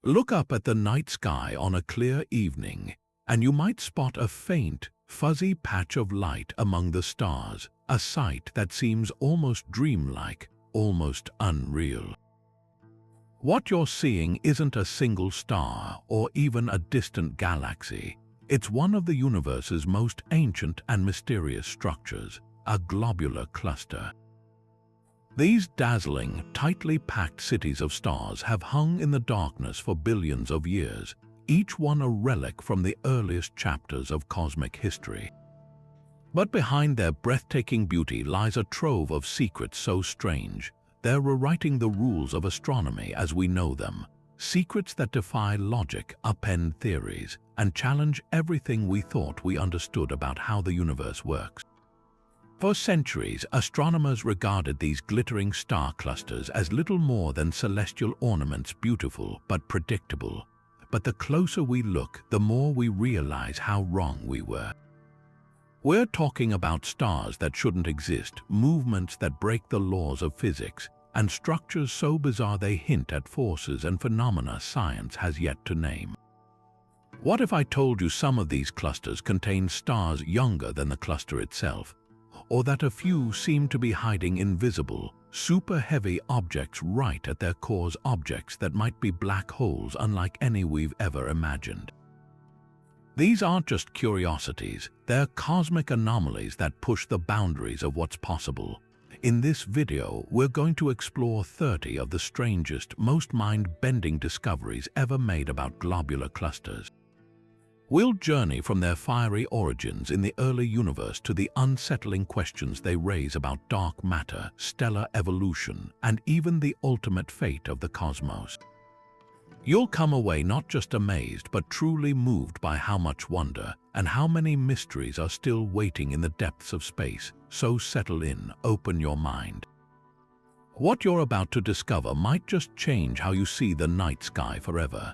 Look up at the night sky on a clear evening, and you might spot a faint, fuzzy patch of light among the stars, a sight that seems almost dreamlike, almost unreal. What you're seeing isn't a single star or even a distant galaxy. It's one of the universe's most ancient and mysterious structures, a globular cluster. These dazzling, tightly packed cities of stars have hung in the darkness for billions of years, each one a relic from the earliest chapters of cosmic history. But behind their breathtaking beauty lies a trove of secrets so strange, they're rewriting the rules of astronomy as we know them, secrets that defy logic, upend theories, and challenge everything we thought we understood about how the universe works. For centuries, astronomers regarded these glittering star clusters as little more than celestial ornaments, beautiful but predictable. But the closer we look, the more we realize how wrong we were. We're talking about stars that shouldn't exist, movements that break the laws of physics, and structures so bizarre they hint at forces and phenomena science has yet to name. What if I told you some of these clusters contain stars younger than the cluster itself? Or that a few seem to be hiding invisible, super-heavy objects right at their cores, objects that might be black holes unlike any we've ever imagined. These aren't just curiosities, they're cosmic anomalies that push the boundaries of what's possible. In this video, we're going to explore 30 of the strangest, most mind-bending discoveries ever made about globular clusters. We'll journey from their fiery origins in the early universe to the unsettling questions they raise about dark matter, stellar evolution, and even the ultimate fate of the cosmos. You'll come away not just amazed, but truly moved by how much wonder and how many mysteries are still waiting in the depths of space. So settle in, open your mind. What you're about to discover might just change how you see the night sky forever.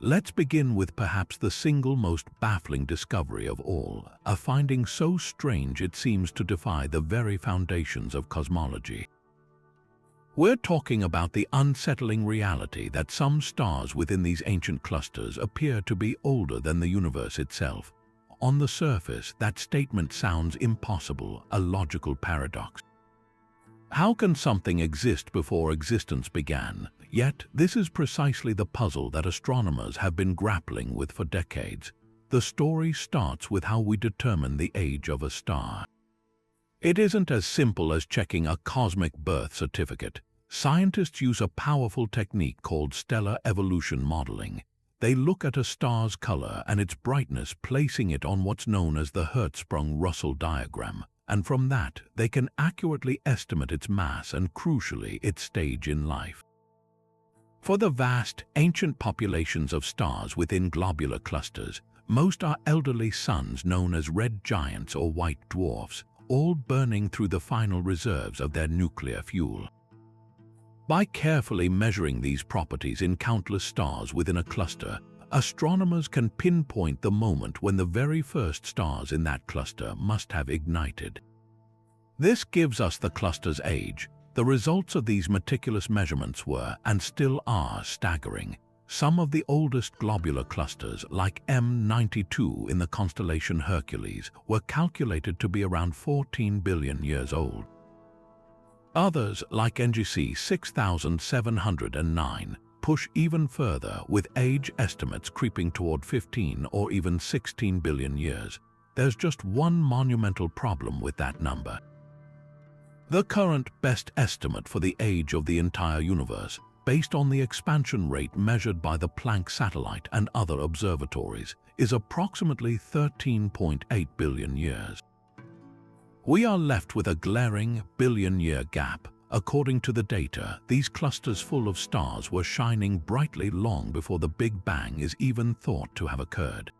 Let's begin with perhaps the single most baffling discovery of all, a finding so strange it seems to defy the very foundations of cosmology. We're talking about the unsettling reality that some stars within these ancient clusters appear to be older than the universe itself. On the surface, that statement sounds impossible, a logical paradox. How can something exist before existence began? Yet, this is precisely the puzzle that astronomers have been grappling with for decades. The story starts with how we determine the age of a star. It isn't as simple as checking a cosmic birth certificate. Scientists use a powerful technique called stellar evolution modeling. They look at a star's color and its brightness, placing it on what's known as the Hertzsprung-Russell diagram, and from that, they can accurately estimate its mass and, crucially, its stage in life. For the vast, ancient populations of stars within globular clusters, most are elderly suns known as red giants or white dwarfs, all burning through the final reserves of their nuclear fuel. By carefully measuring these properties in countless stars within a cluster, astronomers can pinpoint the moment when the very first stars in that cluster must have ignited. This gives us the cluster's age. The results of these meticulous measurements were, and still are, staggering. Some of the oldest globular clusters, like M92 in the constellation Hercules, were calculated to be around 14 billion years old. Others, like NGC 6709, push even further, with age estimates creeping toward 15 or even 16 billion years. There's just one monumental problem with that number. The current best estimate for the age of the entire universe, based on the expansion rate measured by the Planck satellite and other observatories, is approximately 13.8 billion years. We are left with a glaring billion-year gap. According to the data, these clusters full of stars were shining brightly long before the Big Bang is even thought to have occurred.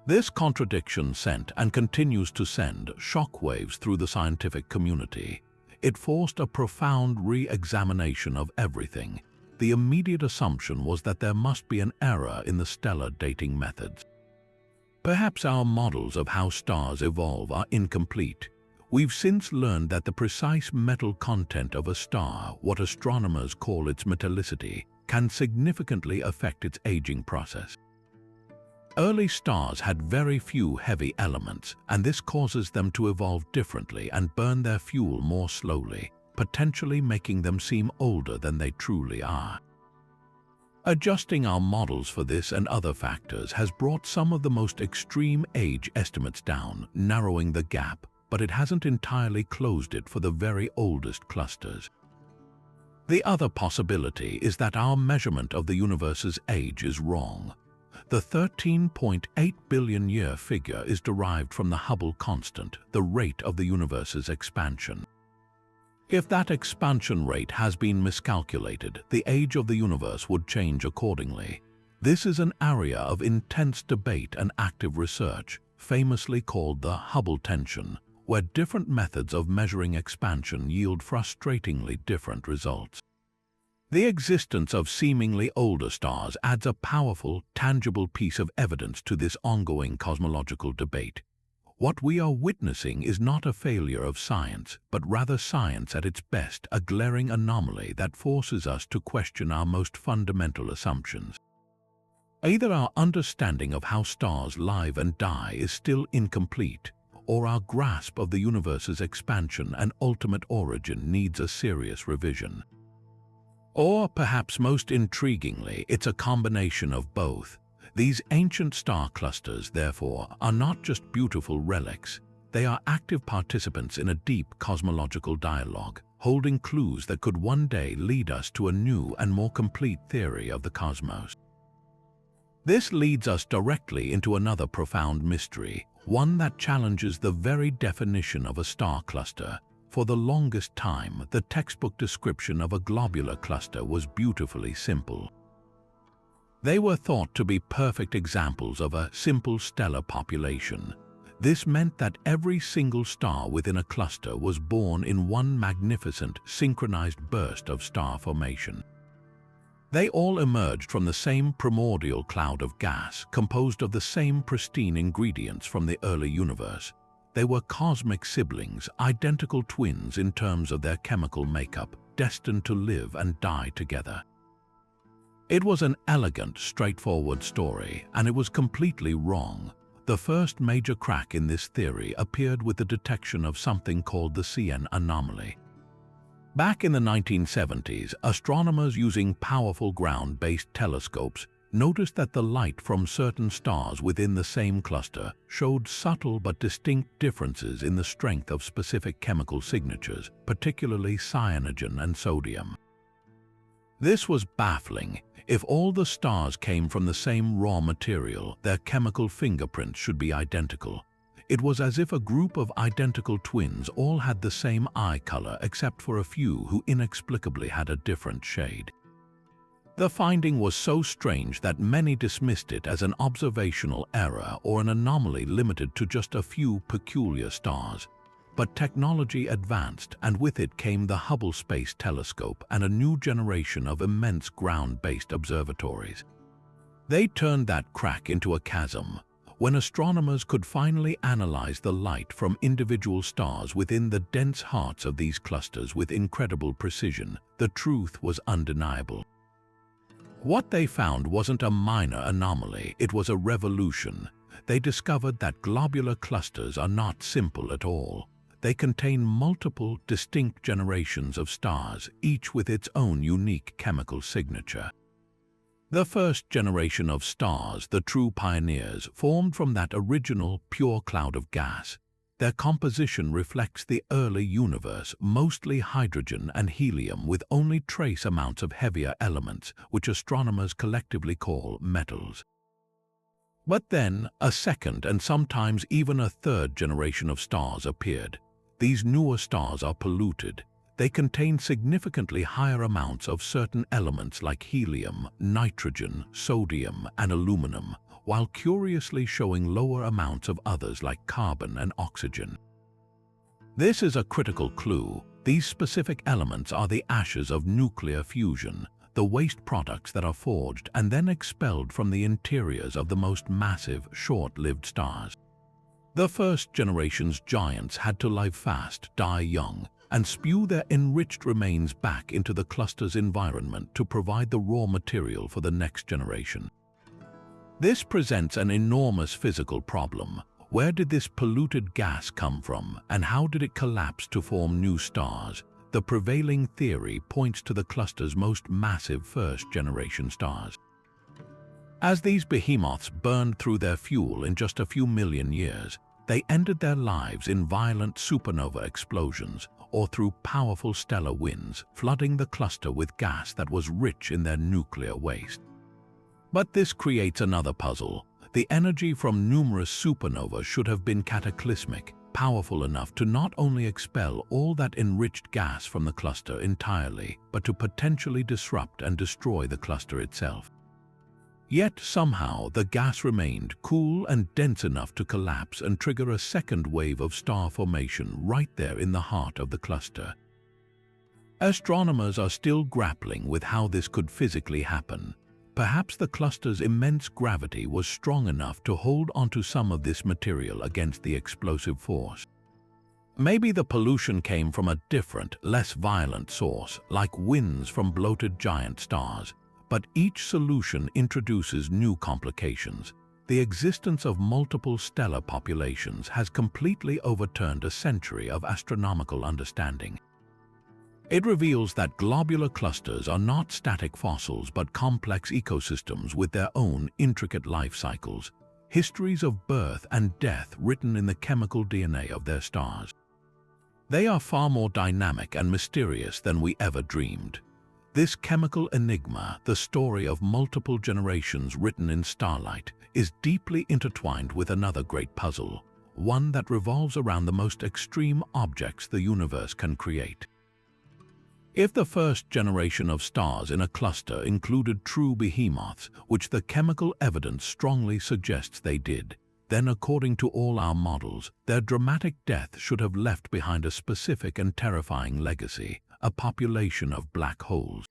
This contradiction sent and continues to send shockwaves through the scientific community. It forced a profound re-examination of everything. The immediate assumption was that there must be an error in the stellar dating methods. Perhaps our models of how stars evolve are incomplete. We've since learned that the precise metal content of a star, what astronomers call its metallicity, can significantly affect its aging process. Early stars had very few heavy elements, and this causes them to evolve differently and burn their fuel more slowly, potentially making them seem older than they truly are. Adjusting our models for this and other factors has brought some of the most extreme age estimates down, narrowing the gap, but it hasn't entirely closed it for the very oldest clusters. The other possibility is that our measurement of the universe's age is wrong. The 13.8 billion year figure is derived from the Hubble constant, the rate of the universe's expansion. If that expansion rate has been miscalculated, the age of the universe would change accordingly. This is an area of intense debate and active research, famously called the Hubble tension, where different methods of measuring expansion yield frustratingly different results. The existence of seemingly older stars adds a powerful, tangible piece of evidence to this ongoing cosmological debate. What we are witnessing is not a failure of science, but rather science at its best, a glaring anomaly that forces us to question our most fundamental assumptions. Either our understanding of how stars live and die is still incomplete, or our grasp of the universe's expansion and ultimate origin needs a serious revision. Or, perhaps most intriguingly, it's a combination of both. These ancient star clusters, therefore, are not just beautiful relics. They are active participants in a deep cosmological dialogue, holding clues that could one day lead us to a new and more complete theory of the cosmos. This leads us directly into another profound mystery, one that challenges the very definition of a star cluster. For the longest time, the textbook description of a globular cluster was beautifully simple. They were thought to be perfect examples of a simple stellar population. This meant that every single star within a cluster was born in one magnificent, synchronized burst of star formation. They all emerged from the same primordial cloud of gas, composed of the same pristine ingredients from the early universe. They were cosmic siblings, identical twins in terms of their chemical makeup, destined to live and die together. It was an elegant, straightforward story, and it was completely wrong. The first major crack in this theory appeared with the detection of something called the CN anomaly. Back in the 1970s, astronomers using powerful ground-based telescopes noticed that the light from certain stars within the same cluster showed subtle but distinct differences in the strength of specific chemical signatures, particularly cyanogen and sodium. This was baffling. If all the stars came from the same raw material, their chemical fingerprints should be identical. It was as if a group of identical twins all had the same eye color except for a few who inexplicably had a different shade. The finding was so strange that many dismissed it as an observational error or an anomaly limited to just a few peculiar stars. But technology advanced, and with it came the Hubble Space Telescope and a new generation of immense ground-based observatories. They turned that crack into a chasm. When astronomers could finally analyze the light from individual stars within the dense hearts of these clusters with incredible precision, the truth was undeniable. What they found wasn't a minor anomaly, it was a revolution. They discovered that globular clusters are not simple at all. They contain multiple, distinct generations of stars, each with its own unique chemical signature. The first generation of stars, the true pioneers, formed from that original, pure cloud of gas. Their composition reflects the early universe, mostly hydrogen and helium with only trace amounts of heavier elements, which astronomers collectively call metals. But then, a second and sometimes even a third generation of stars appeared. These newer stars are polluted. They contain significantly higher amounts of certain elements like helium, nitrogen, sodium, and aluminum, while curiously showing lower amounts of others like carbon and oxygen. This is a critical clue. These specific elements are the ashes of nuclear fusion, the waste products that are forged and then expelled from the interiors of the most massive, short-lived stars. The first generation's giants had to live fast, die young. and spew their enriched remains back into the cluster's environment to provide the raw material for the next generation. This presents an enormous physical problem. Where did this polluted gas come from, and how did it collapse to form new stars? The prevailing theory points to the cluster's most massive first-generation stars. As these behemoths burned through their fuel in just a few million years, they ended their lives in violent supernova explosions or through powerful stellar winds, flooding the cluster with gas that was rich in their nuclear waste. But this creates another puzzle. The energy from numerous supernovas should have been cataclysmic, powerful enough to not only expel all that enriched gas from the cluster entirely, but to potentially disrupt and destroy the cluster itself. Yet somehow the gas remained cool and dense enough to collapse and trigger a second wave of star formation right there in the heart of the cluster. Astronomers are still grappling with how this could physically happen. Perhaps the cluster's immense gravity was strong enough to hold onto some of this material against the explosive force. Maybe the pollution came from a different, less violent source, like winds from bloated giant stars. But each solution introduces new complications. The existence of multiple stellar populations has completely overturned a century of astronomical understanding. It reveals that globular clusters are not static fossils but complex ecosystems with their own intricate life cycles, histories of birth and death written in the chemical DNA of their stars. They are far more dynamic and mysterious than we ever dreamed. This chemical enigma, the story of multiple generations written in starlight, is deeply intertwined with another great puzzle, one that revolves around the most extreme objects the universe can create. If the first generation of stars in a cluster included true behemoths, which the chemical evidence strongly suggests they did, then according to all our models, their dramatic death should have left behind a specific and terrifying legacy, a population of black holes.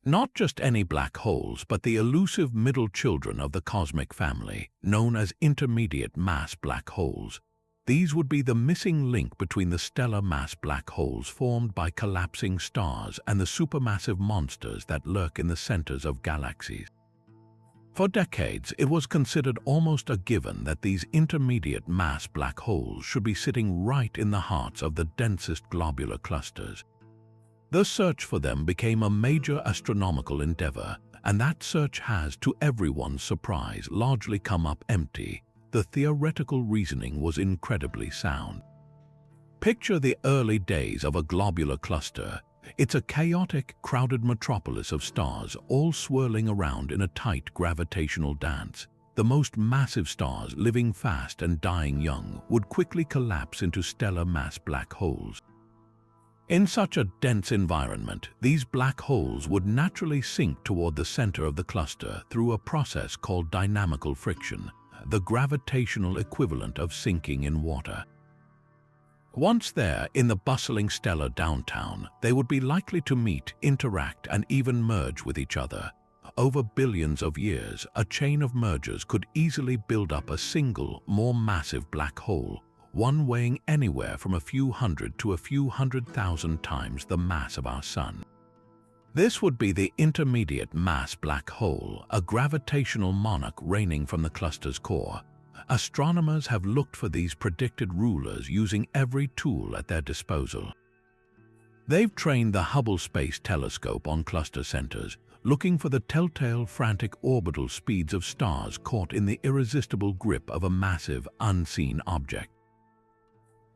Not just any black holes, but the elusive middle children of the cosmic family, known as intermediate mass black holes. These would be the missing link between the stellar mass black holes formed by collapsing stars and the supermassive monsters that lurk in the centers of galaxies. For decades, it was considered almost a given that these intermediate mass black holes should be sitting right in the hearts of the densest globular clusters. The search for them became a major astronomical endeavor, and that search has, to everyone's surprise, largely come up empty. The theoretical reasoning was incredibly sound. Picture the early days of a globular cluster. It's a chaotic, crowded metropolis of stars all swirling around in a tight gravitational dance. The most massive stars, living fast and dying young, would quickly collapse into stellar mass black holes. In such a dense environment, these black holes would naturally sink toward the center of the cluster through a process called dynamical friction, the gravitational equivalent of sinking in water. Once there, in the bustling stellar downtown, they would be likely to meet, interact, and even merge with each other. Over billions of years, a chain of mergers could easily build up a single, more massive black hole, one weighing anywhere from a few hundred to a few 100,000 times the mass of our Sun. This would be the intermediate mass black hole, a gravitational monarch reigning from the cluster's core. Astronomers have looked for these predicted rulers using every tool at their disposal. They've trained the Hubble Space Telescope on cluster centers, looking for the telltale frantic orbital speeds of stars caught in the irresistible grip of a massive, unseen object.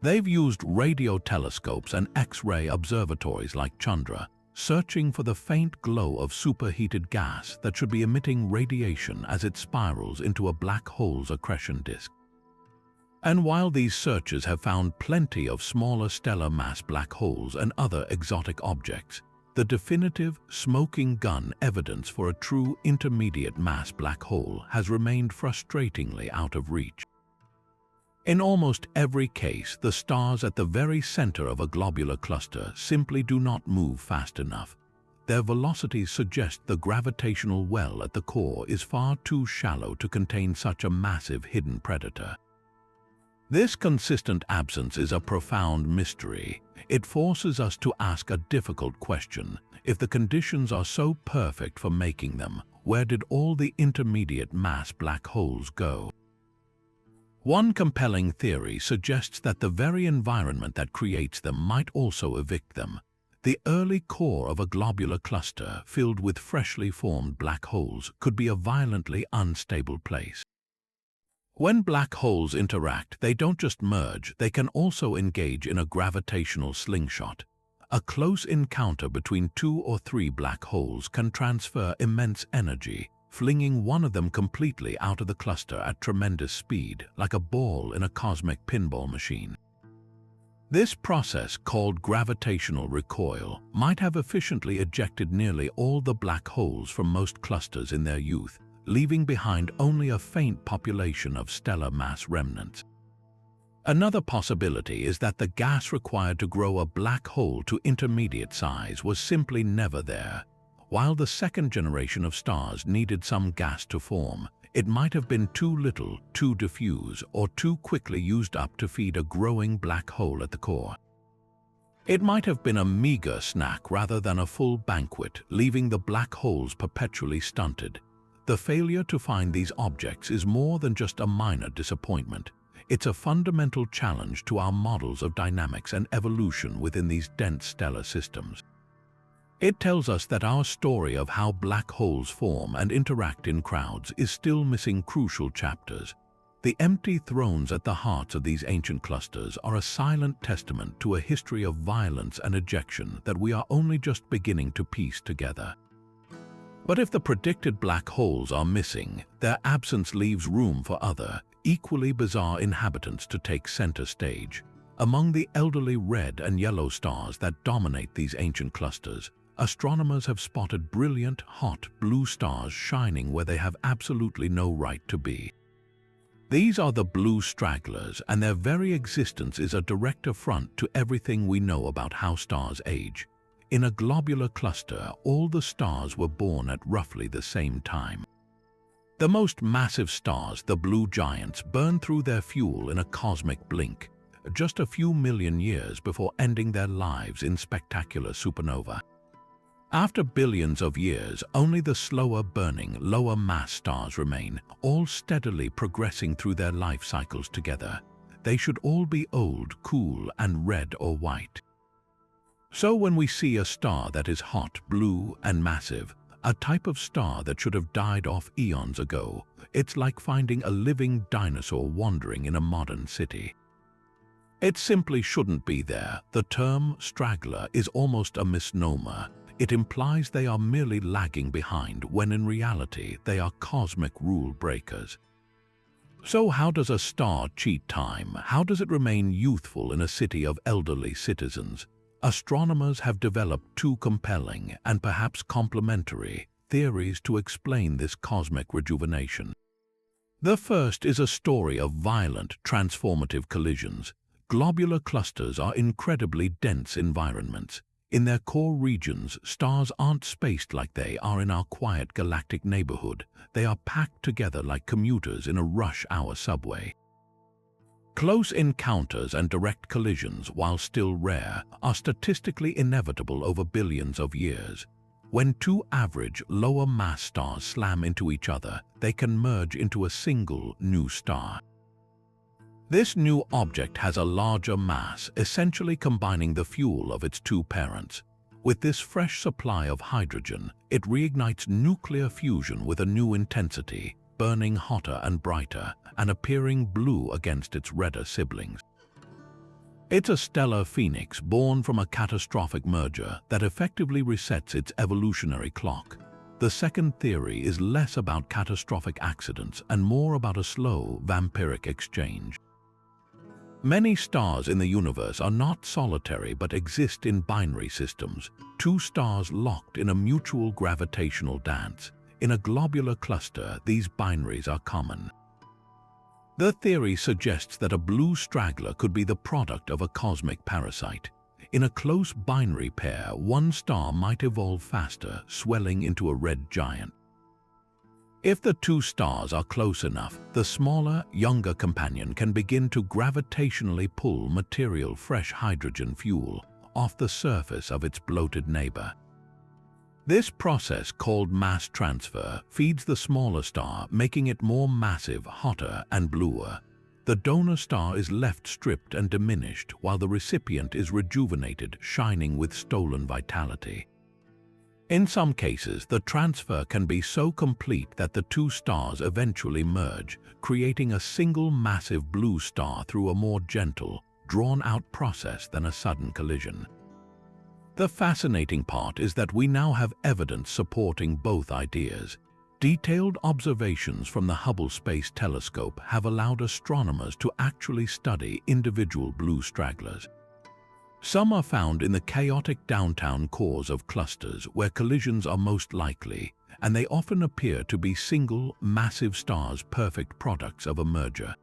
They've used radio telescopes and X-ray observatories like Chandra, searching for the faint glow of superheated gas that should be emitting radiation as it spirals into a black hole's accretion disk. And while these searches have found plenty of smaller stellar mass black holes and other exotic objects, the definitive, smoking gun evidence for a true intermediate mass black hole has remained frustratingly out of reach. In almost every case, the stars at the very center of a globular cluster simply do not move fast enough. Their velocities suggest the gravitational well at the core is far too shallow to contain such a massive hidden predator. This consistent absence is a profound mystery. It forces us to ask a difficult question. If the conditions are so perfect for making them, where did all the intermediate mass black holes go? One compelling theory suggests that the very environment that creates them might also evict them. The early core of a globular cluster filled with freshly formed black holes could be a violently unstable place. When black holes interact, they don't just merge, they can also engage in a gravitational slingshot. A close encounter between 2 or 3 black holes can transfer immense energy, flinging one of them completely out of the cluster at tremendous speed, like a ball in a cosmic pinball machine. This process, called gravitational recoil, might have efficiently ejected nearly all the black holes from most clusters in their youth, leaving behind only a faint population of stellar mass remnants. Another possibility is that the gas required to grow a black hole to intermediate size was simply never there. While the second generation of stars needed some gas to form, it might have been too little, too diffuse, or too quickly used up to feed a growing black hole at the core. It might have been a meager snack rather than a full banquet, leaving the black holes perpetually stunted. The failure to find these objects is more than just a minor disappointment. It's a fundamental challenge to our models of dynamics and evolution within these dense stellar systems. It tells us that our story of how black holes form and interact in crowds is still missing crucial chapters. The empty thrones at the hearts of these ancient clusters are a silent testament to a history of violence and ejection that we are only just beginning to piece together. But if the predicted black holes are missing, their absence leaves room for other, equally bizarre inhabitants to take center stage. Among the elderly red and yellow stars that dominate these ancient clusters, astronomers have spotted brilliant, hot blue stars shining where they have absolutely no right to be. These are the blue-stragglers, and their very existence is a direct affront to everything we know about how stars age. In a globular cluster, all the stars were born at roughly the same time. The most massive stars, the blue giants, burn through their fuel in a cosmic blink, just a few million years before ending their lives in spectacular supernova. After billions of years, only the slower-burning, lower-mass stars remain, all steadily progressing through their life cycles together. They should all be old, cool, and red or white. So when we see a star that is hot, blue, and massive, a type of star that should have died off eons ago, it's like finding a living dinosaur wandering in a modern city. It simply shouldn't be there. The term straggler is almost a misnomer. It implies they are merely lagging behind when in reality they are cosmic rule breakers. So how does a star cheat time? How does it remain youthful in a city of elderly citizens? Astronomers have developed two compelling and perhaps complementary theories to explain this cosmic rejuvenation. The first is a story of violent, transformative collisions. Globular clusters are incredibly dense environments. In their core regions, stars aren't spaced like they are in our quiet galactic neighborhood. They are packed together like commuters in a rush-hour subway. Close encounters and direct collisions, while still rare, are statistically inevitable over billions of years. When two average, lower-mass stars slam into each other, they can merge into a single new star. This new object has a larger mass, essentially combining the fuel of its two parents. With this fresh supply of hydrogen, it reignites nuclear fusion with a new intensity, burning hotter and brighter, and appearing blue against its redder siblings. It's a stellar phoenix born from a catastrophic merger that effectively resets its evolutionary clock. The second theory is less about catastrophic accidents and more about a slow, vampiric exchange. Many stars in the universe are not solitary but exist in binary systems, two stars locked in a mutual gravitational dance. In a globular cluster, these binaries are common. The theory suggests that a blue straggler could be the product of a cosmic parasite. In a close binary pair, one star might evolve faster, swelling into a red giant. If the two stars are close enough, the smaller, younger companion can begin to gravitationally pull material fresh hydrogen fuel off the surface of its bloated neighbor. This process, called mass transfer, feeds the smaller star, making it more massive, hotter, and bluer. The donor star is left stripped and diminished, while the recipient is rejuvenated, shining with stolen vitality. In some cases, the transfer can be so complete that the two stars eventually merge, creating a single massive blue star through a more gentle, drawn-out process than a sudden collision. The fascinating part is that we now have evidence supporting both ideas. Detailed observations from the Hubble Space Telescope have allowed astronomers to actually study individual blue stragglers. Some are found in the chaotic downtown cores of clusters where collisions are most likely, and they often appear to be single, massive stars, perfect products of a merger.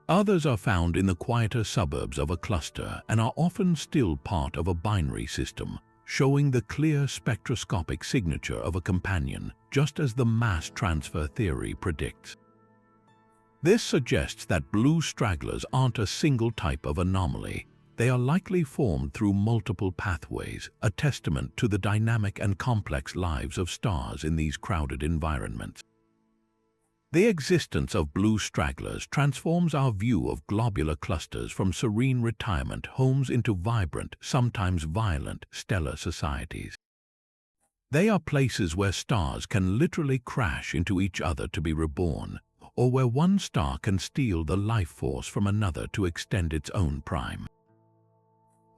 Others are found in the quieter suburbs of a cluster and are often still part of a binary system, showing the clear spectroscopic signature of a companion, just as the mass transfer theory predicts. This suggests that blue stragglers aren't a single type of anomaly. They are likely formed through multiple pathways, a testament to the dynamic and complex lives of stars in these crowded environments. The existence of blue stragglers transforms our view of globular clusters from serene retirement homes into vibrant, sometimes violent, stellar societies. They are places where stars can literally crash into each other to be reborn, or where one star can steal the life force from another to extend its own prime.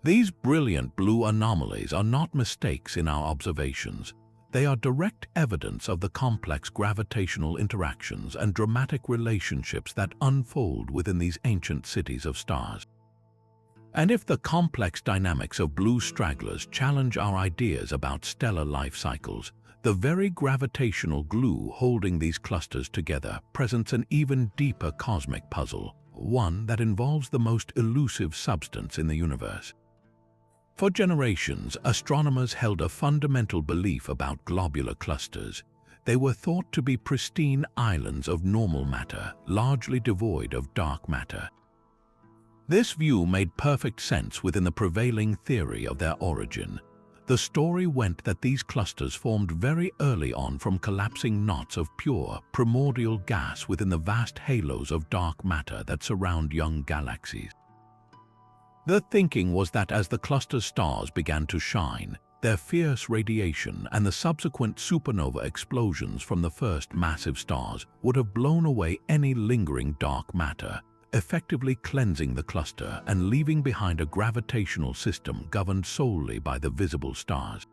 These brilliant blue anomalies are not mistakes in our observations. They are direct evidence of the complex gravitational interactions and dramatic relationships that unfold within these ancient cities of stars. And if the complex dynamics of blue stragglers challenge our ideas about stellar life cycles, the very gravitational glue holding these clusters together presents an even deeper cosmic puzzle, one that involves the most elusive substance in the universe. For generations, astronomers held a fundamental belief about globular clusters. They were thought to be pristine islands of normal matter, largely devoid of dark matter. This view made perfect sense within the prevailing theory of their origin. The story went that these clusters formed very early on from collapsing knots of pure, primordial gas within the vast halos of dark matter that surround young galaxies. The thinking was that as the cluster's stars began to shine, their fierce radiation and the subsequent supernova explosions from the first massive stars would have blown away any lingering dark matter, effectively cleansing the cluster and leaving behind a gravitational system governed solely by the visible stars.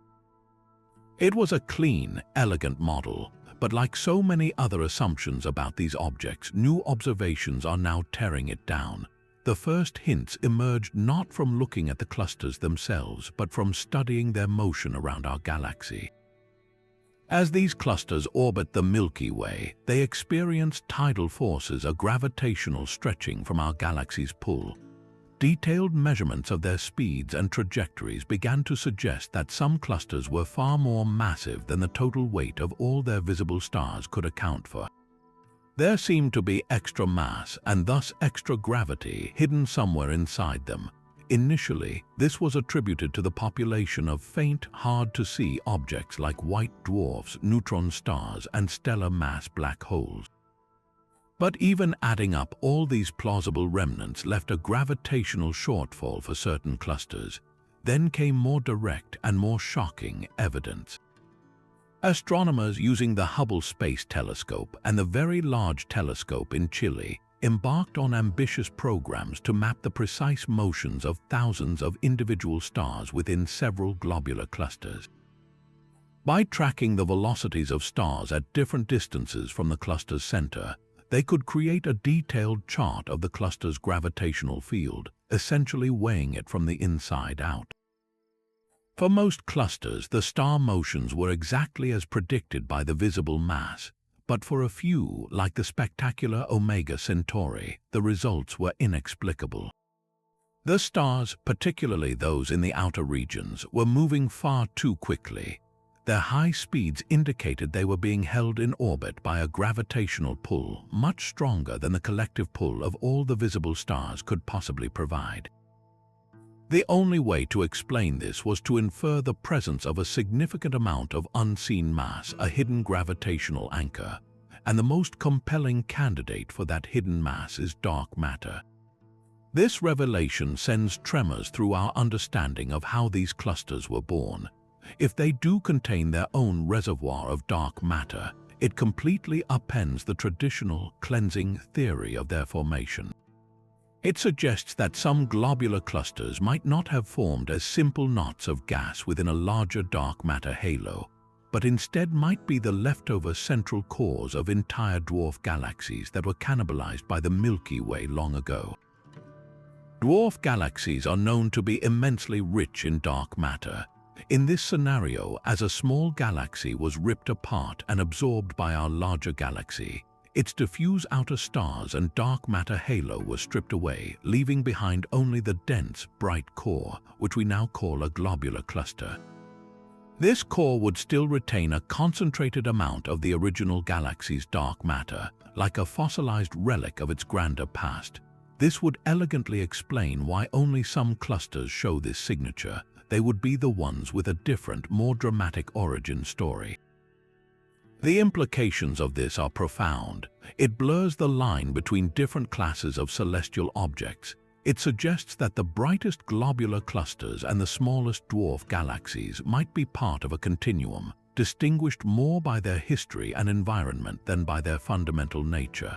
It was a clean, elegant model, but like so many other assumptions about these objects, new observations are now tearing it down. The first hints emerged not from looking at the clusters themselves, but from studying their motion around our galaxy. As these clusters orbit the Milky Way, they experience tidal forces, a gravitational stretching from our galaxy's pull. Detailed measurements of their speeds and trajectories began to suggest that some clusters were far more massive than the total weight of all their visible stars could account for. There seemed to be extra mass and thus extra gravity hidden somewhere inside them. Initially, this was attributed to the population of faint, hard-to-see objects like white dwarfs, neutron stars, and stellar mass black holes. But even adding up all these plausible remnants left a gravitational shortfall for certain clusters. Then came more direct and more shocking evidence. Astronomers using the Hubble Space Telescope and the Very Large Telescope in Chile embarked on ambitious programs to map the precise motions of thousands of individual stars within several globular clusters. By tracking the velocities of stars at different distances from the cluster's center, they could create a detailed chart of the cluster's gravitational field, essentially weighing it from the inside out. For most clusters, the star motions were exactly as predicted by the visible mass, but for a few, like the spectacular Omega Centauri, the results were inexplicable. The stars, particularly those in the outer regions, were moving far too quickly. Their high speeds indicated they were being held in orbit by a gravitational pull much stronger than the collective pull of all the visible stars could possibly provide. The only way to explain this was to infer the presence of a significant amount of unseen mass, a hidden gravitational anchor, and the most compelling candidate for that hidden mass is dark matter. This revelation sends tremors through our understanding of how these clusters were born. If they do contain their own reservoir of dark matter, it completely upends the traditional cleansing theory of their formation. It suggests that some globular clusters might not have formed as simple knots of gas within a larger dark matter halo, but instead might be the leftover central cores of entire dwarf galaxies that were cannibalized by the Milky Way long ago. Dwarf galaxies are known to be immensely rich in dark matter. In this scenario, as a small galaxy was ripped apart and absorbed by our larger galaxy, its diffuse outer stars and dark matter halo were stripped away, leaving behind only the dense, bright core, which we now call a globular cluster. This core would still retain a concentrated amount of the original galaxy's dark matter, like a fossilized relic of its grander past. This would elegantly explain why only some clusters show this signature. They would be the ones with a different, more dramatic origin story. The implications of this are profound. It blurs the line between different classes of celestial objects. It suggests that the brightest globular clusters and the smallest dwarf galaxies might be part of a continuum, distinguished more by their history and environment than by their fundamental nature.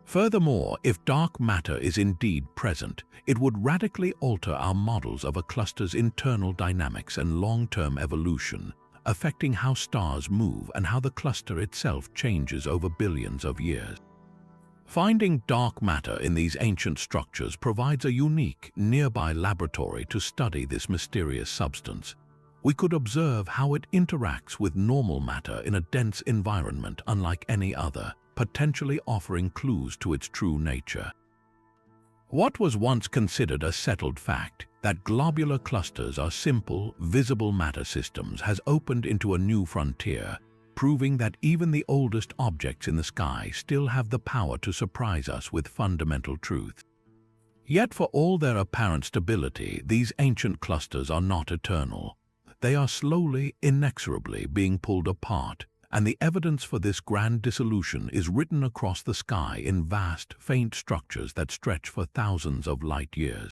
Furthermore, if dark matter is indeed present, it would radically alter our models of a cluster's internal dynamics and long-term evolution, affecting how stars move and how the cluster itself changes over billions of years. Finding dark matter in these ancient structures provides a unique, nearby laboratory to study this mysterious substance. We could observe how it interacts with normal matter in a dense environment unlike any other, potentially offering clues to its true nature. What was once considered a settled fact, that globular clusters are simple, visible matter systems, has opened into a new frontier, proving that even the oldest objects in the sky still have the power to surprise us with fundamental truth. Yet for all their apparent stability, these ancient clusters are not eternal. They are slowly, inexorably being pulled apart, and the evidence for this grand dissolution is written across the sky in vast, faint structures that stretch for thousands of light years.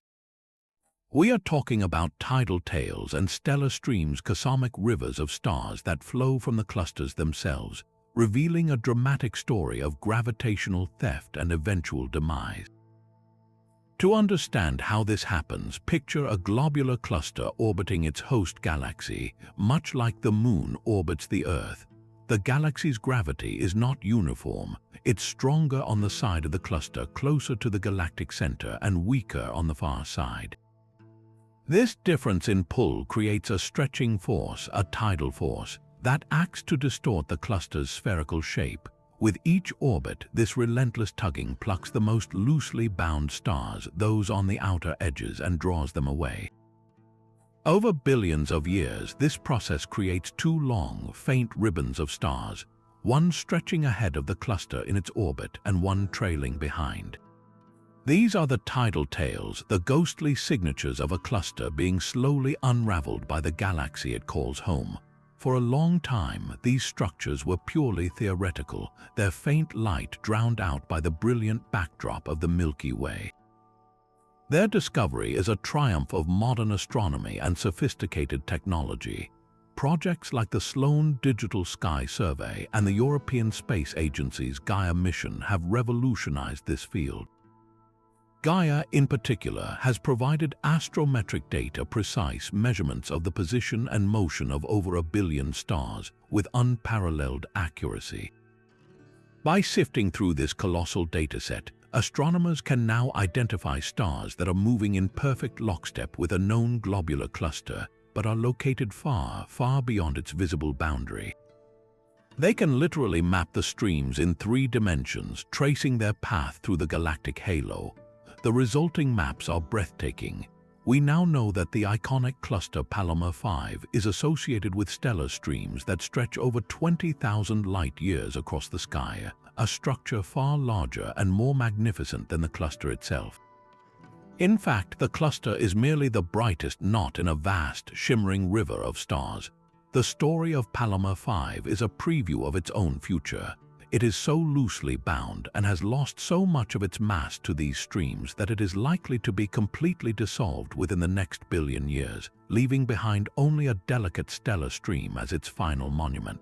We are talking about tidal tails and stellar streams, cosmic rivers of stars that flow from the clusters themselves, revealing a dramatic story of gravitational theft and eventual demise. To understand how this happens, picture a globular cluster orbiting its host galaxy, much like the Moon orbits the Earth. The galaxy's gravity is not uniform. It's stronger on the side of the cluster closer to the galactic center and weaker on the far side. This difference in pull creates a stretching force, a tidal force, that acts to distort the cluster's spherical shape. With each orbit, this relentless tugging plucks the most loosely bound stars, those on the outer edges, and draws them away. Over billions of years, this process creates two long, faint ribbons of stars, one stretching ahead of the cluster in its orbit and one trailing behind. These are the tidal tails, the ghostly signatures of a cluster being slowly unraveled by the galaxy it calls home. For a long time, these structures were purely theoretical, their faint light drowned out by the brilliant backdrop of the Milky Way. Their discovery is a triumph of modern astronomy and sophisticated technology. Projects like the Sloan Digital Sky Survey and the European Space Agency's Gaia mission have revolutionized this field. Gaia, in particular, has provided astrometric data, precise measurements of the position and motion of over 1 billion stars with unparalleled accuracy. By sifting through this colossal dataset, astronomers can now identify stars that are moving in perfect lockstep with a known globular cluster, but are located far, far beyond its visible boundary. They can literally map the streams in 3 dimensions, tracing their path through the galactic halo. The resulting maps are breathtaking. We now know that the iconic cluster Palomar 5 is associated with stellar streams that stretch over 20,000 light-years across the sky, a structure far larger and more magnificent than the cluster itself. In fact, the cluster is merely the brightest knot in a vast, shimmering river of stars. The story of Palomar 5 is a preview of its own future. It is so loosely bound and has lost so much of its mass to these streams that it is likely to be completely dissolved within the next billion years, leaving behind only a delicate stellar stream as its final monument.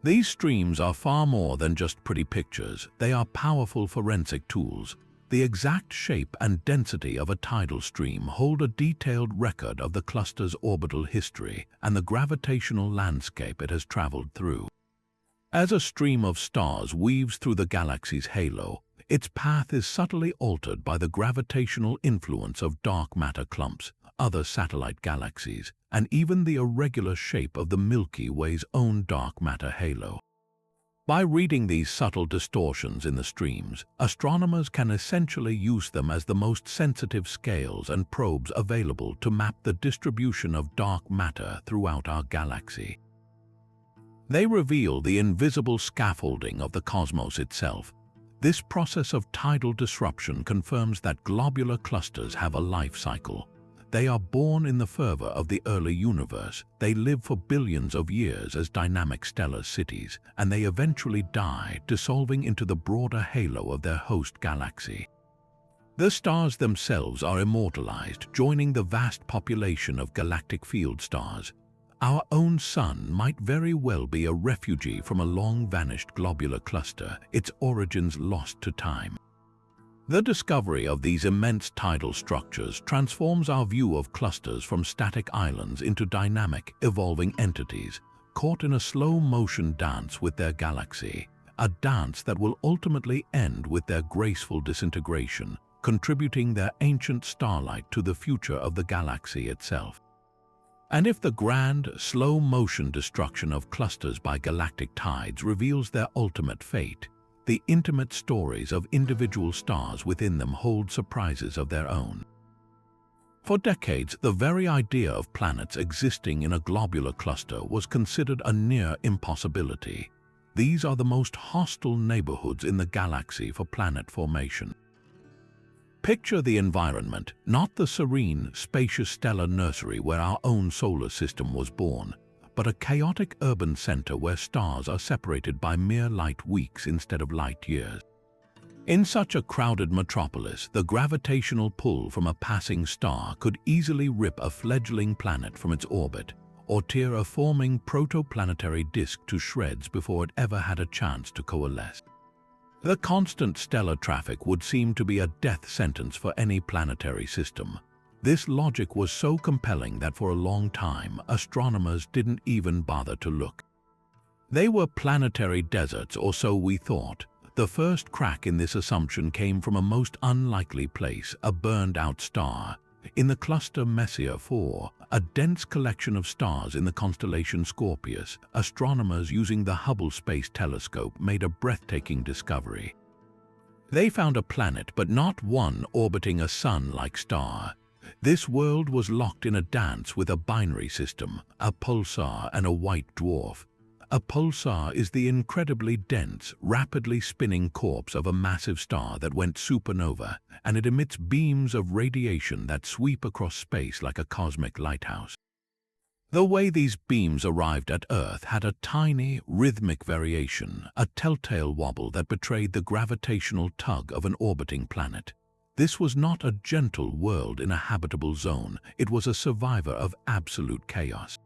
These streams are far more than just pretty pictures. They are powerful forensic tools. The exact shape and density of a tidal stream hold a detailed record of the cluster's orbital history and the gravitational landscape it has traveled through. As a stream of stars weaves through the galaxy's halo, its path is subtly altered by the gravitational influence of dark matter clumps, other satellite galaxies, and even the irregular shape of the Milky Way's own dark matter halo. By reading these subtle distortions in the streams, astronomers can essentially use them as the most sensitive scales and probes available to map the distribution of dark matter throughout our galaxy. They reveal the invisible scaffolding of the cosmos itself. This process of tidal disruption confirms that globular clusters have a life cycle. They are born in the fervor of the early universe. They live for billions of years as dynamic stellar cities, and they eventually die, dissolving into the broader halo of their host galaxy. The stars themselves are immortalized, joining the vast population of galactic field stars. Our own Sun might very well be a refugee from a long-vanished globular cluster, its origins lost to time. The discovery of these immense tidal structures transforms our view of clusters from static islands into dynamic, evolving entities, caught in a slow-motion dance with their galaxy, a dance that will ultimately end with their graceful disintegration, contributing their ancient starlight to the future of the galaxy itself. And if the grand, slow-motion destruction of clusters by galactic tides reveals their ultimate fate, the intimate stories of individual stars within them hold surprises of their own. For decades, the very idea of planets existing in a globular cluster was considered a near impossibility. These are the most hostile neighborhoods in the galaxy for planet formation. Picture the environment, not the serene, spacious stellar nursery where our own solar system was born, but a chaotic urban center where stars are separated by mere light weeks instead of light years. In such a crowded metropolis, the gravitational pull from a passing star could easily rip a fledgling planet from its orbit, or tear a forming protoplanetary disk to shreds before it ever had a chance to coalesce. The constant stellar traffic would seem to be a death sentence for any planetary system. This logic was so compelling that for a long time, astronomers didn't even bother to look. They were planetary deserts, or so we thought. The first crack in this assumption came from a most unlikely place, a burned-out star. In the cluster Messier 4, a dense collection of stars in the constellation Scorpius, astronomers using the Hubble Space Telescope made a breathtaking discovery. They found a planet, but not one orbiting a sun-like star. This world was locked in a dance with a binary system, a pulsar and a white dwarf. A pulsar is the incredibly dense, rapidly spinning corpse of a massive star that went supernova, and it emits beams of radiation that sweep across space like a cosmic lighthouse. The way these beams arrived at Earth had a tiny, rhythmic variation, a telltale wobble that betrayed the gravitational tug of an orbiting planet. This was not a gentle world in a habitable zone, it was a survivor of absolute chaos.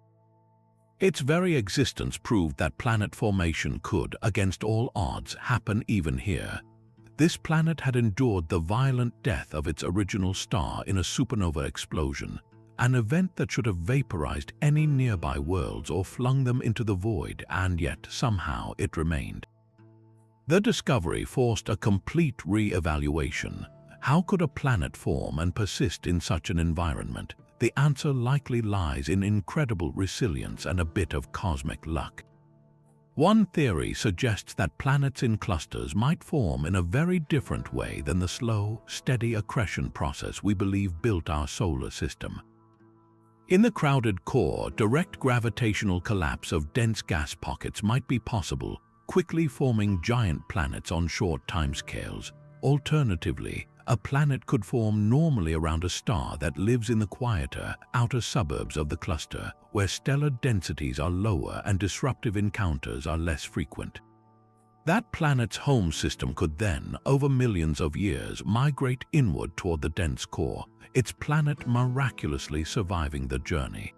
Its very existence proved that planet formation could, against all odds, happen even here. This planet had endured the violent death of its original star in a supernova explosion, an event that should have vaporized any nearby worlds or flung them into the void, and yet somehow it remained. The discovery forced a complete re-evaluation. How could a planet form and persist in such an environment? The answer likely lies in incredible resilience and a bit of cosmic luck. One theory suggests that planets in clusters might form in a very different way than the slow, steady accretion process we believe built our solar system. In the crowded core, direct gravitational collapse of dense gas pockets might be possible, quickly forming giant planets on short timescales. Alternatively, a planet could form normally around a star that lives in the quieter, outer suburbs of the cluster, where stellar densities are lower and disruptive encounters are less frequent. That planet's home system could then, over millions of years, migrate inward toward the dense core, its planet miraculously surviving the journey.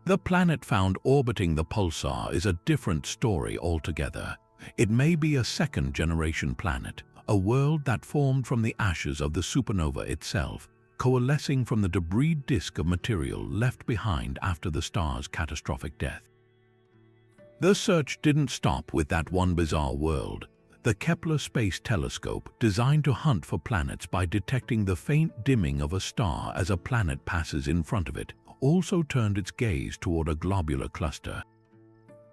The planet found orbiting the pulsar is a different story altogether. It may be a second-generation planet, a world that formed from the ashes of the supernova itself, coalescing from the debris disk of material left behind after the star's catastrophic death. The search didn't stop with that one bizarre world. The Kepler Space Telescope, designed to hunt for planets by detecting the faint dimming of a star as a planet passes in front of it, also turned its gaze toward a globular cluster.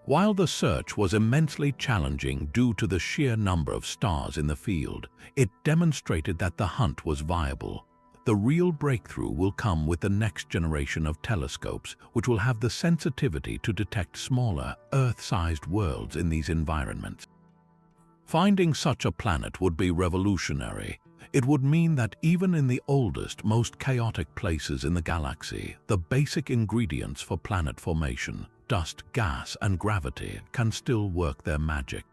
While the search was immensely challenging due to the sheer number of stars in the field, it demonstrated that the hunt was viable. The real breakthrough will come with the next generation of telescopes, which will have the sensitivity to detect smaller, Earth-sized worlds in these environments. Finding such a planet would be revolutionary. It would mean that even in the oldest, most chaotic places in the galaxy, the basic ingredients for planet formation, dust, gas, and gravity, can still work their magic.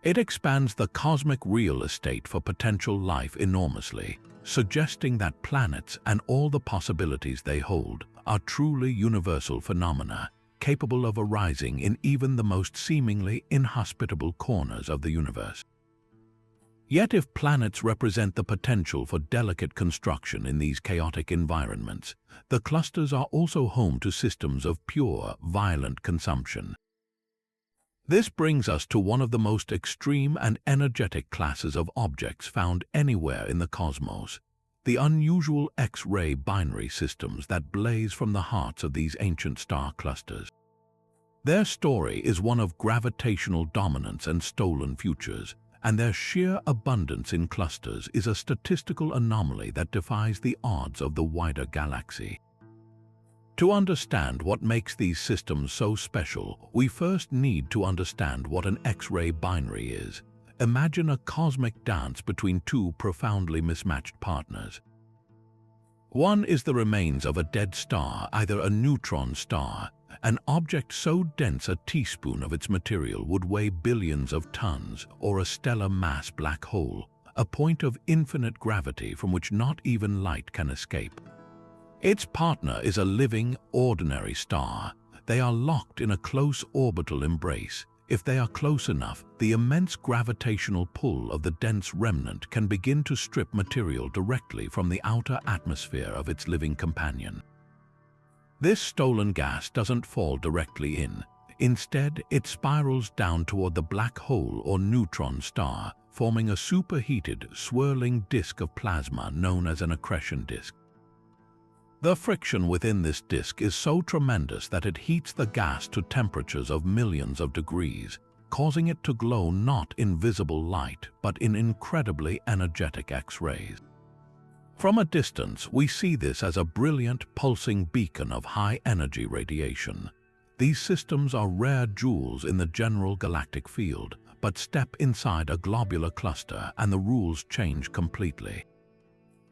It expands the cosmic real estate for potential life enormously, suggesting that planets and all the possibilities they hold are truly universal phenomena, capable of arising in even the most seemingly inhospitable corners of the universe. Yet if planets represent the potential for delicate construction in these chaotic environments, the clusters are also home to systems of pure, violent consumption. This brings us to one of the most extreme and energetic classes of objects found anywhere in the cosmos, the unusual X-ray binary systems that blaze from the hearts of these ancient star clusters. Their story is one of gravitational dominance and stolen futures, and their sheer abundance in clusters is a statistical anomaly that defies the odds of the wider galaxy. To understand what makes these systems so special, we first need to understand what an X-ray binary is. Imagine a cosmic dance between two profoundly mismatched partners. One is the remains of a dead star, either a neutron star, an object so dense a teaspoon of its material would weigh billions of tons, or a stellar mass black hole, a point of infinite gravity from which not even light can escape. Its partner is a living, ordinary star. They are locked in a close orbital embrace. If they are close enough, the immense gravitational pull of the dense remnant can begin to strip material directly from the outer atmosphere of its living companion. This stolen gas doesn't fall directly in. Instead, it spirals down toward the black hole or neutron star, forming a superheated, swirling disk of plasma known as an accretion disk. The friction within this disk is so tremendous that it heats the gas to temperatures of millions of degrees, causing it to glow not in visible light, but in incredibly energetic X-rays. From a distance, we see this as a brilliant, pulsing beacon of high-energy radiation. These systems are rare jewels in the general galactic field, but step inside a globular cluster and the rules change completely.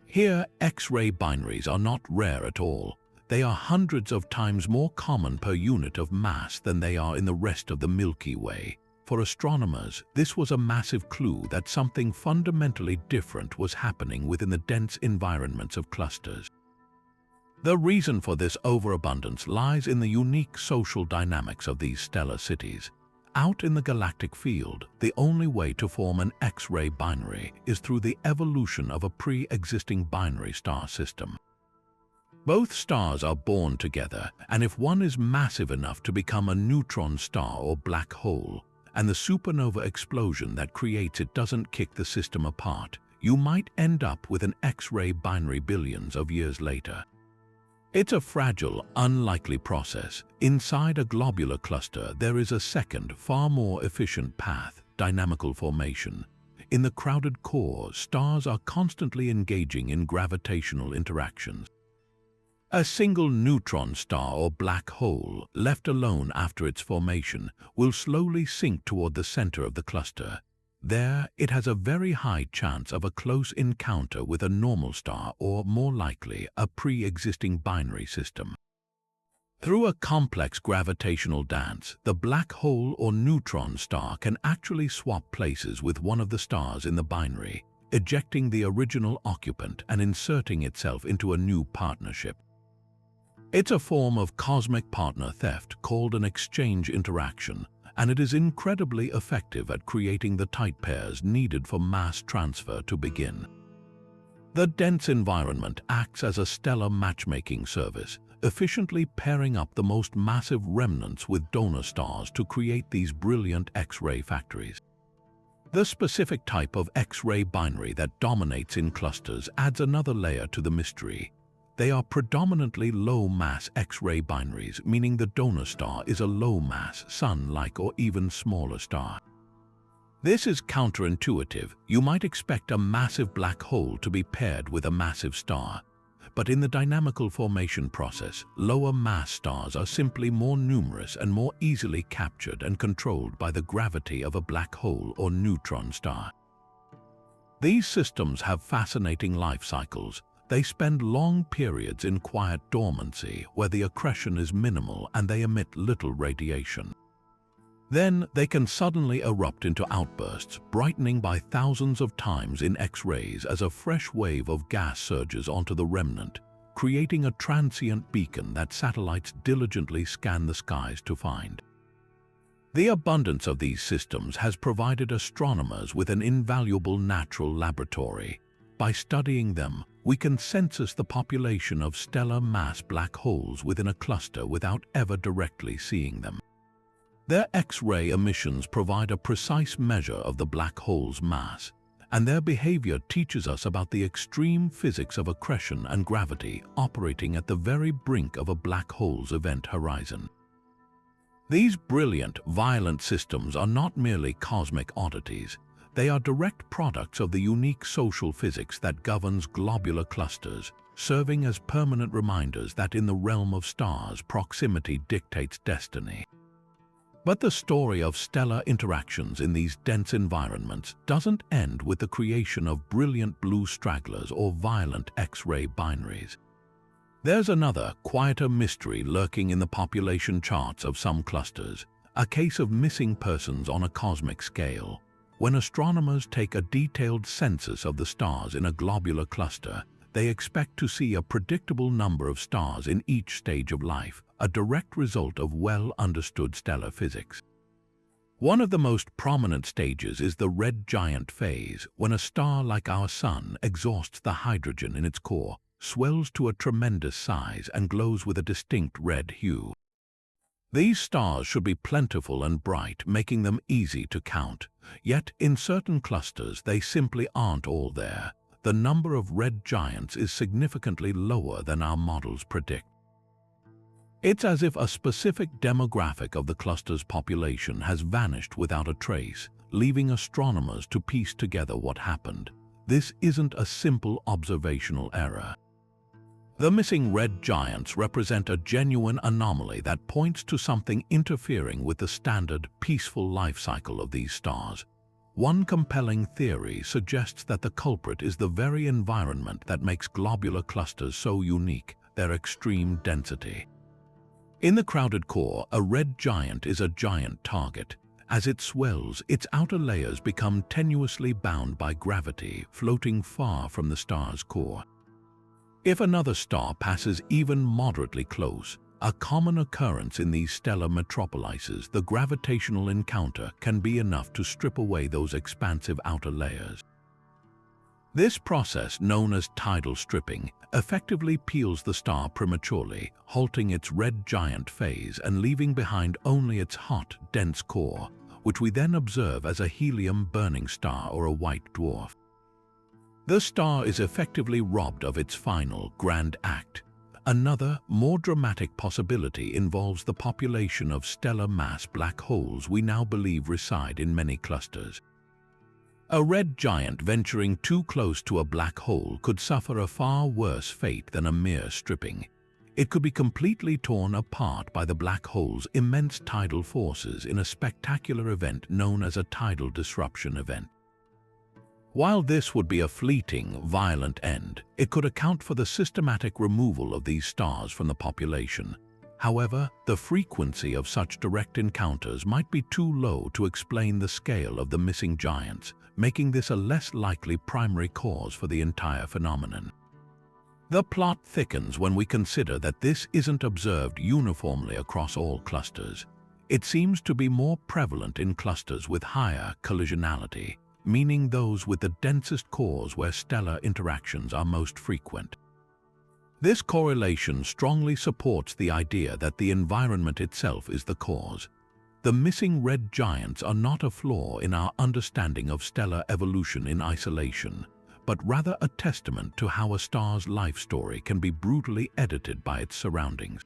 Here, X-ray binaries are not rare at all. They are hundreds of times more common per unit of mass than they are in the rest of the Milky Way. For astronomers, this was a massive clue that something fundamentally different was happening within the dense environments of clusters. The reason for this overabundance lies in the unique social dynamics of these stellar cities. Out in the galactic field, the only way to form an X-ray binary is through the evolution of a pre-existing binary star system. Both stars are born together, and if one is massive enough to become a neutron star or black hole, and the supernova explosion that creates it doesn't kick the system apart, you might end up with an X-ray binary billions of years later. It's a fragile, unlikely process. Inside a globular cluster, there is a second, far more efficient path: dynamical formation. In the crowded core, stars are constantly engaging in gravitational interactions. A single neutron star or black hole, left alone after its formation, will slowly sink toward the center of the cluster. There, it has a very high chance of a close encounter with a normal star or, more likely, a pre-existing binary system. Through a complex gravitational dance, the black hole or neutron star can actually swap places with one of the stars in the binary, ejecting the original occupant and inserting itself into a new partnership. It's a form of cosmic partner theft called an exchange interaction, and it is incredibly effective at creating the tight pairs needed for mass transfer to begin. The dense environment acts as a stellar matchmaking service, efficiently pairing up the most massive remnants with donor stars to create these brilliant X-ray factories. The specific type of X-ray binary that dominates in clusters adds another layer to the mystery. They are predominantly low-mass X-ray binaries, meaning the donor star is a low-mass, Sun-like or even smaller star. This is counterintuitive. You might expect a massive black hole to be paired with a massive star. But in the dynamical formation process, lower-mass stars are simply more numerous and more easily captured and controlled by the gravity of a black hole or neutron star. These systems have fascinating life cycles. They spend long periods in quiet dormancy where the accretion is minimal and they emit little radiation. Then they can suddenly erupt into outbursts, brightening by thousands of times in X-rays as a fresh wave of gas surges onto the remnant, creating a transient beacon that satellites diligently scan the skies to find. The abundance of these systems has provided astronomers with an invaluable natural laboratory. By studying them, we can census the population of stellar mass black holes within a cluster without ever directly seeing them. Their X-ray emissions provide a precise measure of the black hole's mass, and their behavior teaches us about the extreme physics of accretion and gravity operating at the very brink of a black hole's event horizon. These brilliant, violent systems are not merely cosmic oddities. They are direct products of the unique social physics that governs globular clusters, serving as permanent reminders that in the realm of stars, proximity dictates destiny. But the story of stellar interactions in these dense environments doesn't end with the creation of brilliant blue stragglers or violent X-ray binaries. There's another, quieter mystery lurking in the population charts of some clusters, a case of missing persons on a cosmic scale. When astronomers take a detailed census of the stars in a globular cluster, they expect to see a predictable number of stars in each stage of life, a direct result of well-understood stellar physics. One of the most prominent stages is the red giant phase, when a star like our Sun exhausts the hydrogen in its core, swells to a tremendous size, and glows with a distinct red hue. These stars should be plentiful and bright, making them easy to count. Yet, in certain clusters, they simply aren't all there. The number of red giants is significantly lower than our models predict. It's as if a specific demographic of the cluster's population has vanished without a trace, leaving astronomers to piece together what happened. This isn't a simple observational error. The missing red giants represent a genuine anomaly that points to something interfering with the standard, peaceful life cycle of these stars. One compelling theory suggests that the culprit is the very environment that makes globular clusters so unique, their extreme density. In the crowded core, a red giant is a giant target. As it swells, its outer layers become tenuously bound by gravity, floating far from the star's core. If another star passes even moderately close, a common occurrence in these stellar metropolises, the gravitational encounter can be enough to strip away those expansive outer layers. This process, known as tidal stripping, effectively peels the star prematurely, halting its red giant phase and leaving behind only its hot, dense core, which we then observe as a helium-burning star or a white dwarf. The star is effectively robbed of its final, grand act. Another, more dramatic possibility involves the population of stellar mass black holes we now believe reside in many clusters. A red giant venturing too close to a black hole could suffer a far worse fate than a mere stripping. It could be completely torn apart by the black hole's immense tidal forces in a spectacular event known as a tidal disruption event. While this would be a fleeting, violent end, it could account for the systematic removal of these stars from the population. However, the frequency of such direct encounters might be too low to explain the scale of the missing giants, making this a less likely primary cause for the entire phenomenon. The plot thickens when we consider that this isn't observed uniformly across all clusters. It seems to be more prevalent in clusters with higher collisionality, meaning those with the densest cores where stellar interactions are most frequent. This correlation strongly supports the idea that the environment itself is the cause. The missing red giants are not a flaw in our understanding of stellar evolution in isolation, but rather a testament to how a star's life story can be brutally edited by its surroundings.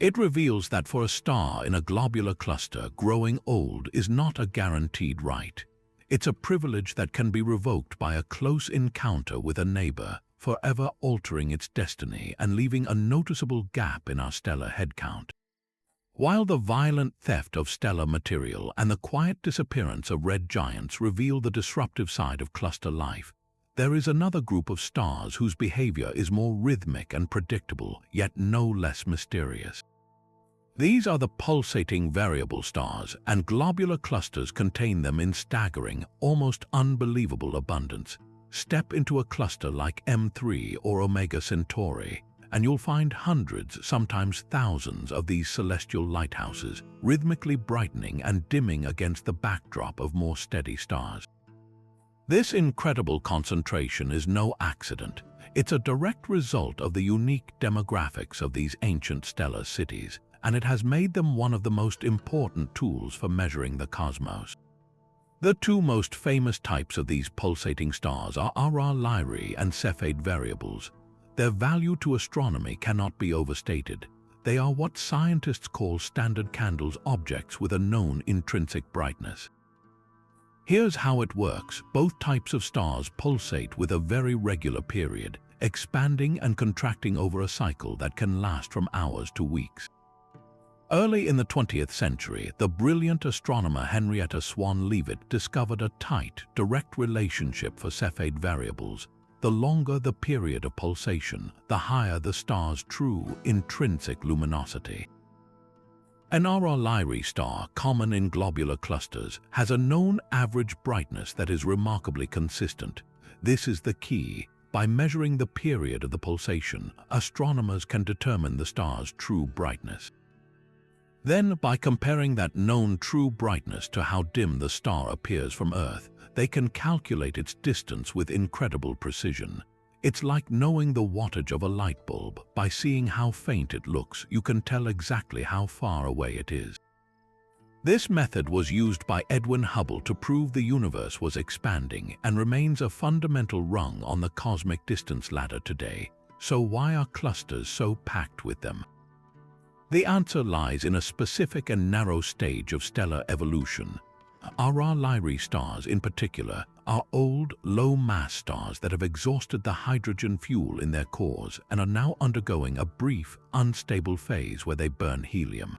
It reveals that for a star in a globular cluster, growing old is not a guaranteed right. It's a privilege that can be revoked by a close encounter with a neighbor, forever altering its destiny and leaving a noticeable gap in our stellar headcount. While the violent theft of stellar material and the quiet disappearance of red giants reveal the disruptive side of cluster life, there is another group of stars whose behavior is more rhythmic and predictable, yet no less mysterious. These are the pulsating variable stars, and globular clusters contain them in staggering, almost unbelievable abundance. Step into a cluster like M3 or Omega Centauri, and you'll find hundreds, sometimes thousands, of these celestial lighthouses, rhythmically brightening and dimming against the backdrop of more steady stars. This incredible concentration is no accident. It's a direct result of the unique demographics of these ancient stellar cities, and it has made them one of the most important tools for measuring the cosmos. The two most famous types of these pulsating stars are Lyrae and Cepheids variables. Their value to astronomy cannot be overstated. They are what scientists call standard candles objects with a known intrinsic brightness. Here's how it works. Both types of stars pulsate with a very regular period, expanding and contracting over a cycle that can last from hours to weeks. Early in the 20th century, the brilliant astronomer Henrietta Swan Leavitt discovered a tight, direct relationship for Cepheids variables. The longer the period of pulsation, the higher the star's true, intrinsic luminosity. An Lyrae star, common in globular clusters, has a known average brightness that is remarkably consistent. This is the key. By measuring the period of the pulsation, astronomers can determine the star's true brightness. Then, by comparing that known true brightness to how dim the star appears from Earth, they can calculate its distance with incredible precision. It's like knowing the wattage of a light bulb. By seeing how faint it looks, you can tell exactly how far away it is. This method was used by Edwin Hubble to prove the universe was expanding and remains a fundamental rung on the cosmic distance ladder today. So why are clusters so packed with them? The answer lies in a specific and narrow stage of stellar evolution. Our Lyrae stars, in particular, are old, low-mass stars that have exhausted the hydrogen fuel in their cores and are now undergoing a brief, unstable phase where they burn helium.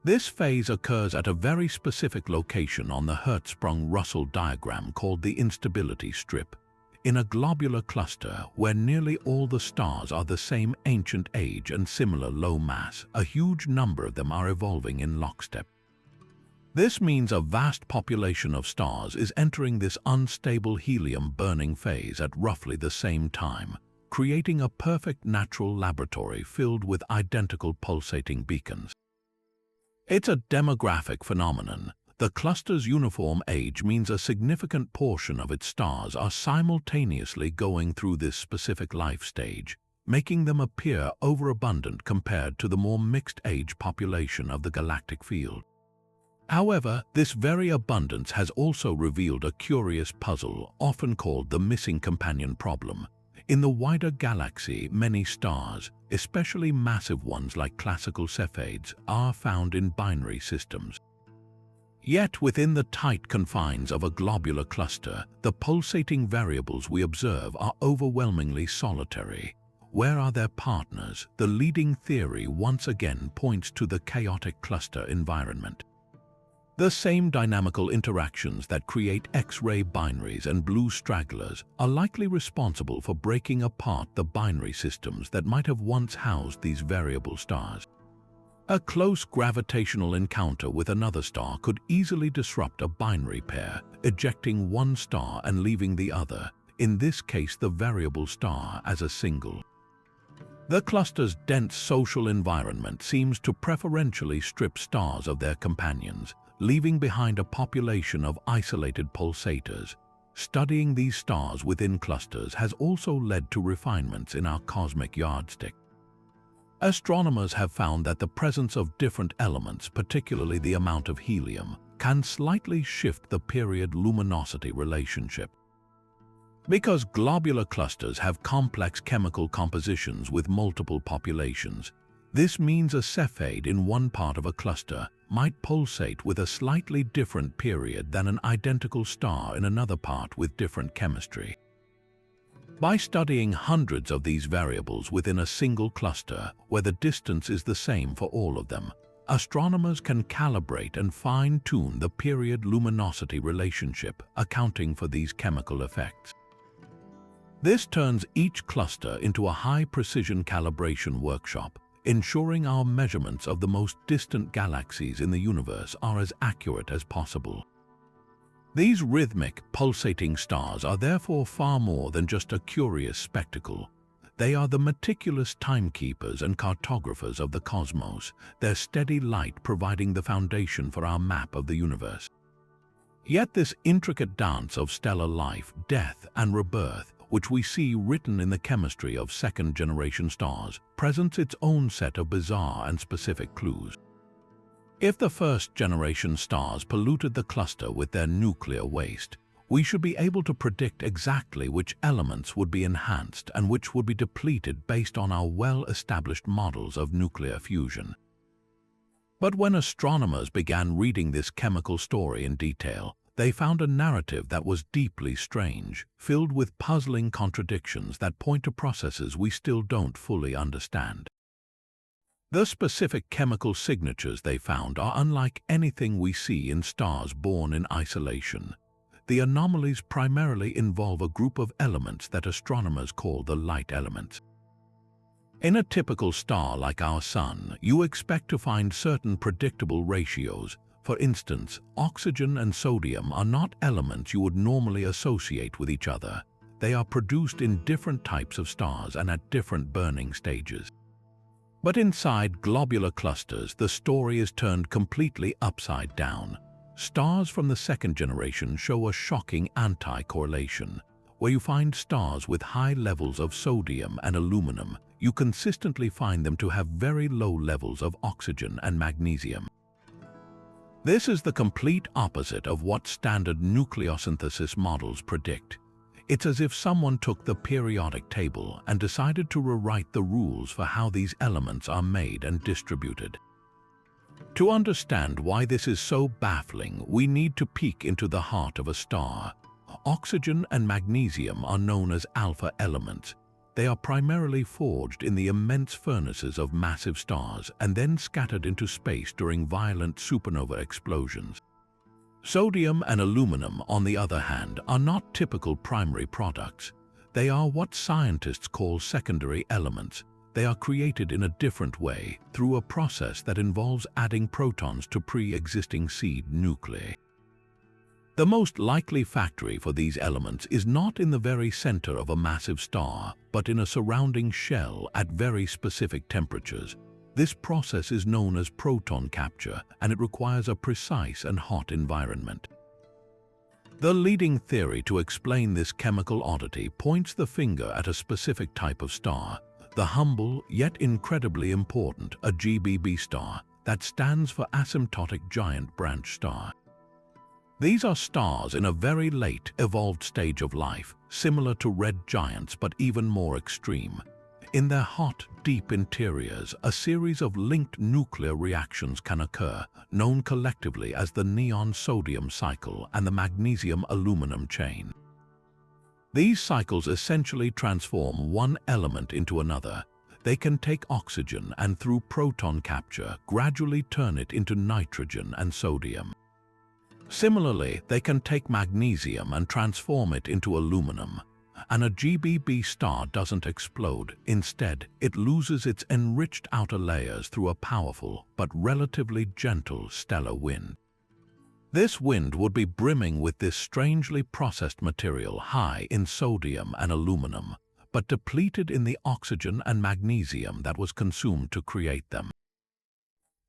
This phase occurs at a very specific location on the Hertzsprung-Russell diagram called the instability strip. In a globular cluster where nearly all the stars are the same ancient age and similar low mass, a huge number of them are evolving in lockstep. This means a vast population of stars is entering this unstable helium-burning phase at roughly the same time, creating a perfect natural laboratory filled with identical pulsating beacons. It's a demographic phenomenon. The cluster's uniform age means a significant portion of its stars are simultaneously going through this specific life stage, making them appear overabundant compared to the more mixed-age population of the galactic field. However, this very abundance has also revealed a curious puzzle, often called the missing companion problem. In the wider galaxy, many stars, especially massive ones like classical Cepheids, are found in binary systems. Yet within the tight confines of a globular cluster, the pulsating variables we observe are overwhelmingly solitary. Where are their partners? The leading theory once again points to the chaotic cluster environment. The same dynamical interactions that create X-ray binaries and blue-stragglers are likely responsible for breaking apart the binary systems that might have once housed these variable stars. A close gravitational encounter with another star could easily disrupt a binary pair, ejecting one star and leaving the other, in this case the variable star, as a single. The cluster's dense social environment seems to preferentially strip stars of their companions, leaving behind a population of isolated pulsators. Studying these stars within clusters has also led to refinements in our cosmic yardstick. Astronomers have found that the presence of different elements, particularly the amount of helium, can slightly shift the period-luminosity relationship. Because globular clusters have complex chemical compositions with multiple populations, this means a Cepheid in one part of a cluster might pulsate with a slightly different period than an identical star in another part with different chemistry. By studying hundreds of these variables within a single cluster, where the distance is the same for all of them, astronomers can calibrate and fine-tune the period-luminosity relationship, accounting for these chemical effects. This turns each cluster into a high-precision calibration workshop, ensuring our measurements of the most distant galaxies in the universe are as accurate as possible. These rhythmic, pulsating stars are therefore far more than just a curious spectacle. They are the meticulous timekeepers and cartographers of the cosmos, their steady light providing the foundation for our map of the universe. Yet this intricate dance of stellar life, death, and rebirth, which we see written in the chemistry of second-generation stars, presents its own set of bizarre and specific clues. If the first-generation stars polluted the cluster with their nuclear waste, we should be able to predict exactly which elements would be enhanced and which would be depleted based on our well-established models of nuclear fusion. But when astronomers began reading this chemical story in detail, they found a narrative that was deeply strange, filled with puzzling contradictions that point to processes we still don't fully understand. The specific chemical signatures they found are unlike anything we see in stars born in isolation. The anomalies primarily involve a group of elements that astronomers call the light elements. In a typical star like our Sun, you expect to find certain predictable ratios. For instance, oxygen and sodium are not elements you would normally associate with each other. They are produced in different types of stars and at different burning stages. But inside globular clusters, the story is turned completely upside down. Stars from the second generation show a shocking anti-correlation. Where you find stars with high levels of sodium and aluminum, you consistently find them to have very low levels of oxygen and magnesium. This is the complete opposite of what standard nucleosynthesis models predict. It's as if someone took the periodic table and decided to rewrite the rules for how these elements are made and distributed. To understand why this is so baffling, we need to peek into the heart of a star. Oxygen and magnesium are known as alpha elements. They are primarily forged in the immense furnaces of massive stars and then scattered into space during violent supernova explosions. Sodium and aluminum, on the other hand, are not typical primary products. They are what scientists call secondary elements. They are created in a different way, through a process that involves adding protons to pre-existing seed nuclei. The most likely factory for these elements is not in the very center of a massive star, but in a surrounding shell at very specific temperatures. This process is known as proton capture, and it requires a precise and hot environment. The leading theory to explain this chemical oddity points the finger at a specific type of star, the humble yet incredibly important GBB star that stands for asymptotic giant branch star. These are stars in a very late, evolved stage of life, similar to red giants but even more extreme. In their hot, deep interiors, a series of linked nuclear reactions can occur, known collectively as the neon-sodium cycle and the magnesium-aluminum chain. These cycles essentially transform one element into another. They can take oxygen and, through proton capture, gradually turn it into nitrogen and sodium. Similarly, they can take magnesium and transform it into aluminum. And a GBB star doesn't explode. Instead, it loses its enriched outer layers through a powerful but relatively gentle stellar wind. This wind would be brimming with this strangely processed material high in sodium and aluminum, but depleted in the oxygen and magnesium that was consumed to create them.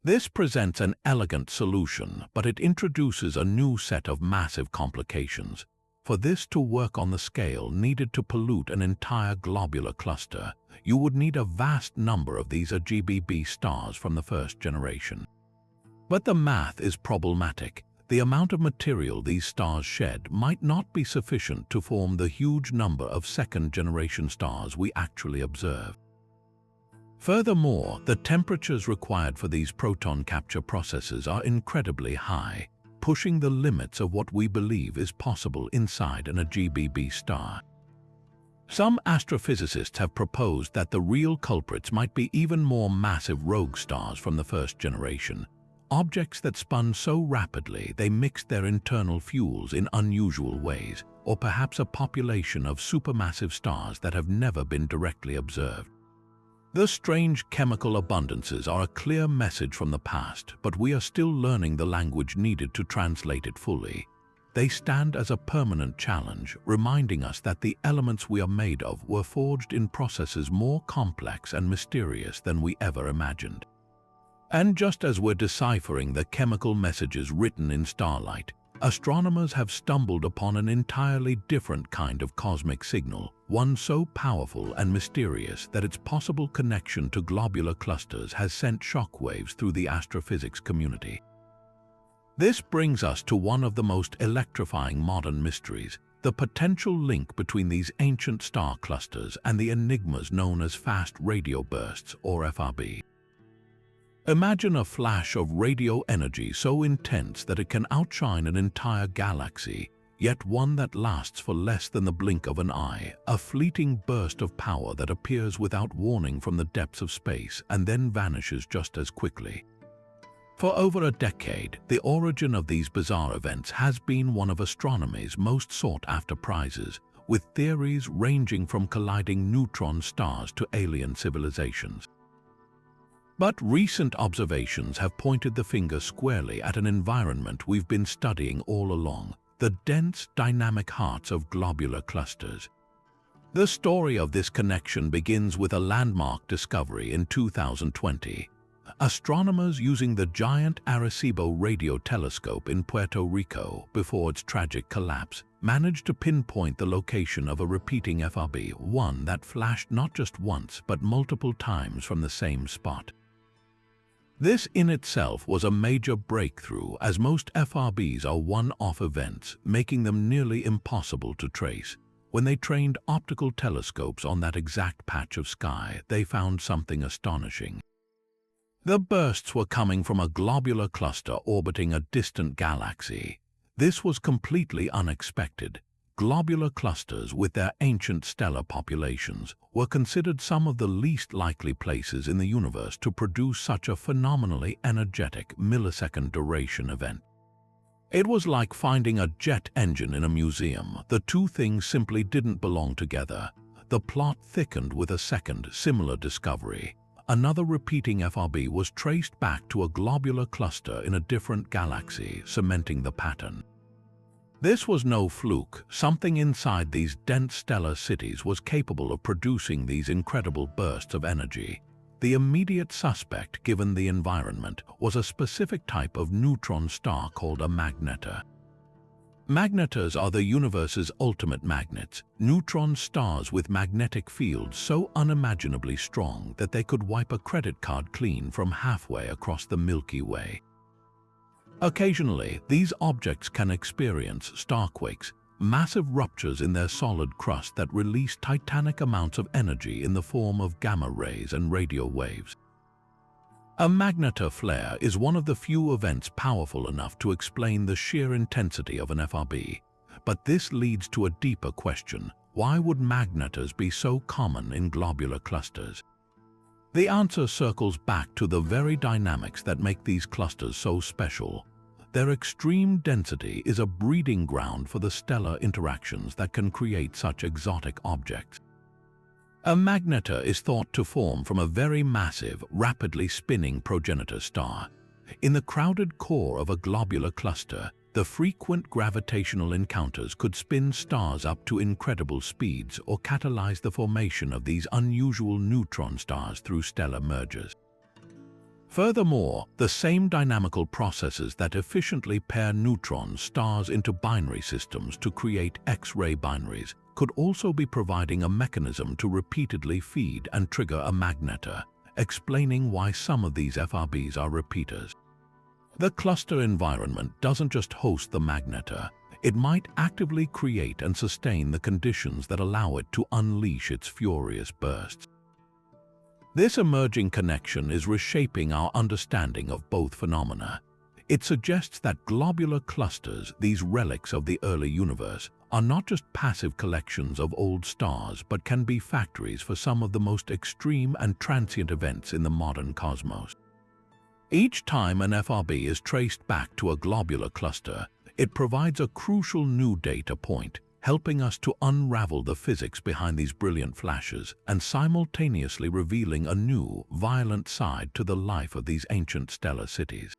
This presents an elegant solution, but it introduces a new set of massive complications. For this to work on the scale needed to pollute an entire globular cluster, you would need a vast number of these GBB stars from the first generation. But the math is problematic. The amount of material these stars shed might not be sufficient to form the huge number of second-generation stars we actually observe. Furthermore, the temperatures required for these proton capture processes are incredibly high, pushing the limits of what we believe is possible inside an GBB star. Some astrophysicists have proposed that the real culprits might be even more massive rogue stars from the first generation, objects that spun so rapidly they mixed their internal fuels in unusual ways, or perhaps a population of supermassive stars that have never been directly observed. The strange chemical abundances are a clear message from the past, but we are still learning the language needed to translate it fully. They stand as a permanent challenge, reminding us that the elements we are made of were forged in processes more complex and mysterious than we ever imagined. And just as we're deciphering the chemical messages written in starlight, astronomers have stumbled upon an entirely different kind of cosmic signal, one so powerful and mysterious that its possible connection to globular clusters has sent shockwaves through the astrophysics community. This brings us to one of the most electrifying modern mysteries, the potential link between these ancient star clusters and the enigmas known as fast radio bursts, or FRB. Imagine a flash of radio energy so intense that it can outshine an entire galaxy, yet one that lasts for less than the blink of an eye, a fleeting burst of power that appears without warning from the depths of space and then vanishes just as quickly. For over a decade, the origin of these bizarre events has been one of astronomy's most sought-after prizes, with theories ranging from colliding neutron stars to alien civilizations. But recent observations have pointed the finger squarely at an environment we've been studying all along, the dense, dynamic hearts of globular clusters. The story of this connection begins with a landmark discovery in 2020. Astronomers using the giant Arecibo radio telescope in Puerto Rico before its tragic collapse managed to pinpoint the location of a repeating FRB, one that flashed not just once but multiple times from the same spot. This in itself was a major breakthrough, as most FRBs are one-off events, making them nearly impossible to trace. When they trained optical telescopes on that exact patch of sky, they found something astonishing. The bursts were coming from a globular cluster orbiting a distant galaxy. This was completely unexpected. Globular clusters, with their ancient stellar populations, were considered some of the least likely places in the universe to produce such a phenomenally energetic millisecond duration event. It was like finding a jet engine in a museum. The two things simply didn't belong together. The plot thickened with a second, similar discovery. Another repeating FRB was traced back to a globular cluster in a different galaxy, cementing the pattern. This was no fluke. Something inside these dense stellar cities was capable of producing these incredible bursts of energy. The immediate suspect, given the environment, was a specific type of neutron star called a magnetar. Magnetars are the universe's ultimate magnets, neutron stars with magnetic fields so unimaginably strong that they could wipe a credit card clean from halfway across the Milky Way. Occasionally, these objects can experience starquakes, massive ruptures in their solid crust that release titanic amounts of energy in the form of gamma rays and radio waves. A magnetar flare is one of the few events powerful enough to explain the sheer intensity of an FRB. But this leads to a deeper question: why would magnetars be so common in globular clusters? The answer circles back to the very dynamics that make these clusters so special. Their extreme density is a breeding ground for the stellar interactions that can create such exotic objects. A magnetar is thought to form from a very massive, rapidly spinning progenitor star. In the crowded core of a globular cluster, the frequent gravitational encounters could spin stars up to incredible speeds or catalyze the formation of these unusual neutron stars through stellar mergers. Furthermore, the same dynamical processes that efficiently pair neutron stars into binary systems to create X-ray binaries could also be providing a mechanism to repeatedly feed and trigger a magnetar, explaining why some of these FRBs are repeaters. The cluster environment doesn't just host the magnetar, it might actively create and sustain the conditions that allow it to unleash its furious bursts. This emerging connection is reshaping our understanding of both phenomena. It suggests that globular clusters, these relics of the early universe, are not just passive collections of old stars but can be factories for some of the most extreme and transient events in the modern cosmos. Each time an FRB is traced back to a globular cluster, it provides a crucial new data point, helping us to unravel the physics behind these brilliant flashes and simultaneously revealing a new, violent side to the life of these ancient stellar cities.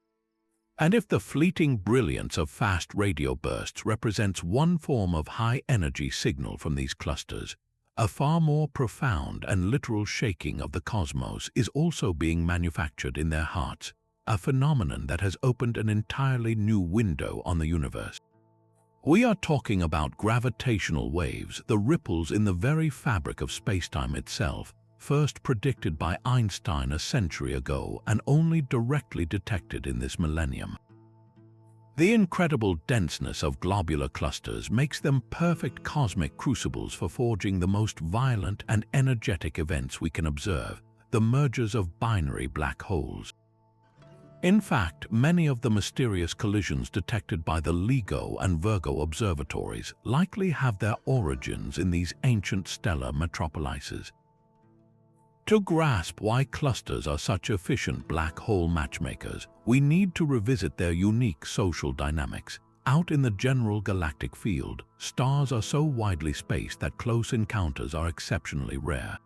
And if the fleeting brilliance of fast radio bursts represents one form of high-energy signal from these clusters, a far more profound and literal shaking of the cosmos is also being manufactured in their hearts, a phenomenon that has opened an entirely new window on the universe. We are talking about gravitational waves, the ripples in the very fabric of spacetime itself, first predicted by Einstein a century ago and only directly detected in this millennium. The incredible denseness of globular clusters makes them perfect cosmic crucibles for forging the most violent and energetic events we can observe, the mergers of binary black holes. In fact, many of the mysterious collisions detected by the LIGO and Virgo observatories likely have their origins in these ancient stellar metropolises. To grasp why clusters are such efficient black hole matchmakers, we need to revisit their unique social dynamics. Out in the general galactic field, stars are so widely spaced that close encounters are exceptionally rare.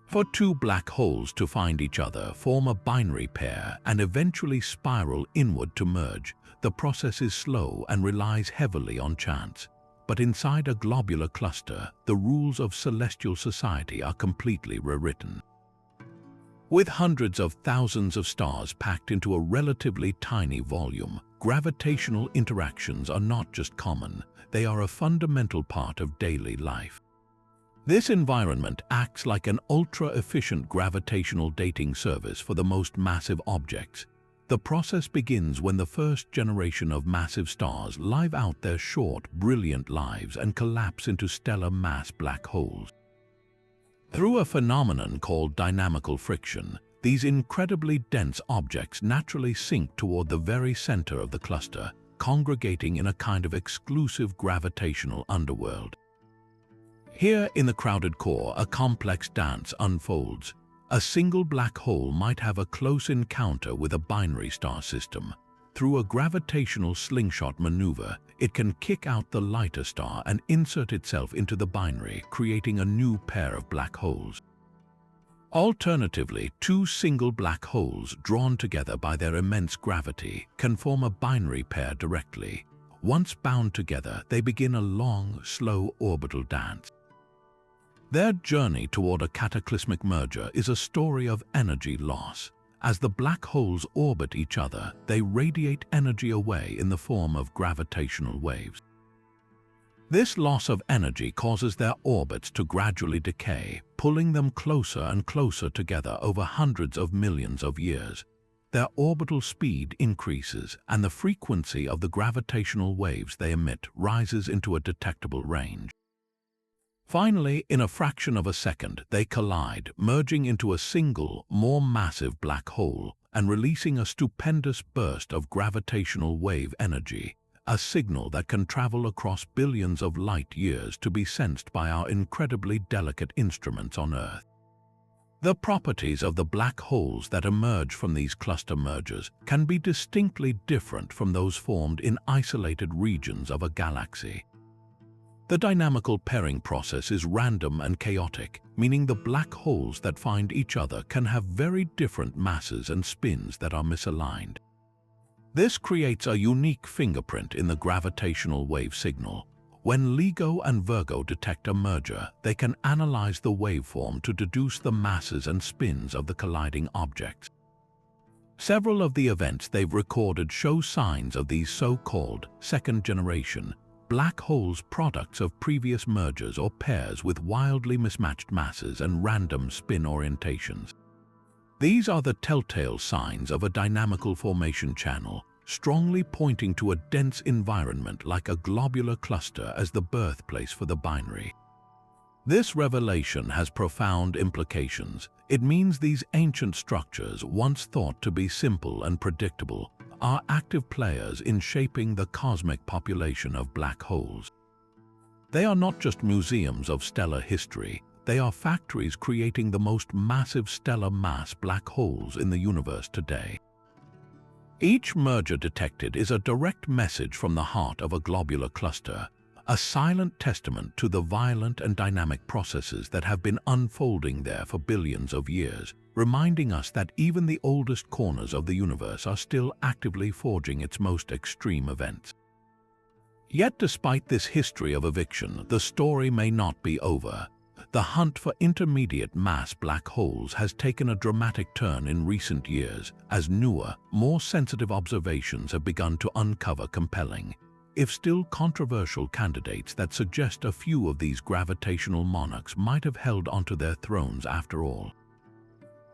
For two black holes to find each other, form a binary pair, and eventually spiral inward to merge, the process is slow and relies heavily on chance. But inside a globular cluster, the rules of celestial society are completely rewritten. With hundreds of thousands of stars packed into a relatively tiny volume, gravitational interactions are not just common, they are a fundamental part of daily life. This environment acts like an ultra-efficient gravitational dating service for the most massive objects. The process begins when the first generation of massive stars live out their short, brilliant lives and collapse into stellar mass black holes. Through a phenomenon called dynamical friction, these incredibly dense objects naturally sink toward the very center of the cluster, congregating in a kind of exclusive gravitational underworld. Here in the crowded core, a complex dance unfolds. A single black hole might have a close encounter with a binary star system. Through a gravitational slingshot maneuver, it can kick out the lighter star and insert itself into the binary, creating a new pair of black holes. Alternatively, two single black holes drawn together by their immense gravity can form a binary pair directly. Once bound together, they begin a long, slow orbital dance. Their journey toward a cataclysmic merger is a story of energy loss. As the black holes orbit each other, they radiate energy away in the form of gravitational waves. This loss of energy causes their orbits to gradually decay, pulling them closer and closer together over hundreds of millions of years. their orbital speed increases and the frequency of the gravitational waves they emit rises into a detectable range. Finally, in a fraction of a second, they collide, merging into a single, more massive black hole and releasing a stupendous burst of gravitational wave energy, a signal that can travel across billions of light years to be sensed by our incredibly delicate instruments on Earth. The properties of the black holes that emerge from these cluster mergers can be distinctly different from those formed in isolated regions of a galaxy. The dynamical pairing process is random and chaotic, meaning the black holes that find each other can have very different masses and spins that are misaligned. This creates a unique fingerprint in the gravitational wave signal. When LIGO and Virgo detect a merger, they can analyze the waveform to deduce the masses and spins of the colliding objects. Several of the events they've recorded show signs of these so-called second-generation black holes, products of previous mergers or pairs with wildly mismatched masses and random spin orientations. These are the telltale signs of a dynamical formation channel, strongly pointing to a dense environment like a globular cluster as the birthplace for the binary. This revelation has profound implications. It means these ancient structures, once thought to be simple and predictable, are active players in shaping the cosmic population of black holes. They are not just museums of stellar history, they are factories creating the most massive stellar mass black holes in the universe today. Each merger detected is a direct message from the heart of a globular cluster, a silent testament to the violent and dynamic processes that have been unfolding there for billions of years, reminding us that even the oldest corners of the universe are still actively forging its most extreme events. Yet despite this history of eviction, the story may not be over. The hunt for intermediate mass black holes has taken a dramatic turn in recent years as newer, more sensitive observations have begun to uncover compelling, if still controversial, candidates that suggest a few of these gravitational monarchs might have held onto their thrones after all.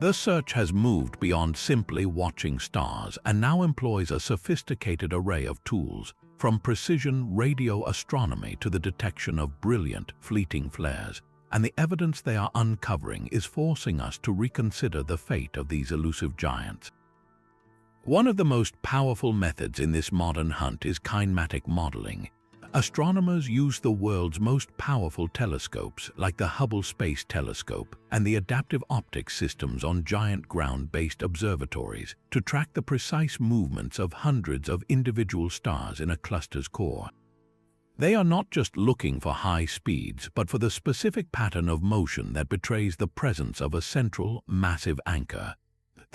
The search has moved beyond simply watching stars and now employs a sophisticated array of tools, from precision radio astronomy to the detection of brilliant, fleeting flares, and the evidence they are uncovering is forcing us to reconsider the fate of these elusive giants. One of the most powerful methods in this modern hunt is kinematic modeling. Astronomers use the world's most powerful telescopes, like the Hubble Space Telescope and the adaptive optics systems on giant ground-based observatories, to track the precise movements of hundreds of individual stars in a cluster's core. They are not just looking for high speeds, but for the specific pattern of motion that betrays the presence of a central, massive anchor.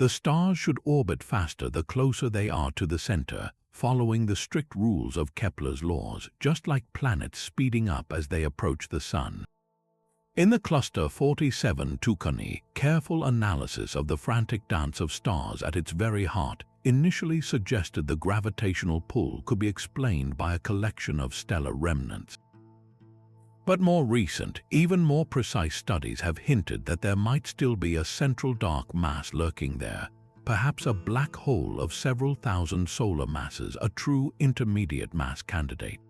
The stars should orbit faster the closer they are to the center, following the strict rules of Kepler's laws, just like planets speeding up as they approach the Sun. In the cluster 47 Tucani, careful analysis of the frantic dance of stars at its very heart initially suggested the gravitational pull could be explained by a collection of stellar remnants. But more recent, even more precise studies have hinted that there might still be a central dark mass lurking there, perhaps a black hole of several thousand solar masses, a true intermediate mass candidate.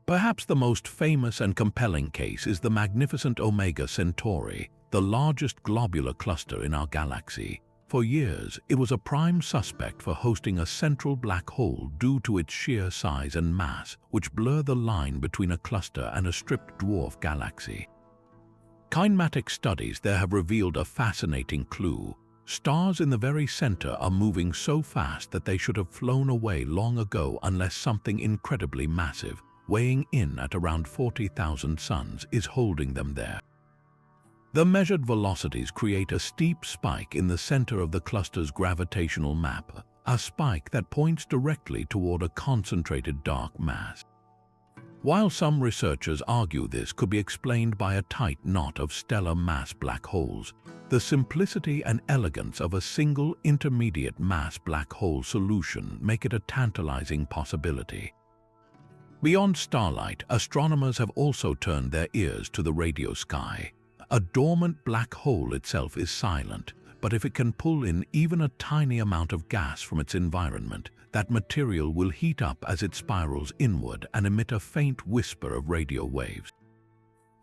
Perhaps the most famous and compelling case is the magnificent Omega Centauri, the largest globular cluster in our galaxy. For years, it was a prime suspect for hosting a central black hole due to its sheer size and mass, which blur the line between a cluster and a stripped dwarf galaxy. Kinematic studies there have revealed a fascinating clue. Stars in the very center are moving so fast that they should have flown away long ago unless something incredibly massive, weighing in at around 40,000 suns, is holding them there. The measured velocities create a steep spike in the center of the cluster's gravitational map, a spike that points directly toward a concentrated dark mass. While some researchers argue this could be explained by a tight knot of stellar mass black holes, the simplicity and elegance of a single intermediate mass black hole solution make it a tantalizing possibility. Beyond starlight, astronomers have also turned their ears to the radio sky. A dormant black hole itself is silent, but if it can pull in even a tiny amount of gas from its environment, that material will heat up as it spirals inward and emit a faint whisper of radio waves.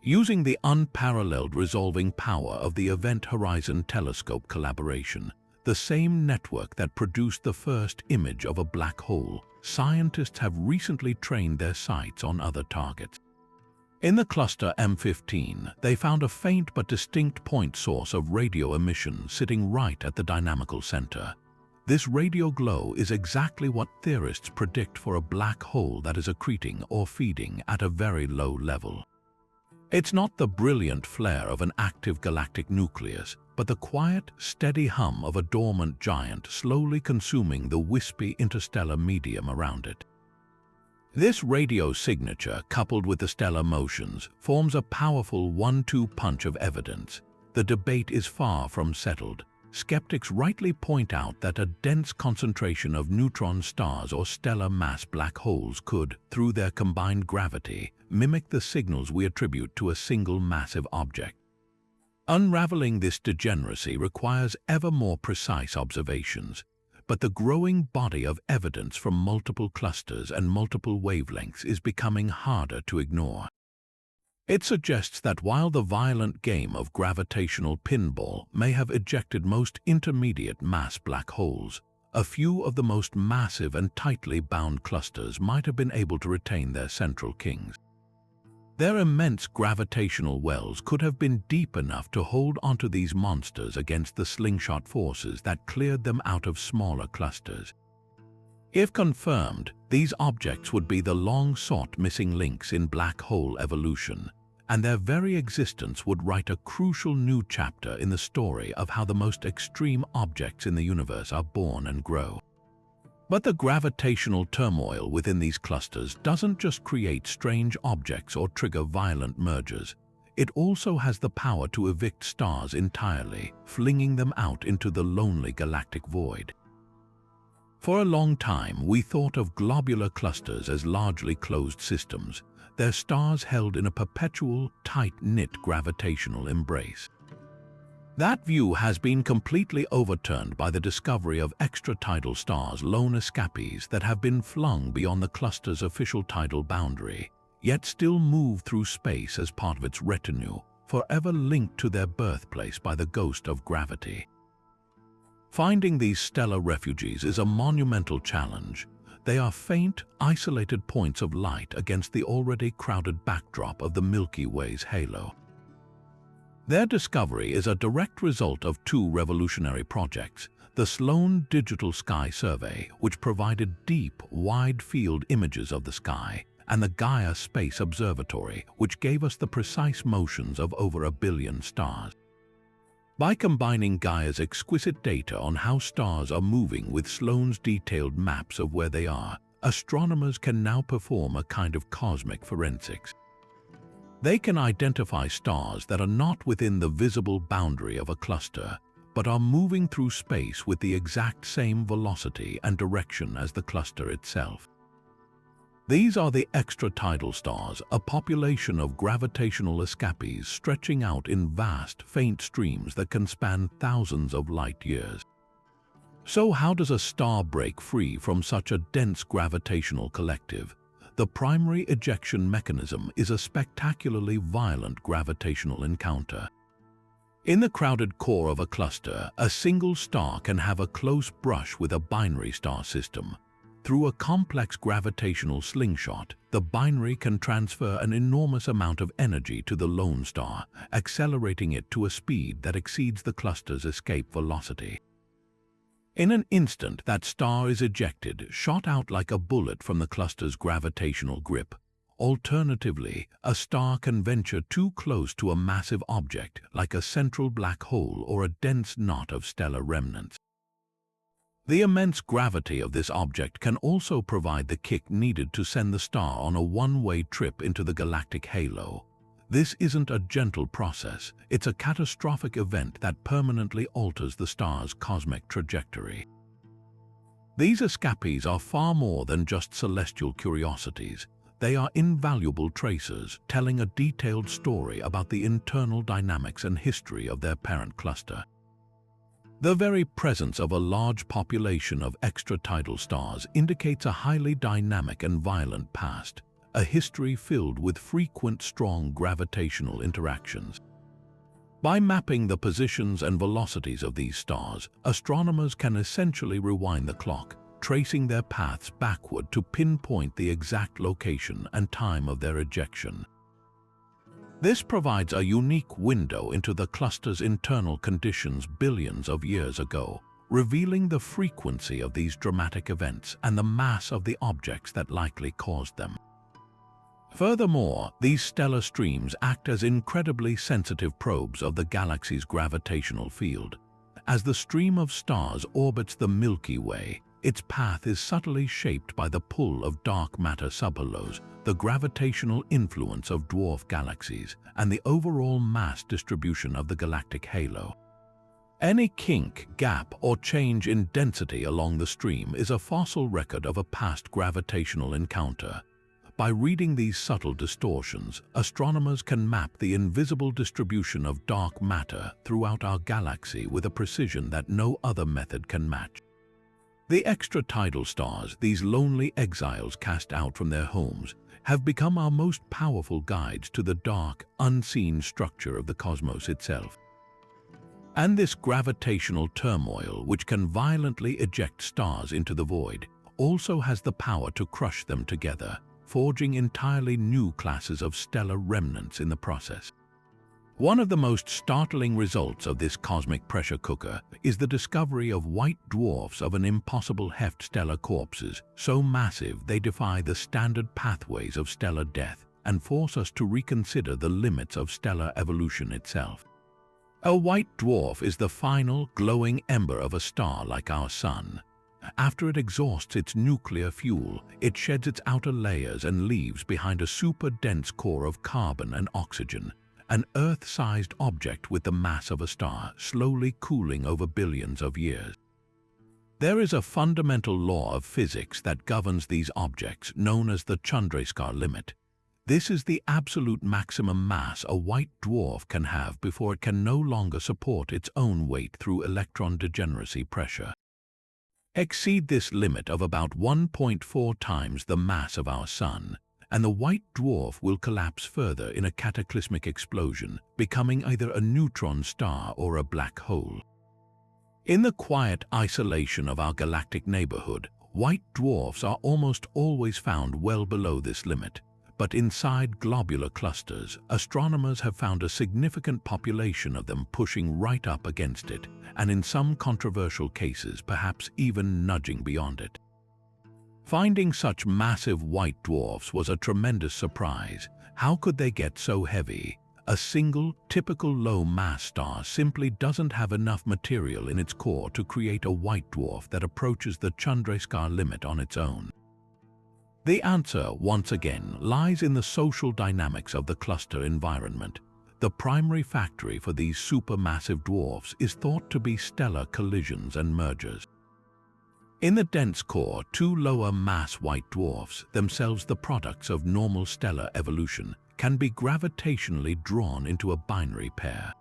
Using the unparalleled resolving power of the Event Horizon Telescope collaboration, the same network that produced the first image of a black hole, scientists have recently trained their sights on other targets. In the cluster M15, they found a faint but distinct point source of radio emission sitting right at the dynamical center. This radio glow is exactly what theorists predict for a black hole that is accreting or feeding at a very low level. It's not the brilliant flare of an active galactic nucleus, but the quiet, steady hum of a dormant giant slowly consuming the wispy interstellar medium around it. This radio signature, coupled with the stellar motions, forms a powerful one-two punch of evidence. The debate is far from settled. Skeptics rightly point out that a dense concentration of neutron stars or stellar mass black holes could, through their combined gravity, mimic the signals we attribute to a single massive object. Unraveling this degeneracy requires ever more precise observations, but the growing body of evidence from multiple clusters and multiple wavelengths is becoming harder to ignore. It suggests that while the violent game of gravitational pinball may have ejected most intermediate mass black holes, a few of the most massive and tightly bound clusters might have been able to retain their central kings. Their immense gravitational wells could have been deep enough to hold onto these monsters against the slingshot forces that cleared them out of smaller clusters. If confirmed, these objects would be the long-sought missing links in black hole evolution, and their very existence would write a crucial new chapter in the story of how the most extreme objects in the universe are born and grow. But the gravitational turmoil within these clusters doesn't just create strange objects or trigger violent mergers. It also has the power to evict stars entirely, flinging them out into the lonely galactic void. For a long time, we thought of globular clusters as largely closed systems, their stars held in a perpetual, tight-knit gravitational embrace. That view has been completely overturned by the discovery of extra-tidal stars, lone escapees that have been flung beyond the cluster's official tidal boundary, yet still move through space as part of its retinue, forever linked to their birthplace by the ghost of gravity. Finding these stellar refugees is a monumental challenge. They are faint, isolated points of light against the already crowded backdrop of the Milky Way's halo. Their discovery is a direct result of two revolutionary projects: the Sloan Digital Sky Survey, which provided deep, wide-field images of the sky, and the Gaia Space Observatory, which gave us the precise motions of over 1 billion stars. By combining Gaia's exquisite data on how stars are moving with Sloan's detailed maps of where they are, astronomers can now perform a kind of cosmic forensics. They can identify stars that are not within the visible boundary of a cluster, but are moving through space with the exact same velocity and direction as the cluster itself. These are the extra-tidal stars, a population of gravitational escapees stretching out in vast, faint streams that can span thousands of light years. So how does a star break free from such a dense gravitational collective? The primary ejection mechanism is a spectacularly violent gravitational encounter. In the crowded core of a cluster, a single star can have a close brush with a binary star system. Through a complex gravitational slingshot, the binary can transfer an enormous amount of energy to the lone star, accelerating it to a speed that exceeds the cluster's escape velocity. In an instant, that star is ejected, shot out like a bullet from the cluster's gravitational grip. Alternatively, a star can venture too close to a massive object, like a central black hole or a dense knot of stellar remnants. The immense gravity of this object can also provide the kick needed to send the star on a one-way trip into the galactic halo. This isn't a gentle process, it's a catastrophic event that permanently alters the star's cosmic trajectory. These escapees are far more than just celestial curiosities. They are invaluable tracers, telling a detailed story about the internal dynamics and history of their parent cluster. The very presence of a large population of extra-tidal stars indicates a highly dynamic and violent past, a history filled with frequent strong gravitational interactions. By mapping the positions and velocities of these stars, astronomers can essentially rewind the clock, tracing their paths backward to pinpoint the exact location and time of their ejection. This provides a unique window into the cluster's internal conditions billions of years ago, revealing the frequency of these dramatic events and the mass of the objects that likely caused them. Furthermore, these stellar streams act as incredibly sensitive probes of the galaxy's gravitational field. As the stream of stars orbits the Milky Way, its path is subtly shaped by the pull of dark matter subhalos, the gravitational influence of dwarf galaxies, and the overall mass distribution of the galactic halo. Any kink, gap, or change in density along the stream is a fossil record of a past gravitational encounter. By reading these subtle distortions, astronomers can map the invisible distribution of dark matter throughout our galaxy with a precision that no other method can match. The extra-tidal stars, these lonely exiles cast out from their homes, have become our most powerful guides to the dark, unseen structure of the cosmos itself. And this gravitational turmoil, which can violently eject stars into the void, also has the power to crush them together, forging entirely new classes of stellar remnants in the process. One of the most startling results of this cosmic pressure cooker is the discovery of white dwarfs of an impossible heft stellar corpses, so massive they defy the standard pathways of stellar death and force us to reconsider the limits of stellar evolution itself. A white dwarf is the final, glowing ember of a star like our Sun. After it exhausts its nuclear fuel, it sheds its outer layers and leaves behind a super-dense core of carbon and oxygen, an Earth-sized object with the mass of a star, slowly cooling over billions of years. There is a fundamental law of physics that governs these objects, known as the Chandrasekhar limit. This is the absolute maximum mass a white dwarf can have before it can no longer support its own weight through electron degeneracy pressure. Exceed this limit of about 1.4 times the mass of our Sun, and the white dwarf will collapse further in a cataclysmic explosion, becoming either a neutron star or a black hole. In the quiet isolation of our galactic neighborhood, white dwarfs are almost always found well below this limit, but inside globular clusters, astronomers have found a significant population of them pushing right up against it, and in some controversial cases perhaps even nudging beyond it. Finding such massive white dwarfs was a tremendous surprise. How could they get so heavy? A single, typical low-mass star simply doesn't have enough material in its core to create a white dwarf that approaches the Chandrasekhar limit on its own. The answer, once again, lies in the social dynamics of the cluster environment. The primary factor for these supermassive dwarfs is thought to be stellar collisions and mergers. In the dense core, two lower-mass white dwarfs, themselves the products of normal stellar evolution, can be gravitationally drawn into a binary pair.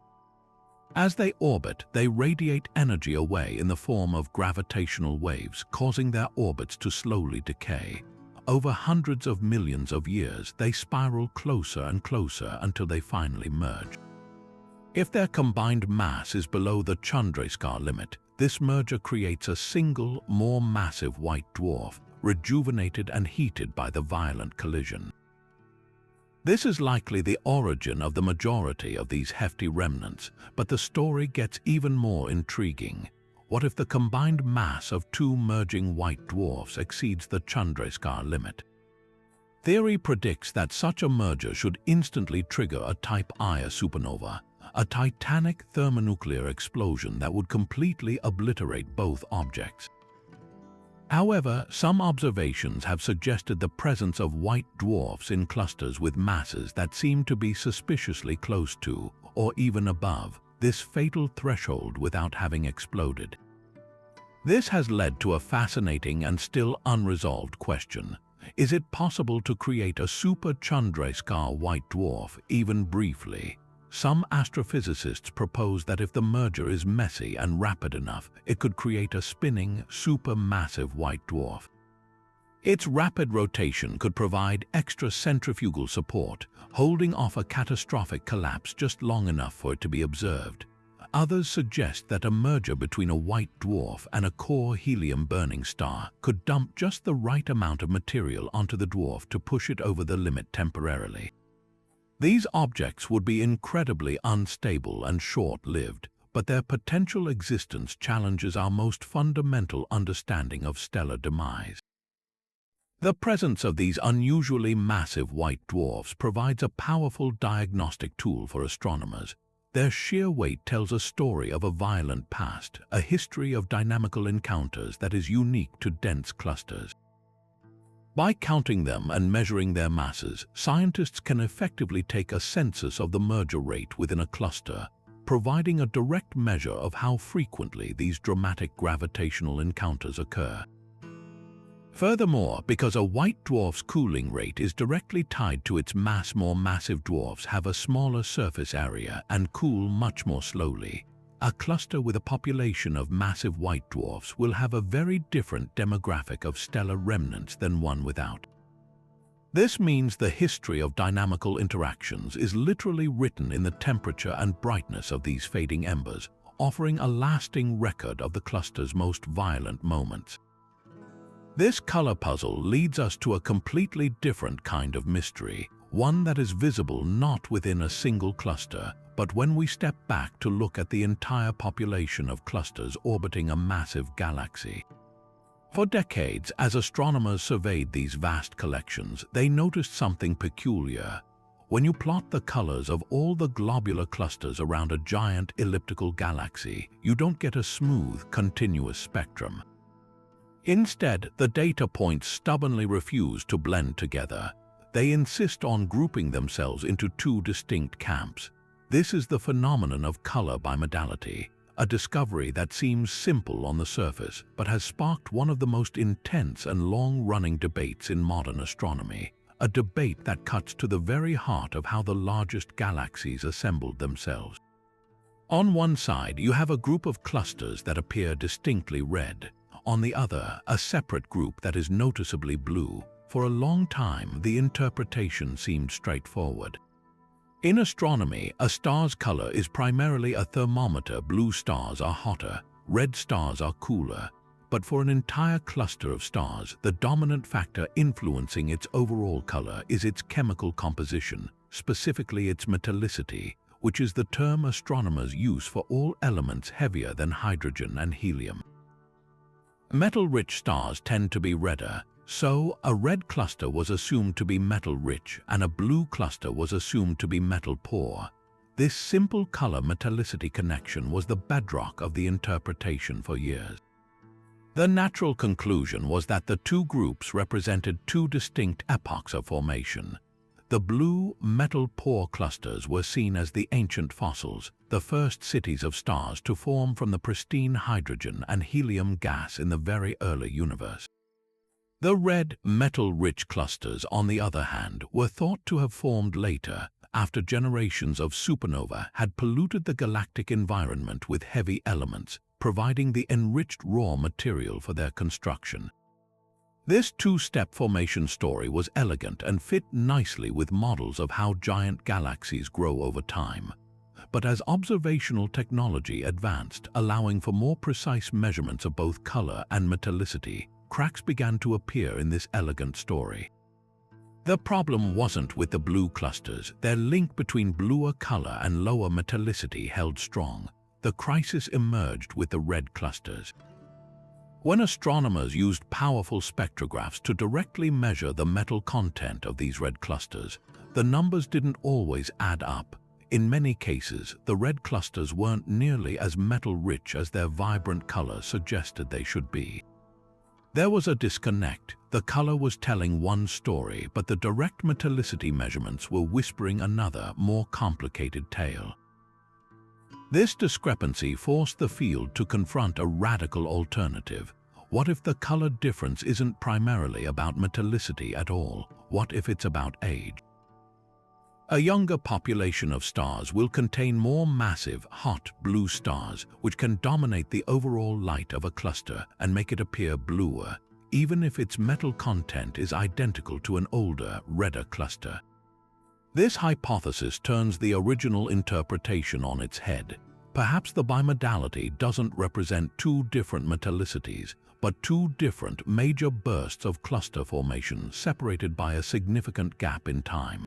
As they orbit, they radiate energy away in the form of gravitational waves, causing their orbits to slowly decay. Over hundreds of millions of years, they spiral closer and closer until they finally merge. If their combined mass is below the Chandrasekhar limit, this merger creates a single, more massive white dwarf, rejuvenated and heated by the violent collision. This is likely the origin of the majority of these hefty remnants, but the story gets even more intriguing. What if the combined mass of two merging white dwarfs exceeds the Chandrasekhar limit? Theory predicts that such a merger should instantly trigger a Type Ia supernova, a titanic thermonuclear explosion that would completely obliterate both objects. However, some observations have suggested the presence of white dwarfs in clusters with masses that seem to be suspiciously close to, or even above, this fatal threshold without having exploded. This has led to a fascinating and still unresolved question. Is it possible to create a super Chandrasekhar white dwarf, even briefly? some astrophysicists propose that if the merger is messy and rapid enough, it could create a spinning, supermassive white dwarf. Its rapid rotation could provide extra centrifugal support, holding off a catastrophic collapse just long enough for it to be observed. Others suggest that a merger between a white dwarf and a core helium-burning star could dump just the right amount of material onto the dwarf to push it over the limit temporarily. These objects would be incredibly unstable and short-lived, but their potential existence challenges our most fundamental understanding of stellar demise. The presence of these unusually massive white dwarfs provides a powerful diagnostic tool for astronomers. Their sheer weight tells a story of a violent past, a history of dynamical encounters that is unique to dense clusters. By counting them and measuring their masses, scientists can effectively take a census of the merger rate within a cluster, providing a direct measure of how frequently these dramatic gravitational encounters occur. Furthermore, because a white dwarf's cooling rate is directly tied to its mass, more massive dwarfs have a smaller surface area and cool much more slowly. A cluster with a population of massive white dwarfs will have a very different demographic of stellar remnants than one without. This means the history of dynamical interactions is literally written in the temperature and brightness of these fading embers, offering a lasting record of the cluster's most violent moments. This color puzzle leads us to a completely different kind of mystery, one that is visible not within a single cluster, but when we step back to look at the entire population of clusters orbiting a massive galaxy. For decades, as astronomers surveyed these vast collections, they noticed something peculiar. When you plot the colors of all the globular clusters around a giant elliptical galaxy, you don't get a smooth, continuous spectrum. Instead, the data points stubbornly refuse to blend together. They insist on grouping themselves into two distinct camps. This is the phenomenon of color bimodality, a discovery that seems simple on the surface but has sparked one of the most intense and long-running debates in modern astronomy, a debate that cuts to the very heart of how the largest galaxies assembled themselves. On one side, you have a group of clusters that appear distinctly red. On the other, a separate group that is noticeably blue. For a long time, the interpretation seemed straightforward. In astronomy, a star's color is primarily a thermometer. Blue stars are hotter, red stars are cooler. But for an entire cluster of stars, the dominant factor influencing its overall color is its chemical composition, specifically its metallicity, which is the term astronomers use for all elements heavier than hydrogen and helium. Metal-rich stars tend to be redder, so a red cluster was assumed to be metal-rich and a blue cluster was assumed to be metal-poor. This simple color metallicity connection was the bedrock of the interpretation for years. The natural conclusion was that the two groups represented two distinct epochs of formation. The blue, metal-poor clusters were seen as the ancient fossils, the first cities of stars to form from the pristine hydrogen and helium gas in the very early universe. The red, metal-rich clusters, on the other hand, were thought to have formed later, after generations of supernova had polluted the galactic environment with heavy elements, providing the enriched raw material for their construction. This two-step formation story was elegant and fit nicely with models of how giant galaxies grow over time. But as observational technology advanced, allowing for more precise measurements of both color and metallicity, cracks began to appear in this elegant story. The problem wasn't with the blue clusters. Their link between bluer color and lower metallicity held strong. The crisis emerged with the red clusters. When astronomers used powerful spectrographs to directly measure the metal content of these red clusters, the numbers didn't always add up. In many cases, the red clusters weren't nearly as metal-rich as their vibrant color suggested they should be. There was a disconnect. The color was telling one story, but the direct metallicity measurements were whispering another, more complicated tale. This discrepancy forced the field to confront a radical alternative. What if the color difference isn't primarily about metallicity at all? What if it's about age? A younger population of stars will contain more massive, hot blue stars, which can dominate the overall light of a cluster and make it appear bluer, even if its metal content is identical to an older, redder cluster. This hypothesis turns the original interpretation on its head. Perhaps the bimodality doesn't represent two different metallicities, but two different major bursts of cluster formation separated by a significant gap in time.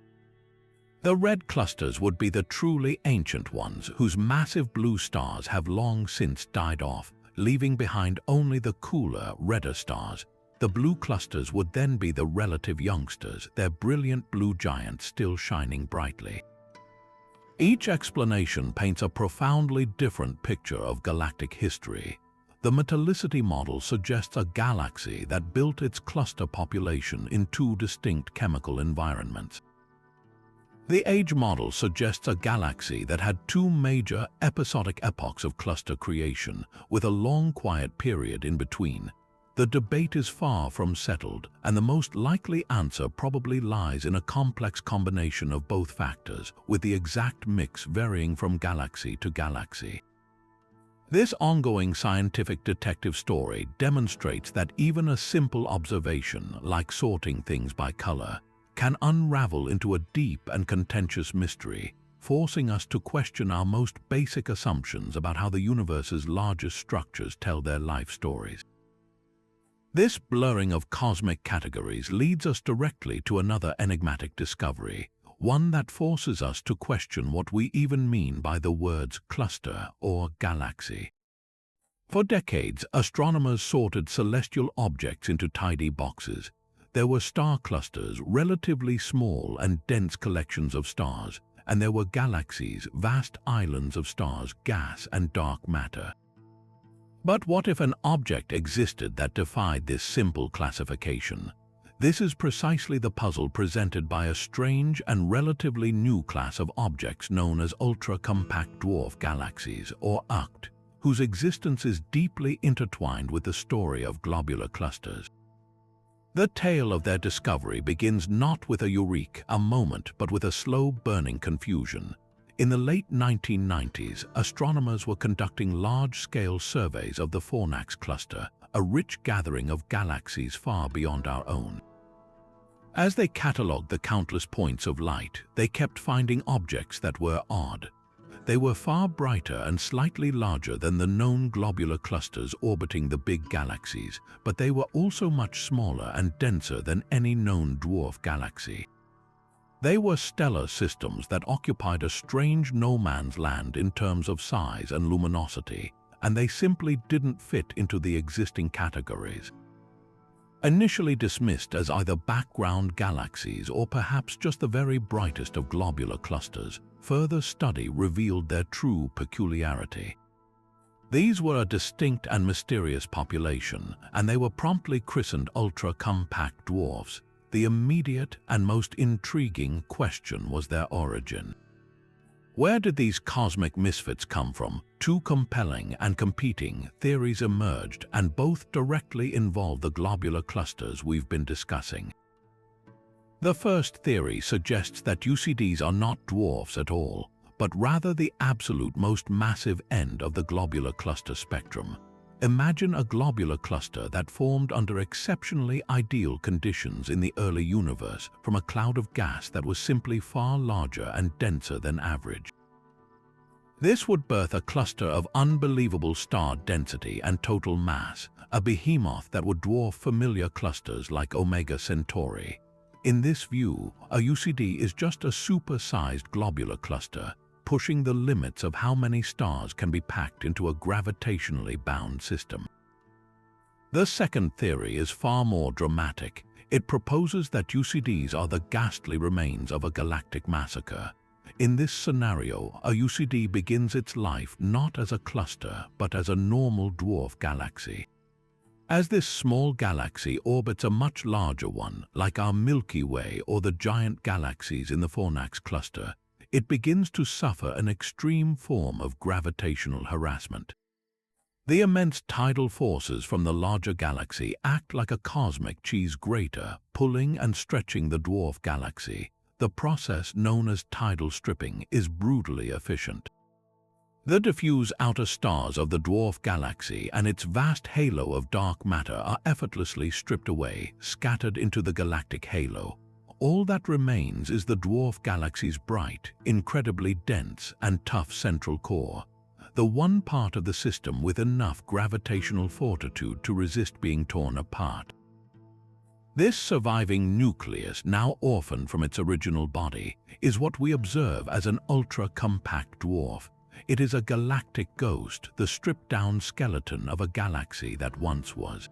The red clusters would be the truly ancient ones, whose massive blue stars have long since died off, leaving behind only the cooler, redder stars. The blue clusters would then be the relative youngsters, their brilliant blue giants still shining brightly. Each explanation paints a profoundly different picture of galactic history. The metallicity model suggests a galaxy that built its cluster population in two distinct chemical environments. The age model suggests a galaxy that had two major episodic epochs of cluster creation, with a long quiet period in between. The debate is far from settled, and the most likely answer probably lies in a complex combination of both factors, with the exact mix varying from galaxy to galaxy. This ongoing scientific detective story demonstrates that even a simple observation, like sorting things by color, can unravel into a deep and contentious mystery, forcing us to question our most basic assumptions about how the universe's largest structures tell their life stories. This blurring of cosmic categories leads us directly to another enigmatic discovery, one that forces us to question what we even mean by the words cluster or galaxy. For decades, astronomers sorted celestial objects into tidy boxes. There were star clusters, relatively small and dense collections of stars, and there were galaxies, vast islands of stars, gas and dark matter. But what if an object existed that defied this simple classification? This is precisely the puzzle presented by a strange and relatively new class of objects known as ultra-compact dwarf galaxies, or UCT, whose existence is deeply intertwined with the story of globular clusters. The tale of their discovery begins not with a eureka, a moment, but with a slow-burning confusion. In the late 1990s, astronomers were conducting large-scale surveys of the Fornax cluster, a rich gathering of galaxies far beyond our own. As they catalogued the countless points of light, they kept finding objects that were odd. They were far brighter and slightly larger than the known globular clusters orbiting the big galaxies, but they were also much smaller and denser than any known dwarf galaxy. They were stellar systems that occupied a strange no-man's land in terms of size and luminosity, and they simply didn't fit into the existing categories. Initially dismissed as either background galaxies or perhaps just the very brightest of globular clusters, further study revealed their true peculiarity. These were a distinct and mysterious population, and they were promptly christened ultra-compact dwarfs. The immediate and most intriguing question was their origin. Where did these cosmic misfits come from? Two compelling and competing theories emerged, and both directly involve the globular clusters we've been discussing. The first theory suggests that UCDs are not dwarfs at all, but rather the absolute most massive end of the globular cluster spectrum. Imagine a globular cluster that formed under exceptionally ideal conditions in the early universe from a cloud of gas that was simply far larger and denser than average. This would birth a cluster of unbelievable star density and total mass, a behemoth that would dwarf familiar clusters like Omega Centauri. In this view, a UCD is just a super-sized globular cluster, pushing the limits of how many stars can be packed into a gravitationally bound system. The second theory is far more dramatic. It proposes that UCDs are the ghastly remains of a galactic massacre. In this scenario, a UCD begins its life not as a cluster, but as a normal dwarf galaxy. As this small galaxy orbits a much larger one, like our Milky Way or the giant galaxies in the Fornax cluster, it begins to suffer an extreme form of gravitational harassment. The immense tidal forces from the larger galaxy act like a cosmic cheese grater, pulling and stretching the dwarf galaxy. the process known as tidal stripping is brutally efficient. The diffuse outer stars of the dwarf galaxy and its vast halo of dark matter are effortlessly stripped away, scattered into the galactic halo. All that remains is the dwarf galaxy's bright, incredibly dense and tough central core, the one part of the system with enough gravitational fortitude to resist being torn apart. This surviving nucleus, now orphaned from its original body, is what we observe as an ultra-compact dwarf. It is a galactic ghost, the stripped-down skeleton of a galaxy that once was.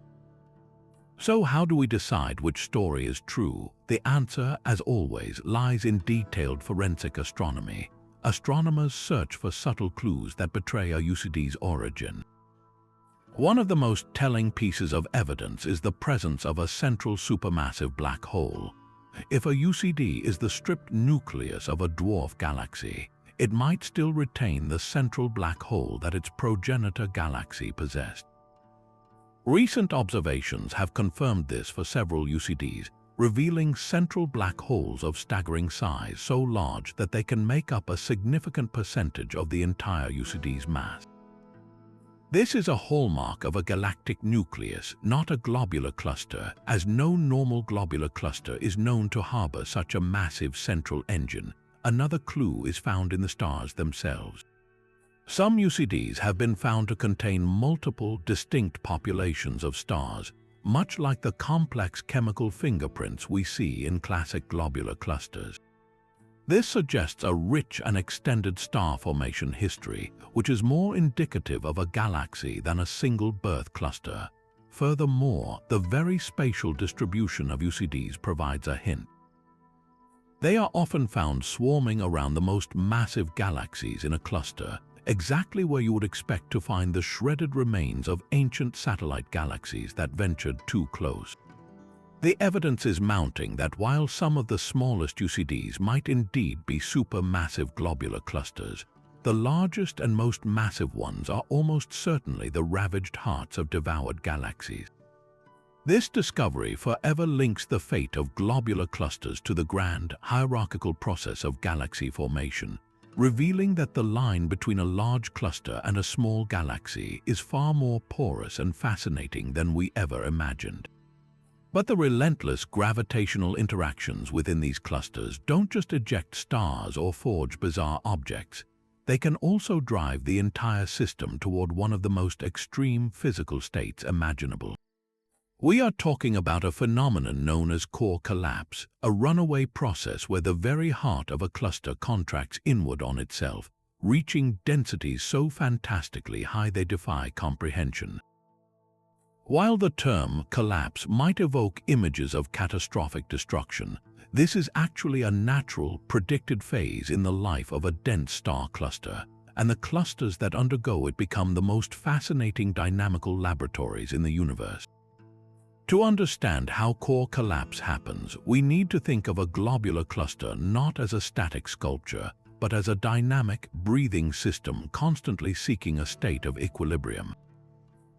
So how do we decide which story is true? The answer, as always, lies in detailed forensic astronomy. Astronomers search for subtle clues that betray a UCD's origin. One of the most telling pieces of evidence is the presence of a central supermassive black hole. If a UCD is the stripped nucleus of a dwarf galaxy, it might still retain the central black hole that its progenitor galaxy possessed. Recent observations have confirmed this for several UCDs, revealing central black holes of staggering size so large that they can make up a significant percentage of the entire UCD's mass. This is a hallmark of a galactic nucleus, not a globular cluster, as no normal globular cluster is known to harbor such a massive central engine. Another clue is found in the stars themselves. Some UCDs have been found to contain multiple, distinct populations of stars, much like the complex chemical fingerprints we see in classic globular clusters. This suggests a rich and extended star formation history, which is more indicative of a galaxy than a single birth cluster. Furthermore, the very spatial distribution of UCDs provides a hint. They are often found swarming around the most massive galaxies in a cluster, exactly where you would expect to find the shredded remains of ancient satellite galaxies that ventured too close. The evidence is mounting that while some of the smallest UCDs might indeed be supermassive globular clusters, the largest and most massive ones are almost certainly the ravaged hearts of devoured galaxies. This discovery forever links the fate of globular clusters to the grand, hierarchical process of galaxy formation, revealing that the line between a large cluster and a small galaxy is far more porous and fascinating than we ever imagined. But the relentless gravitational interactions within these clusters don't just eject stars or forge bizarre objects. They can also drive the entire system toward one of the most extreme physical states imaginable. We are talking about a phenomenon known as core collapse, a runaway process where the very heart of a cluster contracts inward on itself, reaching densities so fantastically high they defy comprehension. While the term collapse might evoke images of catastrophic destruction, this is actually a natural, predicted phase in the life of a dense star cluster, and the clusters that undergo it become the most fascinating dynamical laboratories in the universe. To understand how core collapse happens, we need to think of a globular cluster not as a static sculpture, but as a dynamic, breathing system constantly seeking a state of equilibrium.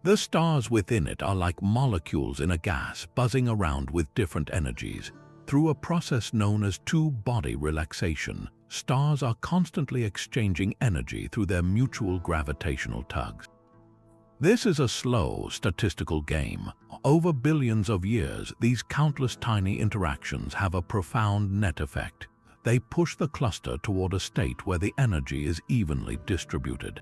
The stars within it are like molecules in a gas buzzing around with different energies. Through a process known as two-body relaxation, stars are constantly exchanging energy through their mutual gravitational tugs. This is a slow, statistical game. Over billions of years, these countless tiny interactions have a profound net effect. They push the cluster toward a state where the energy is evenly distributed.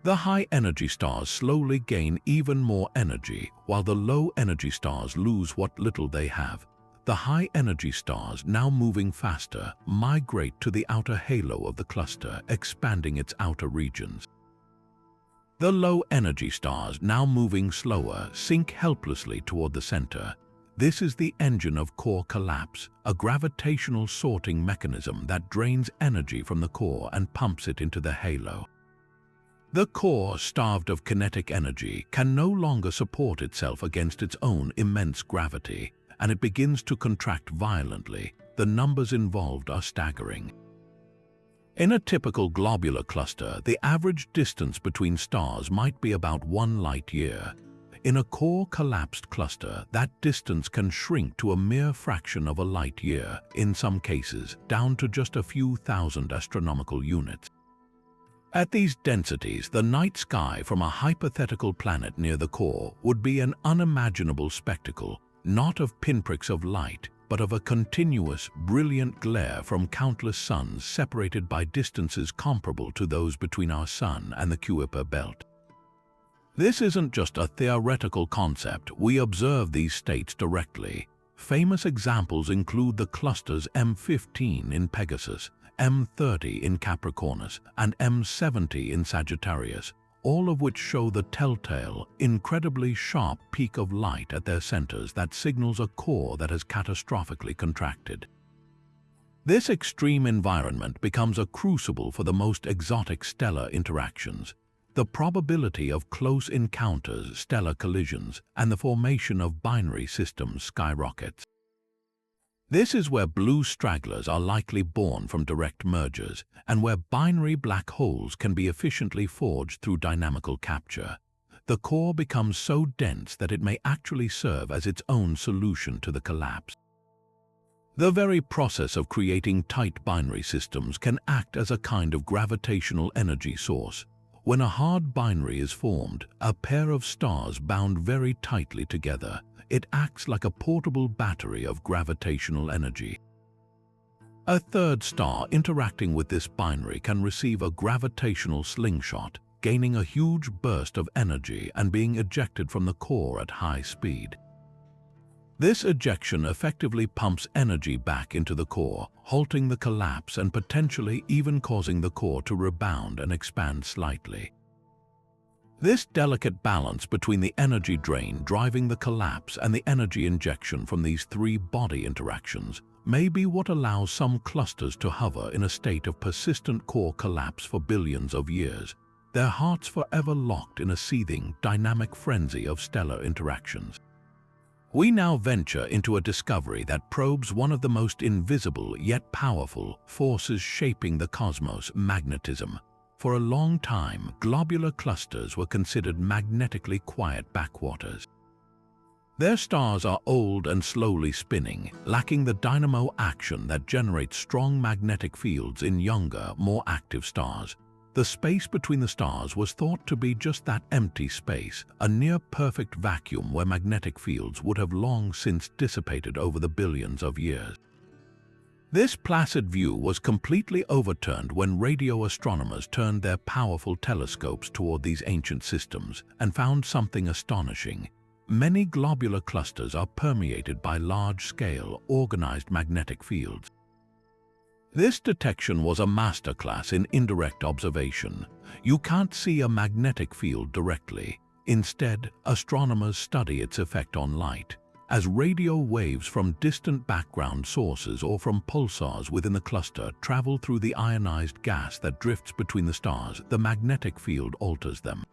The high-energy stars slowly gain even more energy, while the low-energy stars lose what little they have. The high-energy stars, now moving faster, migrate to the outer halo of the cluster, expanding its outer regions. The low-energy stars, now moving slower, sink helplessly toward the center. This is the engine of core collapse, a gravitational sorting mechanism that drains energy from the core and pumps it into the halo. The core, starved of kinetic energy, can no longer support itself against its own immense gravity, and it begins to contract violently. The numbers involved are staggering. In a typical globular cluster, the average distance between stars might be about 1 light-year. In a core-collapsed cluster, that distance can shrink to a mere fraction of a light year, in some cases down to just a few thousand astronomical units. At these densities, the night sky from a hypothetical planet near the core would be an unimaginable spectacle, not of pinpricks of light, but of a continuous, brilliant glare from countless suns separated by distances comparable to those between our Sun and the Kuiper belt. This isn't just a theoretical concept, we observe these states directly. Famous examples include the clusters M15 in Pegasus, M30 in Capricornus, and M70 in Sagittarius, all of which show the telltale, incredibly sharp peak of light at their centers that signals a core that has catastrophically contracted. This extreme environment becomes a crucible for the most exotic stellar interactions. The probability of close encounters, stellar collisions, and the formation of binary systems skyrockets. This is where blue stragglers are likely born from direct mergers, and where binary black holes can be efficiently forged through dynamical capture. The core becomes so dense that it may actually serve as its own solution to the collapse. The very process of creating tight binary systems can act as a kind of gravitational energy source. When a hard binary is formed, a pair of stars bound very tightly together, it acts like a portable battery of gravitational energy. A third star interacting with this binary can receive a gravitational slingshot, gaining a huge burst of energy and being ejected from the core at high speed. This ejection effectively pumps energy back into the core, halting the collapse and potentially even causing the core to rebound and expand slightly. This delicate balance between the energy drain driving the collapse and the energy injection from these three body interactions may be what allows some clusters to hover in a state of persistent core collapse for billions of years, their hearts forever locked in a seething, dynamic frenzy of stellar interactions. We now venture into a discovery that probes one of the most invisible yet powerful forces shaping the cosmos: magnetism. For a long time, globular clusters were considered magnetically quiet backwaters. Their stars are old and slowly spinning, lacking the dynamo action that generates strong magnetic fields in younger, more active stars. The space between the stars was thought to be just that empty space, a near-perfect vacuum where magnetic fields would have long since dissipated over the billions of years. This placid view was completely overturned when radio astronomers turned their powerful telescopes toward these ancient systems and found something astonishing. Many globular clusters are permeated by large-scale, organized magnetic fields. This detection was a masterclass in indirect observation. You can't see a magnetic field directly. Instead, astronomers study its effect on light. As radio waves from distant background sources or from pulsars within the cluster travel through the ionized gas that drifts between the stars, the magnetic field alters them.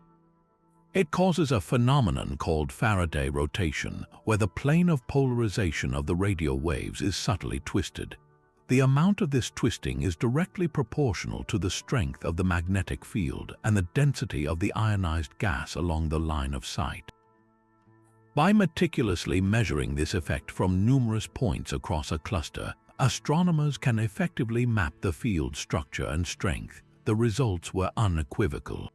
It causes a phenomenon called Faraday rotation, where the plane of polarization of the radio waves is subtly twisted. The amount of this twisting is directly proportional to the strength of the magnetic field and the density of the ionized gas along the line of sight. By meticulously measuring this effect from numerous points across a cluster, astronomers can effectively map the field's structure and strength. The results were unequivocal.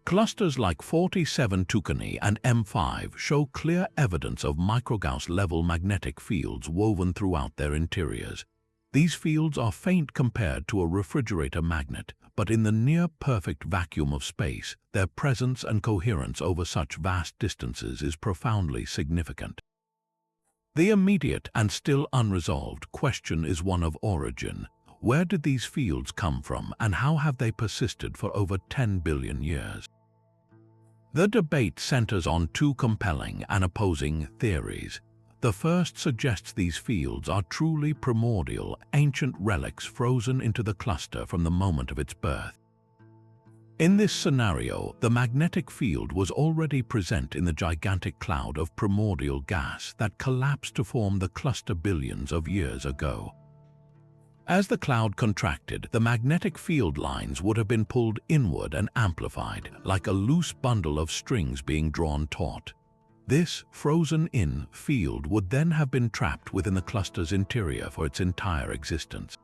Clusters like 47 Tucanae and M5 show clear evidence of microgauss-level magnetic fields woven throughout their interiors. These fields are faint compared to a refrigerator magnet, but in the near-perfect vacuum of space, their presence and coherence over such vast distances is profoundly significant. The immediate and still unresolved question is one of origin. Where did these fields come from, and how have they persisted for over 10 billion years? The debate centers on two compelling and opposing theories. The first suggests these fields are truly primordial, ancient relics frozen into the cluster from the moment of its birth. In this scenario, the magnetic field was already present in the gigantic cloud of primordial gas that collapsed to form the cluster billions of years ago. As the cloud contracted, the magnetic field lines would have been pulled inward and amplified, like a loose bundle of strings being drawn taut. This frozen-in field would then have been trapped within the cluster's interior for its entire existence.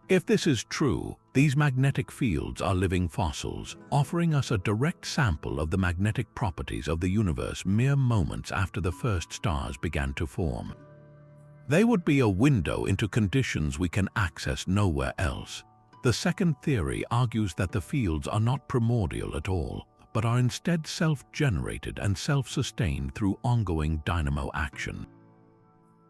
If this is true, these magnetic fields are living fossils, offering us a direct sample of the magnetic properties of the universe mere moments after the first stars began to form. They would be a window into conditions we can access nowhere else. The second theory argues that the fields are not primordial at all, but are instead self-generated and self-sustained through ongoing dynamo action.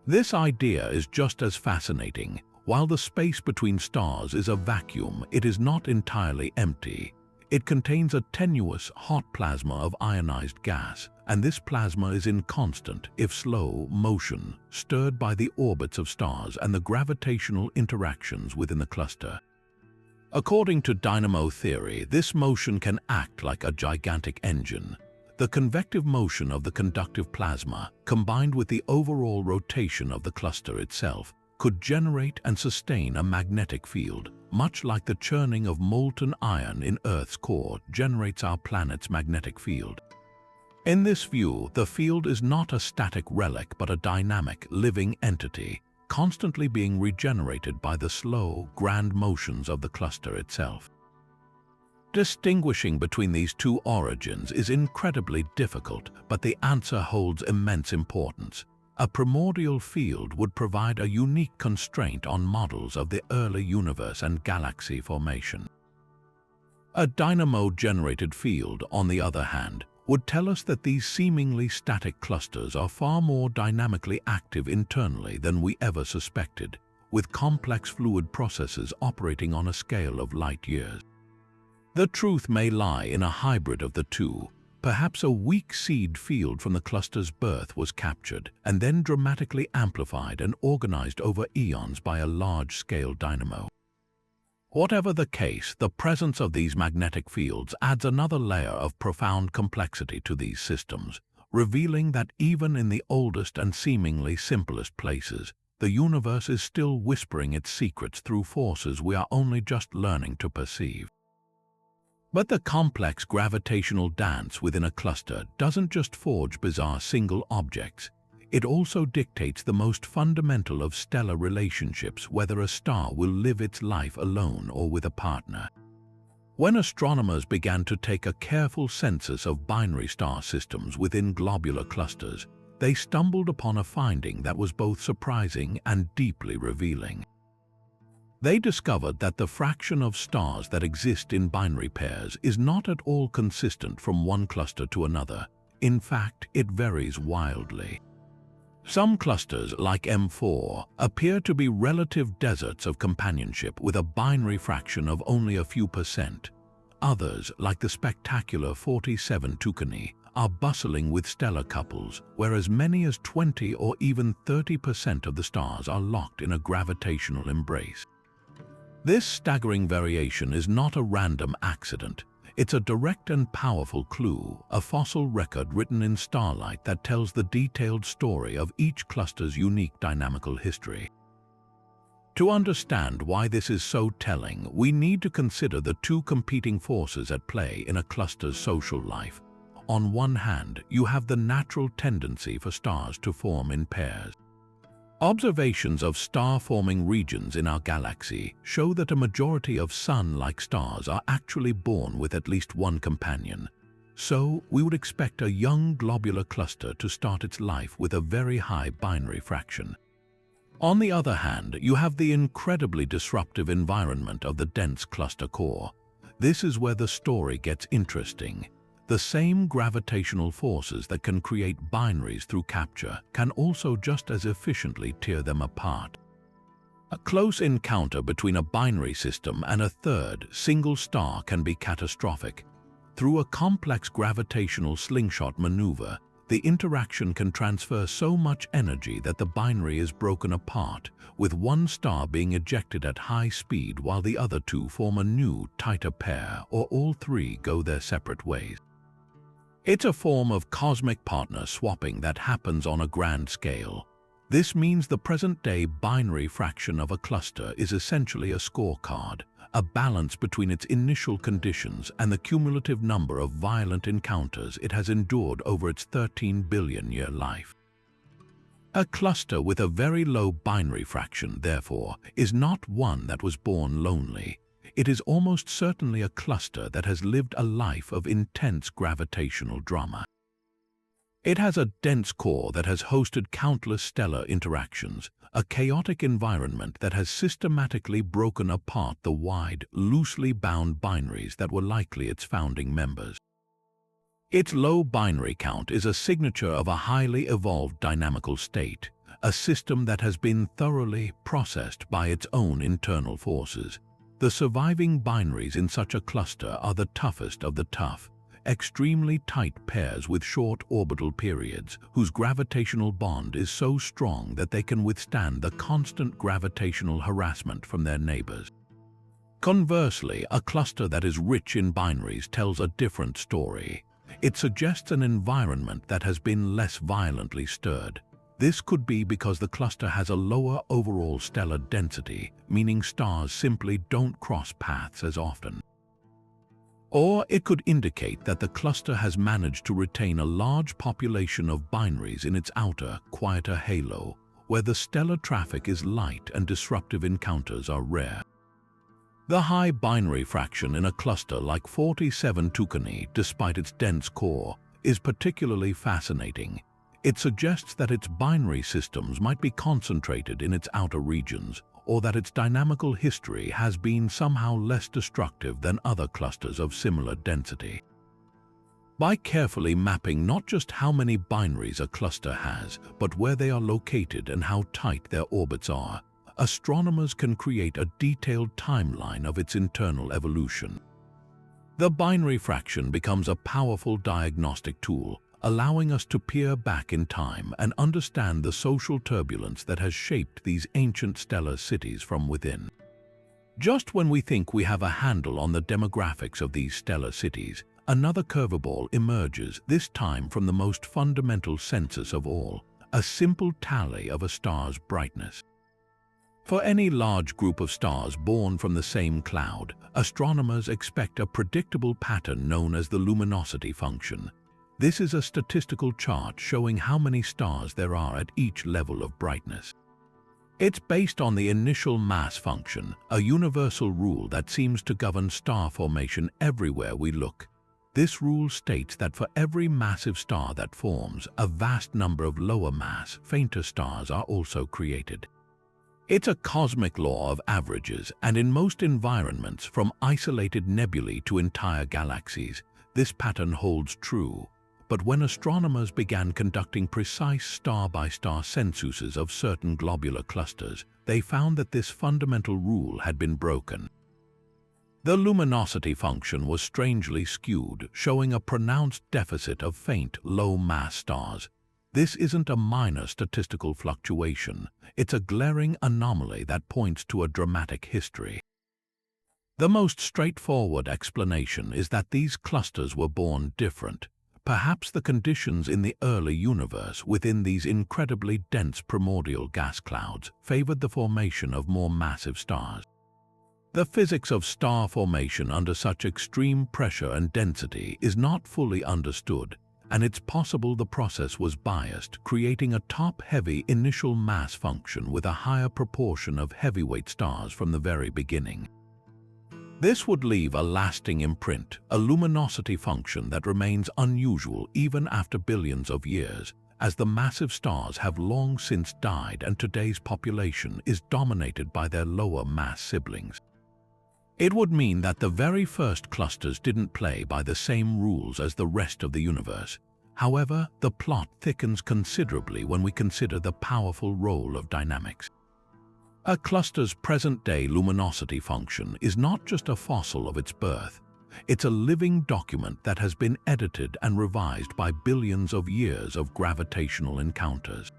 This idea is just as fascinating. While the space between stars is a vacuum, it is not entirely empty. It contains a tenuous, hot plasma of ionized gas, and this plasma is in constant, if slow, motion, stirred by the orbits of stars and the gravitational interactions within the cluster. According to dynamo theory, this motion can act like a gigantic engine. The convective motion of the conductive plasma, combined with the overall rotation of the cluster itself, could generate and sustain a magnetic field, much like the churning of molten iron in Earth's core generates our planet's magnetic field. In this view, the field is not a static relic but a dynamic, living entity, constantly being regenerated by the slow, grand motions of the cluster itself. Distinguishing between these two origins is incredibly difficult, but the answer holds immense importance. A primordial field would provide a unique constraint on models of the early universe and galaxy formation. A dynamo-generated field, on the other hand, would tell us that these seemingly static clusters are far more dynamically active internally than we ever suspected, with complex fluid processes operating on a scale of light years. The truth may lie in a hybrid of the two. Perhaps a weak seed field from the cluster's birth was captured and then dramatically amplified and organized over eons by a large-scale dynamo. Whatever the case, the presence of these magnetic fields adds another layer of profound complexity to these systems, revealing that even in the oldest and seemingly simplest places, the universe is still whispering its secrets through forces we are only just learning to perceive. But the complex gravitational dance within a cluster doesn't just forge bizarre single objects. It also dictates the most fundamental of stellar relationships, whether a star will live its life alone or with a partner. When astronomers began to take a careful census of binary star systems within globular clusters, they stumbled upon a finding that was both surprising and deeply revealing. They discovered that the fraction of stars that exist in binary pairs is not at all consistent from one cluster to another. In fact, it varies wildly. Some clusters, like M4, appear to be relative deserts of companionship with a binary fraction of only a few percent. Others, like the spectacular 47 Tucanae, are bustling with stellar couples, where as many as 20 or even 30% of the stars are locked in a gravitational embrace. This staggering variation is not a random accident. It's a direct and powerful clue, a fossil record written in starlight that tells the detailed story of each cluster's unique dynamical history. To understand why this is so telling, we need to consider the two competing forces at play in a cluster's social life. On one hand, you have the natural tendency for stars to form in pairs. Observations of star-forming regions in our galaxy show that a majority of Sun-like stars are actually born with at least one companion. So, we would expect a young globular cluster to start its life with a very high binary fraction. On the other hand, you have the incredibly disruptive environment of the dense cluster core. This is where the story gets interesting. The same gravitational forces that can create binaries through capture can also just as efficiently tear them apart. A close encounter between a binary system and a third, single star can be catastrophic. Through a complex gravitational slingshot maneuver, the interaction can transfer so much energy that the binary is broken apart, with one star being ejected at high speed while the other two form a new, tighter pair, or all three go their separate ways. It's a form of cosmic partner swapping that happens on a grand scale. This means the present-day binary fraction of a cluster is essentially a scorecard, a balance between its initial conditions and the cumulative number of violent encounters it has endured over its 13-billion-year life. A cluster with a very low binary fraction, therefore, is not one that was born lonely. It is almost certainly a cluster that has lived a life of intense gravitational drama. It has a dense core that has hosted countless stellar interactions, a chaotic environment that has systematically broken apart the wide, loosely bound binaries that were likely its founding members. Its low binary count is a signature of a highly evolved dynamical state, a system that has been thoroughly processed by its own internal forces. The surviving binaries in such a cluster are the toughest of the tough, extremely tight pairs with short orbital periods, whose gravitational bond is so strong that they can withstand the constant gravitational harassment from their neighbors. Conversely, a cluster that is rich in binaries tells a different story. It suggests an environment that has been less violently stirred. This could be because the cluster has a lower overall stellar density, meaning stars simply don't cross paths as often. Or it could indicate that the cluster has managed to retain a large population of binaries in its outer, quieter halo, where the stellar traffic is light and disruptive encounters are rare. The high binary fraction in a cluster like 47 Tucanae, despite its dense core, is particularly fascinating. It suggests that its binary systems might be concentrated in its outer regions, or that its dynamical history has been somehow less destructive than other clusters of similar density. By carefully mapping not just how many binaries a cluster has, but where they are located and how tight their orbits are, astronomers can create a detailed timeline of its internal evolution. The binary fraction becomes a powerful diagnostic tool, allowing us to peer back in time and understand the social turbulence that has shaped these ancient stellar cities from within. Just when we think we have a handle on the demographics of these stellar cities, another curveball emerges, this time from the most fundamental census of all, a simple tally of a star's brightness. For any large group of stars born from the same cloud, astronomers expect a predictable pattern known as the luminosity function. This is a statistical chart showing how many stars there are at each level of brightness. It's based on the initial mass function, a universal rule that seems to govern star formation everywhere we look. This rule states that for every massive star that forms, a vast number of lower mass, fainter stars are also created. It's a cosmic law of averages, and in most environments, from isolated nebulae to entire galaxies, this pattern holds true. But when astronomers began conducting precise star-by-star censuses of certain globular clusters, they found that this fundamental rule had been broken. The luminosity function was strangely skewed, showing a pronounced deficit of faint, low-mass stars. This isn't a minor statistical fluctuation, it's a glaring anomaly that points to a dramatic history. The most straightforward explanation is that these clusters were born different. Perhaps the conditions in the early universe within these incredibly dense primordial gas clouds favored the formation of more massive stars. The physics of star formation under such extreme pressure and density is not fully understood, and it's possible the process was biased, creating a top-heavy initial mass function with a higher proportion of heavyweight stars from the very beginning. This would leave a lasting imprint, a luminosity function that remains unusual even after billions of years, as the massive stars have long since died and today's population is dominated by their lower mass siblings. It would mean that the very first clusters didn't play by the same rules as the rest of the universe. However, the plot thickens considerably when we consider the powerful role of dynamics. A cluster's present-day luminosity function is not just a fossil of its birth. It's a living document that has been edited and revised by billions of years of gravitational encounters.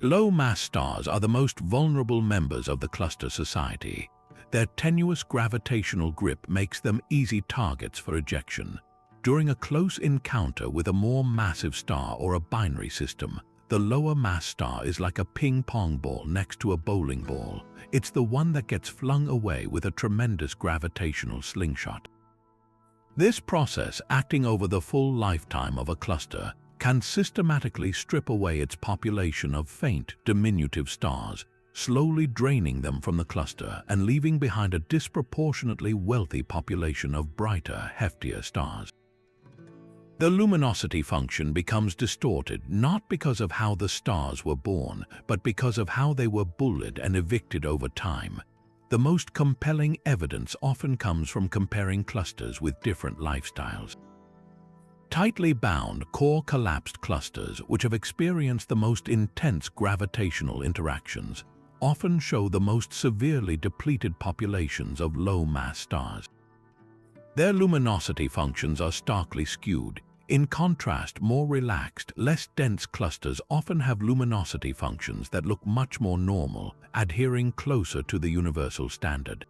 Low-mass stars are the most vulnerable members of the cluster society. Their tenuous gravitational grip makes them easy targets for ejection. During a close encounter with a more massive star or a binary system, the lower mass star is like a ping-pong ball next to a bowling ball. It's the one that gets flung away with a tremendous gravitational slingshot. This process, acting over the full lifetime of a cluster, can systematically strip away its population of faint, diminutive stars, slowly draining them from the cluster and leaving behind a disproportionately wealthy population of brighter, heftier stars. The luminosity function becomes distorted not because of how the stars were born, but because of how they were bullied and evicted over time. The most compelling evidence often comes from comparing clusters with different lifestyles. Tightly bound, core-collapsed clusters, which have experienced the most intense gravitational interactions, often show the most severely depleted populations of low-mass stars. Their luminosity functions are starkly skewed. In contrast, more relaxed, less dense clusters often have luminosity functions that look much more normal, adhering closer to the universal standard.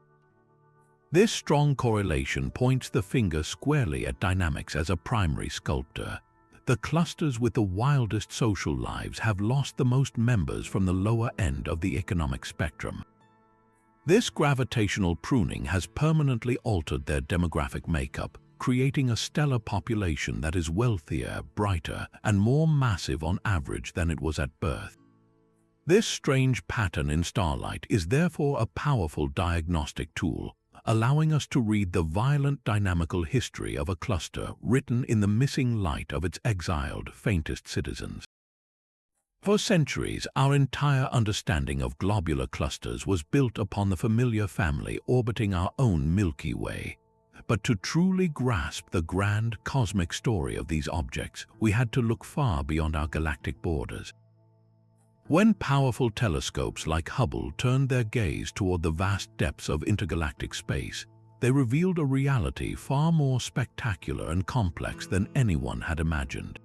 This strong correlation points the finger squarely at dynamics as a primary sculptor. The clusters with the wildest social lives have lost the most members from the lower end of the economic spectrum. This gravitational pruning has permanently altered their demographic makeup, creating a stellar population that is wealthier, brighter, and more massive on average than it was at birth. This strange pattern in starlight is therefore a powerful diagnostic tool, allowing us to read the violent dynamical history of a cluster written in the missing light of its exiled, faintest citizens. For centuries, our entire understanding of globular clusters was built upon the familiar family orbiting our own Milky Way. But to truly grasp the grand cosmic story of these objects, we had to look far beyond our galactic borders. When powerful telescopes like Hubble turned their gaze toward the vast depths of intergalactic space, they revealed a reality far more spectacular and complex than anyone had imagined.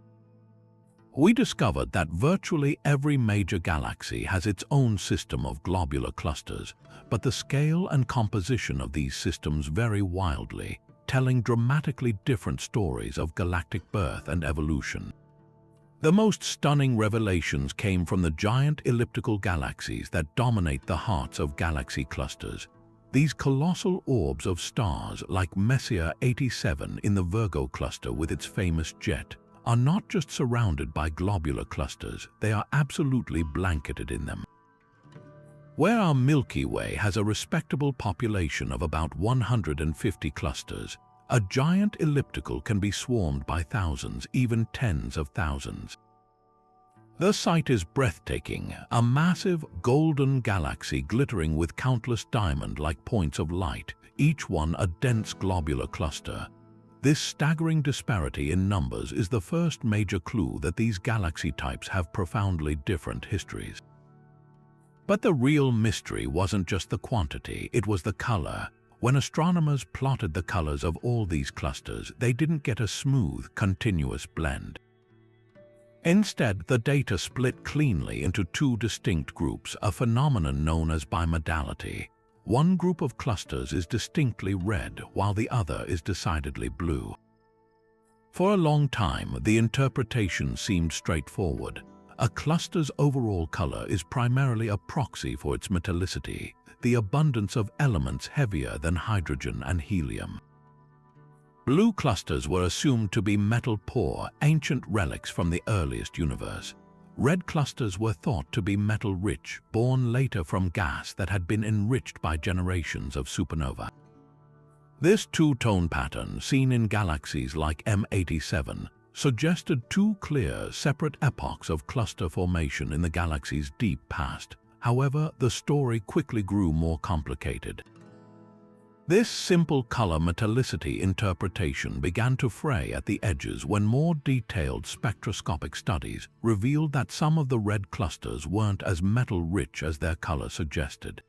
We discovered that virtually every major galaxy has its own system of globular clusters, but the scale and composition of these systems vary wildly, telling dramatically different stories of galactic birth and evolution. The most stunning revelations came from the giant elliptical galaxies that dominate the hearts of galaxy clusters. These colossal orbs of stars, like Messier 87 in the Virgo cluster with its famous jet, are not just surrounded by globular clusters, they are absolutely blanketed in them. Where our Milky Way has a respectable population of about 150 clusters, a giant elliptical can be swarmed by thousands, even tens of thousands. The sight is breathtaking, a massive golden galaxy glittering with countless diamond-like points of light, each one a dense globular cluster. This staggering disparity in numbers is the first major clue that these galaxy types have profoundly different histories. But the real mystery wasn't just the quantity, it was the color. When astronomers plotted the colors of all these clusters, they didn't get a smooth, continuous blend. Instead, the data split cleanly into two distinct groups, a phenomenon known as bimodality. One group of clusters is distinctly red, while the other is decidedly blue. For a long time, the interpretation seemed straightforward. A cluster's overall color is primarily a proxy for its metallicity, the abundance of elements heavier than hydrogen and helium. Blue clusters were assumed to be metal-poor, ancient relics from the earliest universe. Red clusters were thought to be metal-rich, born later from gas that had been enriched by generations of supernova. This two-tone pattern, seen in galaxies like M87, suggested two clear, separate epochs of cluster formation in the galaxy's deep past. However, the story quickly grew more complicated. This simple color metallicity interpretation began to fray at the edges when more detailed spectroscopic studies revealed that some of the red clusters weren't as metal-rich as their color suggested.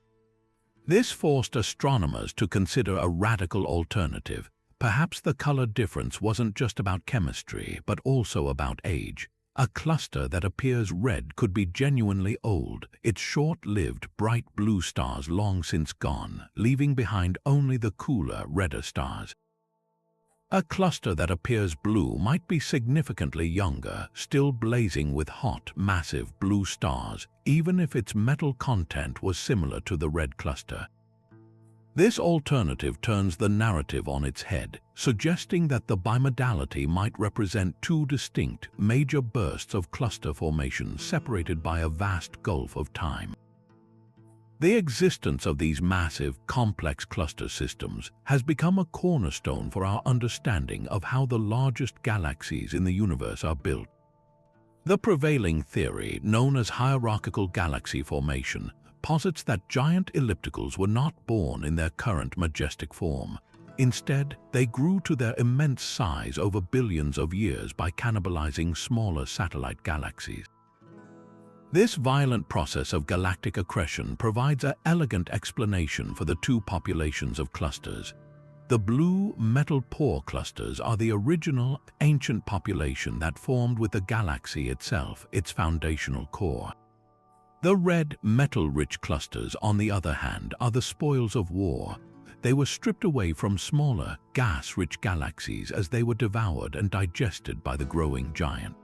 This forced astronomers to consider a radical alternative. Perhaps the color difference wasn't just about chemistry, but also about age. A cluster that appears red could be genuinely old, its short-lived bright blue stars long since gone, leaving behind only the cooler, redder stars. A cluster that appears blue might be significantly younger, still blazing with hot, massive blue stars, even if its metal content was similar to the red cluster. This alternative turns the narrative on its head, suggesting that the bimodality might represent two distinct, major bursts of cluster formation separated by a vast gulf of time. The existence of these massive, complex cluster systems has become a cornerstone for our understanding of how the largest galaxies in the universe are built. The prevailing theory, known as hierarchical galaxy formation, posits that giant ellipticals were not born in their current majestic form. Instead, they grew to their immense size over billions of years by cannibalizing smaller satellite galaxies. This violent process of galactic accretion provides an elegant explanation for the two populations of clusters. The blue metal pore clusters are the original, ancient population that formed with the galaxy itself, its foundational core. The red, metal-rich clusters, on the other hand, are the spoils of war. They were stripped away from smaller, gas-rich galaxies as they were devoured and digested by the growing giant.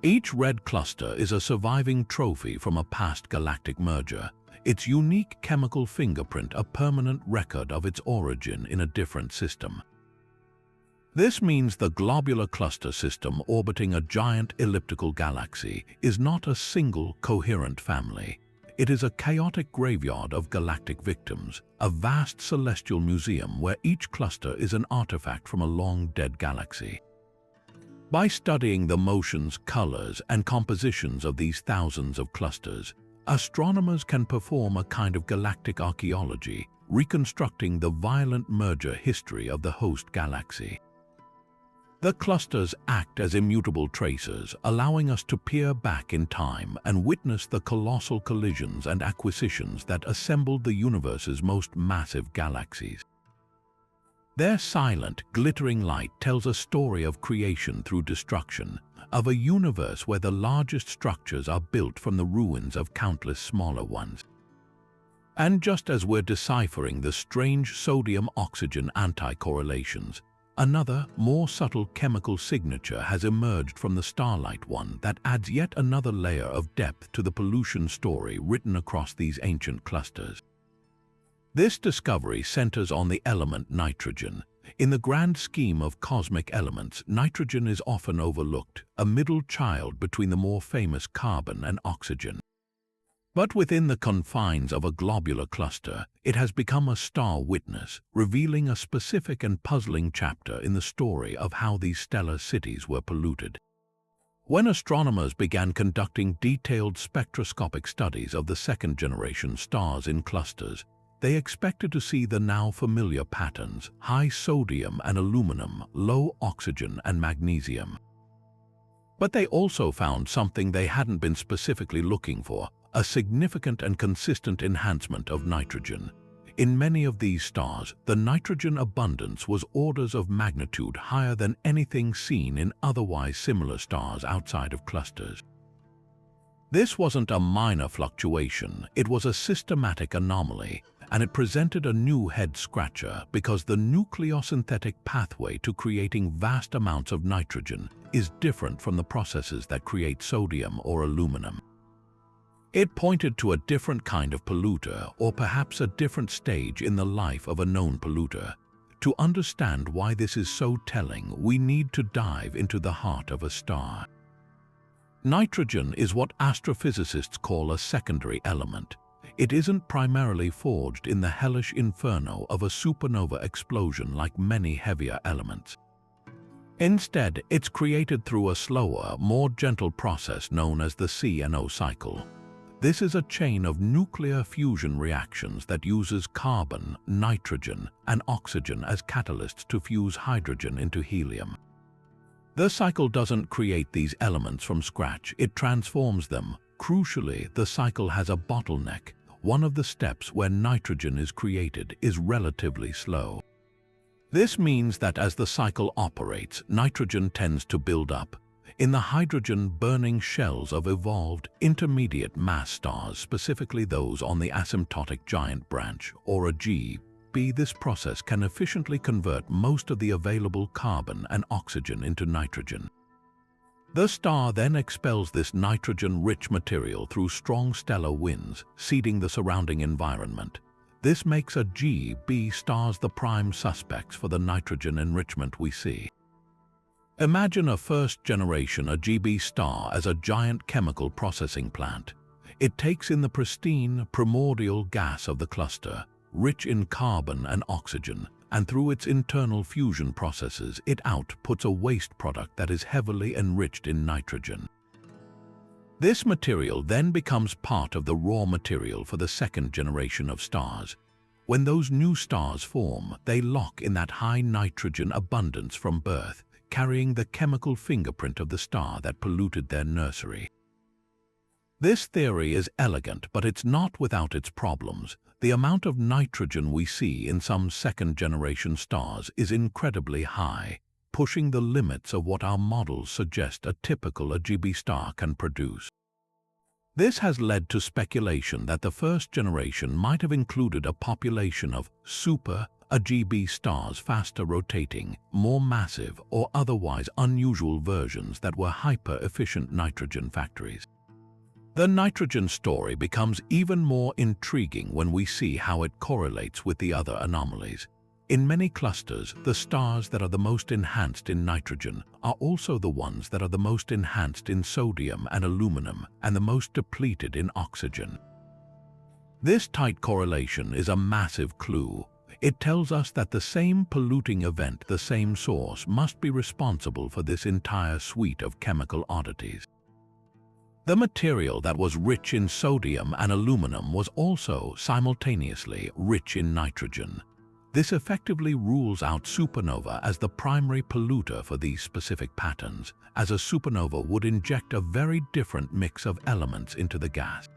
Each red cluster is a surviving trophy from a past galactic merger, its unique chemical fingerprint a permanent record of its origin in a different system. This means the globular cluster system orbiting a giant elliptical galaxy is not a single, coherent family. It is a chaotic graveyard of galactic victims, a vast celestial museum where each cluster is an artifact from a long-dead galaxy. By studying the motions, colors, and compositions of these thousands of clusters, astronomers can perform a kind of galactic archaeology, reconstructing the violent merger history of the host galaxy. The clusters act as immutable tracers, allowing us to peer back in time and witness the colossal collisions and acquisitions that assembled the universe's most massive galaxies. Their silent, glittering light tells a story of creation through destruction, of a universe where the largest structures are built from the ruins of countless smaller ones. And just as we're deciphering the strange sodium-oxygen anti-correlations, another, more subtle chemical signature has emerged from the starlight one that adds yet another layer of depth to the pollution story written across these ancient clusters. This discovery centers on the element nitrogen. In the grand scheme of cosmic elements, nitrogen is often overlooked, a middle child between the more famous carbon and oxygen. But within the confines of a globular cluster, it has become a star witness, revealing a specific and puzzling chapter in the story of how these stellar cities were polluted. When astronomers began conducting detailed spectroscopic studies of the second-generation stars in clusters, they expected to see the now familiar patterns: high sodium and aluminum, low oxygen and magnesium. But they also found something they hadn't been specifically looking for: a significant and consistent enhancement of nitrogen. In many of these stars, the nitrogen abundance was orders of magnitude higher than anything seen in otherwise similar stars outside of clusters. This wasn't a minor fluctuation, it was a systematic anomaly, and it presented a new head-scratcher because the nucleosynthetic pathway to creating vast amounts of nitrogen is different from the processes that create sodium or aluminum. It pointed to a different kind of polluter, or perhaps a different stage in the life of a known polluter. To understand why this is so telling, we need to dive into the heart of a star. Nitrogen is what astrophysicists call a secondary element. It isn't primarily forged in the hellish inferno of a supernova explosion like many heavier elements. Instead, it's created through a slower, more gentle process known as the CNO cycle. This is a chain of nuclear fusion reactions that uses carbon, nitrogen, and oxygen as catalysts to fuse hydrogen into helium. The cycle doesn't create these elements from scratch, it transforms them. Crucially, the cycle has a bottleneck. One of the steps where nitrogen is created is relatively slow. This means that as the cycle operates, nitrogen tends to build up. In the hydrogen-burning shells of evolved, intermediate mass stars, specifically those on the asymptotic giant branch, or a G, be this process can efficiently convert most of the available carbon and oxygen into nitrogen. The star then expels this nitrogen-rich material through strong stellar winds, seeding the surrounding environment. This makes a G-B stars the prime suspects for the nitrogen enrichment we see. Imagine a first-generation G-B star as a giant chemical processing plant. It takes in the pristine, primordial gas of the cluster, rich in carbon and oxygen, and through its internal fusion processes, it outputs a waste product that is heavily enriched in nitrogen. This material then becomes part of the raw material for the second generation of stars. When those new stars form, they lock in that high nitrogen abundance from birth, carrying the chemical fingerprint of the star that polluted their nursery. This theory is elegant, but it's not without its problems. The amount of nitrogen we see in some second-generation stars is incredibly high, pushing the limits of what our models suggest a typical G-B star can produce. This has led to speculation that the first generation might have included a population of super G-B stars, faster rotating, more massive, or otherwise unusual versions that were hyper-efficient nitrogen factories. The nitrogen story becomes even more intriguing when we see how it correlates with the other anomalies. In many clusters, the stars that are the most enhanced in nitrogen are also the ones that are the most enhanced in sodium and aluminum and the most depleted in oxygen. This tight correlation is a massive clue. It tells us that the same polluting event, the same source, must be responsible for this entire suite of chemical oddities. The material that was rich in sodium and aluminum was also simultaneously rich in nitrogen. This effectively rules out supernova as the primary polluter for these specific patterns, as a supernova would inject a very different mix of elements into the gas.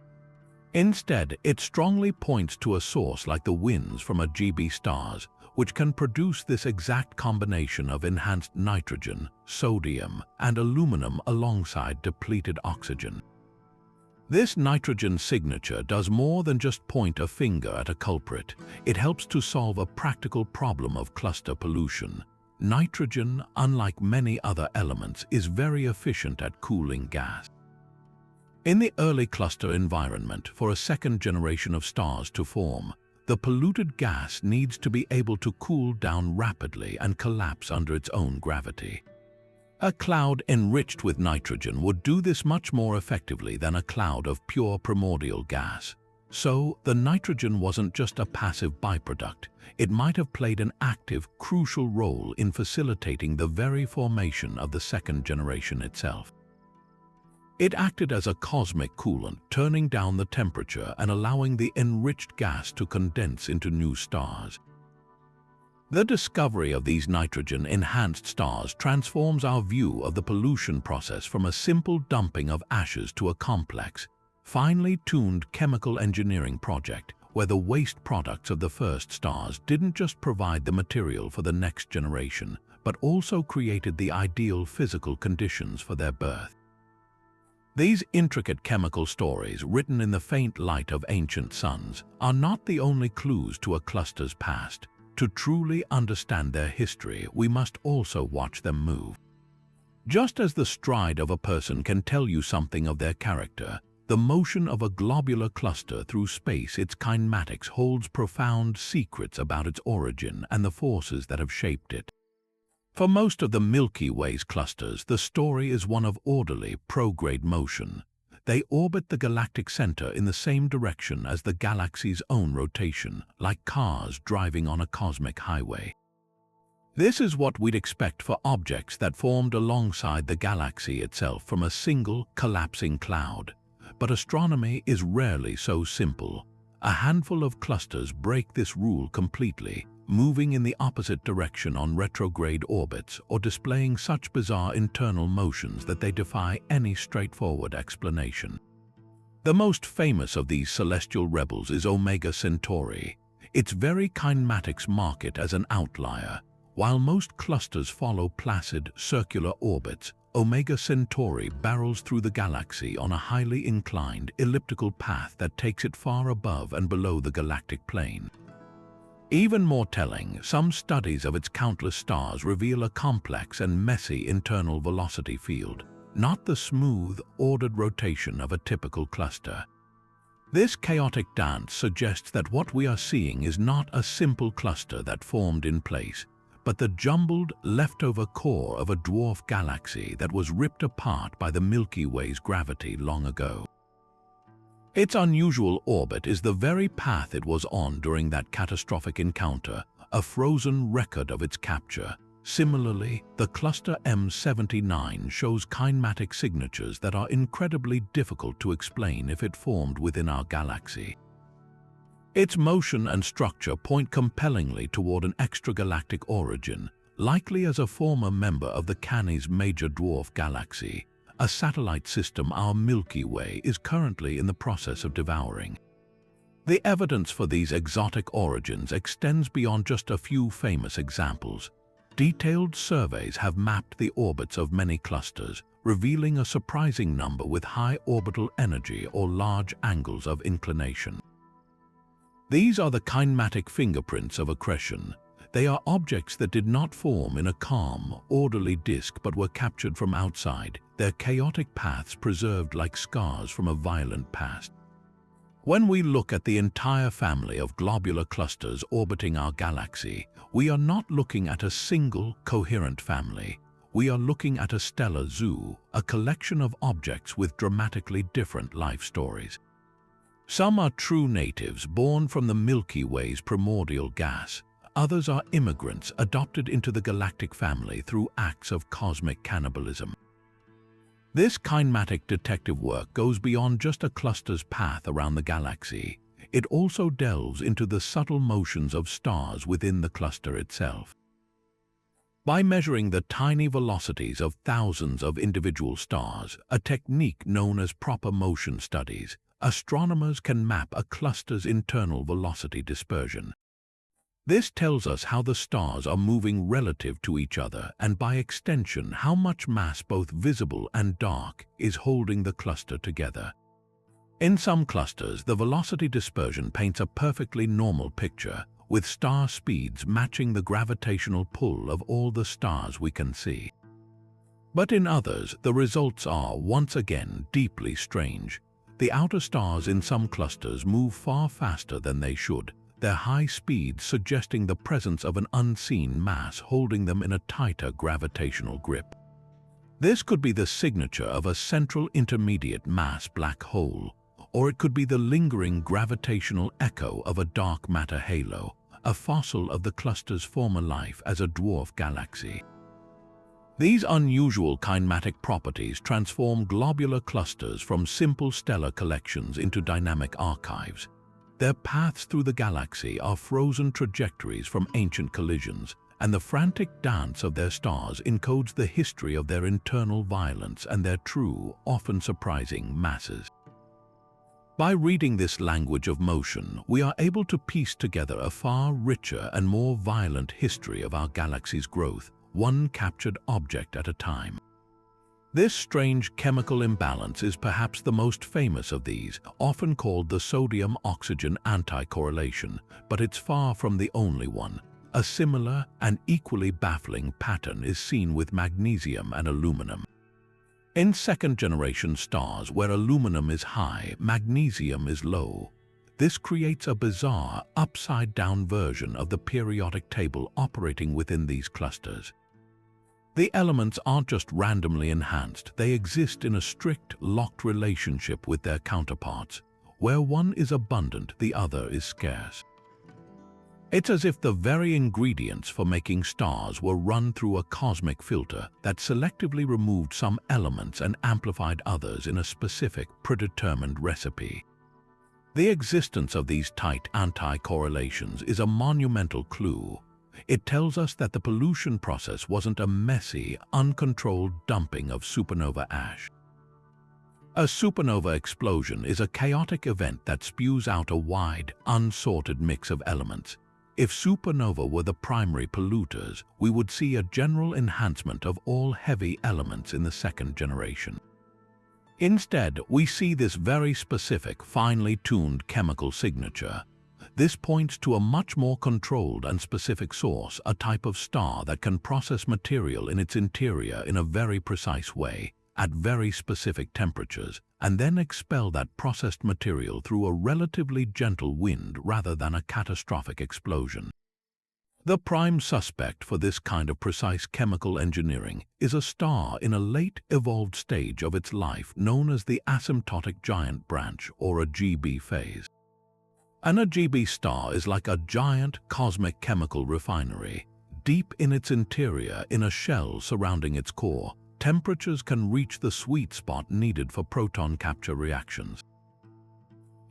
Instead, it strongly points to a source like the winds from G-B stars, which can produce this exact combination of enhanced nitrogen, sodium, and aluminum alongside depleted oxygen. This nitrogen signature does more than just point a finger at a culprit. It helps to solve a practical problem of cluster pollution. Nitrogen, unlike many other elements, is very efficient at cooling gas. In the early cluster environment, for a second generation of stars to form, the polluted gas needs to be able to cool down rapidly and collapse under its own gravity. A cloud enriched with nitrogen would do this much more effectively than a cloud of pure primordial gas. So, the nitrogen wasn't just a passive byproduct. It might have played an active, crucial role in facilitating the very formation of the second generation itself. It acted as a cosmic coolant, turning down the temperature and allowing the enriched gas to condense into new stars. The discovery of these nitrogen-enhanced stars transforms our view of the pollution process from a simple dumping of ashes to a complex, finely tuned chemical engineering project where the waste products of the first stars didn't just provide the material for the next generation, but also created the ideal physical conditions for their birth. These intricate chemical stories, written in the faint light of ancient suns, are not the only clues to a cluster's past. To truly understand their history, we must also watch them move. Just as the stride of a person can tell you something of their character, the motion of a globular cluster through space, its kinematics, holds profound secrets about its origin and the forces that have shaped it. For most of the Milky Way's clusters, the story is one of orderly, prograde motion. They orbit the galactic center in the same direction as the galaxy's own rotation, like cars driving on a cosmic highway. This is what we'd expect for objects that formed alongside the galaxy itself from a single, collapsing cloud. But astronomy is rarely so simple. A handful of clusters break this rule completely, moving in the opposite direction on retrograde orbits or displaying such bizarre internal motions that they defy any straightforward explanation. The most famous of these celestial rebels is Omega Centauri. Its very kinematics mark it as an outlier. While most clusters follow placid, circular orbits, Omega Centauri barrels through the galaxy on a highly inclined, elliptical path that takes it far above and below the galactic plane. Even more telling, some studies of its countless stars reveal a complex and messy internal velocity field, not the smooth, ordered rotation of a typical cluster. This chaotic dance suggests that what we are seeing is not a simple cluster that formed in place, but the jumbled, leftover core of a dwarf galaxy that was ripped apart by the Milky Way's gravity long ago. Its unusual orbit is the very path it was on during that catastrophic encounter, a frozen record of its capture. Similarly, the cluster M79 shows kinematic signatures that are incredibly difficult to explain if it formed within our galaxy. Its motion and structure point compellingly toward an extragalactic origin, likely as a former member of the Canis Major Dwarf Galaxy, a satellite system our Milky Way is currently in the process of devouring. The evidence for these exotic origins extends beyond just a few famous examples. Detailed surveys have mapped the orbits of many clusters, revealing a surprising number with high orbital energy or large angles of inclination. These are the kinematic fingerprints of accretion. They are objects that did not form in a calm, orderly disk but were captured from outside, their chaotic paths preserved like scars from a violent past. When we look at the entire family of globular clusters orbiting our galaxy, we are not looking at a single, coherent family. We are looking at a stellar zoo, a collection of objects with dramatically different life stories. Some are true natives born from the Milky Way's primordial gas. Others are immigrants adopted into the galactic family through acts of cosmic cannibalism. This kinematic detective work goes beyond just a cluster's path around the galaxy. It also delves into the subtle motions of stars within the cluster itself. By measuring the tiny velocities of thousands of individual stars, a technique known as proper motion studies, astronomers can map a cluster's internal velocity dispersion. This tells us how the stars are moving relative to each other and, by extension, how much mass, both visible and dark, is holding the cluster together. In some clusters, the velocity dispersion paints a perfectly normal picture, with star speeds matching the gravitational pull of all the stars we can see. But in others, the results are, once again, deeply strange. The outer stars in some clusters move far faster than they should, their high speed suggesting the presence of an unseen mass holding them in a tighter gravitational grip. This could be the signature of a central intermediate mass black hole, or it could be the lingering gravitational echo of a dark matter halo, a fossil of the cluster's former life as a dwarf galaxy. These unusual kinematic properties transform globular clusters from simple stellar collections into dynamic archives. Their paths through the galaxy are frozen trajectories from ancient collisions, and the frantic dance of their stars encodes the history of their internal violence and their true, often surprising masses. By reading this language of motion, we are able to piece together a far richer and more violent history of our galaxy's growth, one captured object at a time. This strange chemical imbalance is perhaps the most famous of these, often called the sodium-oxygen anti-correlation, but it's far from the only one. A similar and equally baffling pattern is seen with magnesium and aluminum. In second-generation stars where aluminum is high, magnesium is low. This creates a bizarre, upside-down version of the periodic table operating within these clusters. The elements aren't just randomly enhanced, they exist in a strict, locked relationship with their counterparts. Where one is abundant, the other is scarce. It's as if the very ingredients for making stars were run through a cosmic filter that selectively removed some elements and amplified others in a specific, predetermined recipe. The existence of these tight anti-correlations is a monumental clue. It tells us that the pollution process wasn't a messy, uncontrolled dumping of supernova ash. A supernova explosion is a chaotic event that spews out a wide, unsorted mix of elements. If supernova were the primary polluters, we would see a general enhancement of all heavy elements in the second generation. Instead, we see this very specific, finely tuned chemical signature. This points to a much more controlled and specific source, a type of star that can process material in its interior in a very precise way, at very specific temperatures, and then expel that processed material through a relatively gentle wind rather than a catastrophic explosion. The prime suspect for this kind of precise chemical engineering is a star in a late evolved stage of its life known as the asymptotic giant branch, or a GB phase. An GB star is like a giant cosmic chemical refinery. Deep in its interior, in a shell surrounding its core, temperatures can reach the sweet spot needed for proton capture reactions.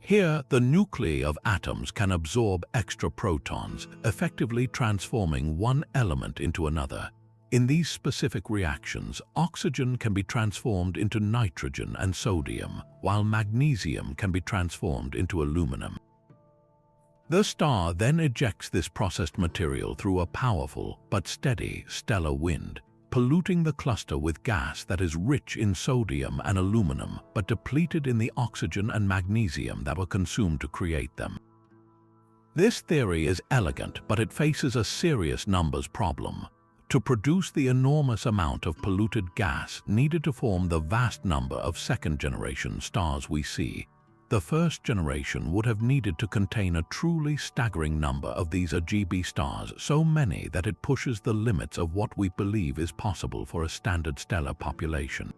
Here, the nuclei of atoms can absorb extra protons, effectively transforming one element into another. In these specific reactions, oxygen can be transformed into nitrogen and sodium, while magnesium can be transformed into aluminum. The star then ejects this processed material through a powerful but steady stellar wind, polluting the cluster with gas that is rich in sodium and aluminum but depleted in the oxygen and magnesium that were consumed to create them. This theory is elegant, but it faces a serious numbers problem. To produce the enormous amount of polluted gas needed to form the vast number of second-generation stars we see, the first generation would have needed to contain a truly staggering number of these GB stars, so many that it pushes the limits of what we believe is possible for a standard stellar population.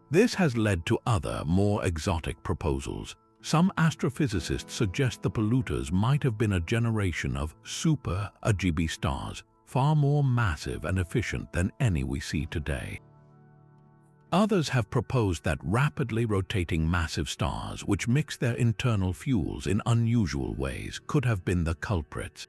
This has led to other, more exotic proposals. Some astrophysicists suggest the polluters might have been a generation of super GB stars, far more massive and efficient than any we see today. Others have proposed that rapidly rotating massive stars, which mix their internal fuels in unusual ways, could have been the culprits.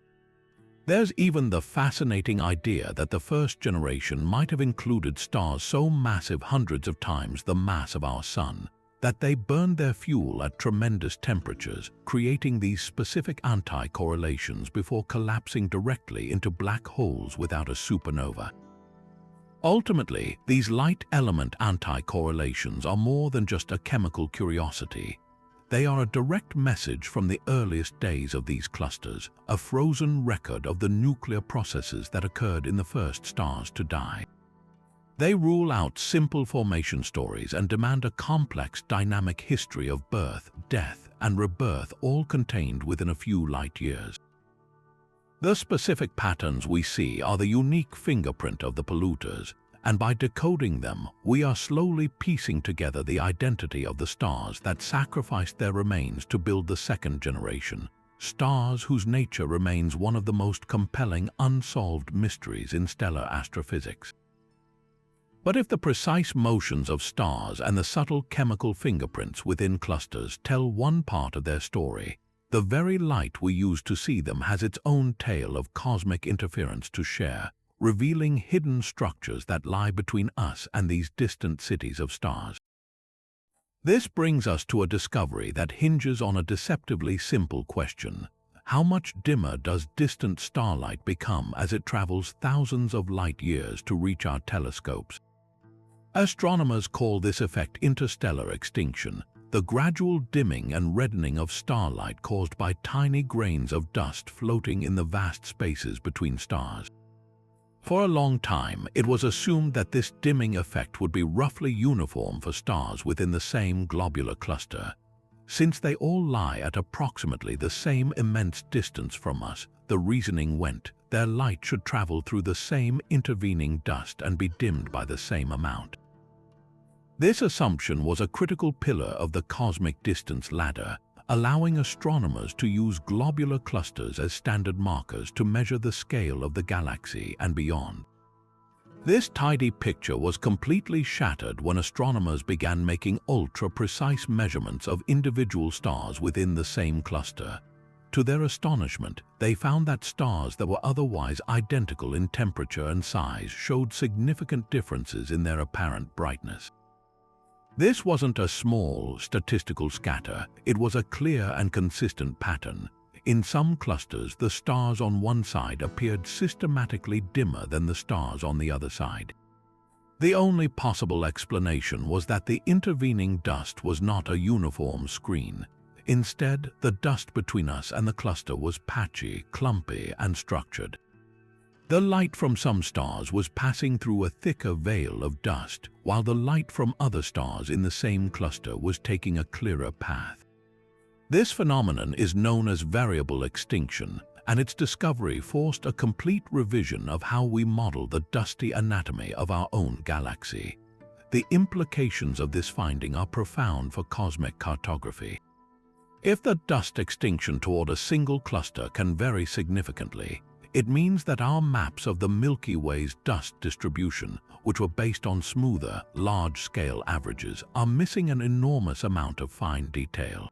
There's even the fascinating idea that the first generation might have included stars so massive, hundreds of times the mass of our Sun, that they burned their fuel at tremendous temperatures, creating these specific anti-correlations before collapsing directly into black holes without a supernova. Ultimately, these light element anti-correlations are more than just a chemical curiosity. They are a direct message from the earliest days of these clusters, a frozen record of the nuclear processes that occurred in the first stars to die. They rule out simple formation stories and demand a complex, dynamic history of birth, death, and rebirth, all contained within a few light years. The specific patterns we see are the unique fingerprint of the polluters, and by decoding them, we are slowly piecing together the identity of the stars that sacrificed their remains to build the second generation, stars whose nature remains one of the most compelling unsolved mysteries in stellar astrophysics. But if the precise motions of stars and the subtle chemical fingerprints within clusters tell one part of their story, the very light we use to see them has its own tale of cosmic interference to share, revealing hidden structures that lie between us and these distant cities of stars. This brings us to a discovery that hinges on a deceptively simple question. How much dimmer does distant starlight become as it travels thousands of light years to reach our telescopes? Astronomers call this effect interstellar extinction, the gradual dimming and reddening of starlight caused by tiny grains of dust floating in the vast spaces between stars. For a long time, it was assumed that this dimming effect would be roughly uniform for stars within the same globular cluster. Since they all lie at approximately the same immense distance from us, the reasoning went, their light should travel through the same intervening dust and be dimmed by the same amount. This assumption was a critical pillar of the cosmic distance ladder, allowing astronomers to use globular clusters as standard markers to measure the scale of the galaxy and beyond. This tidy picture was completely shattered when astronomers began making ultra-precise measurements of individual stars within the same cluster. To their astonishment, they found that stars that were otherwise identical in temperature and size showed significant differences in their apparent brightness. This wasn't a small statistical scatter, it was a clear and consistent pattern. In some clusters, the stars on one side appeared systematically dimmer than the stars on the other side. The only possible explanation was that the intervening dust was not a uniform screen. Instead, the dust between us and the cluster was patchy, clumpy, and structured. The light from some stars was passing through a thicker veil of dust, while the light from other stars in the same cluster was taking a clearer path. This phenomenon is known as variable extinction, and its discovery forced a complete revision of how we model the dusty anatomy of our own galaxy. The implications of this finding are profound for cosmic cartography. If the dust extinction toward a single cluster can vary significantly, it means that our maps of the Milky Way's dust distribution, which were based on smoother, large-scale averages, are missing an enormous amount of fine detail.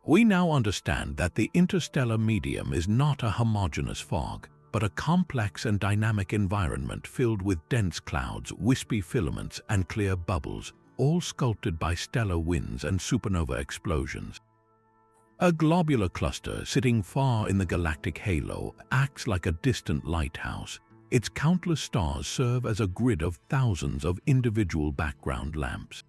We now understand that the interstellar medium is not a homogeneous fog, but a complex and dynamic environment filled with dense clouds, wispy filaments, and clear bubbles, all sculpted by stellar winds and supernova explosions. A globular cluster sitting far in the galactic halo acts like a distant lighthouse. Its countless stars serve as a grid of thousands of individual background lamps.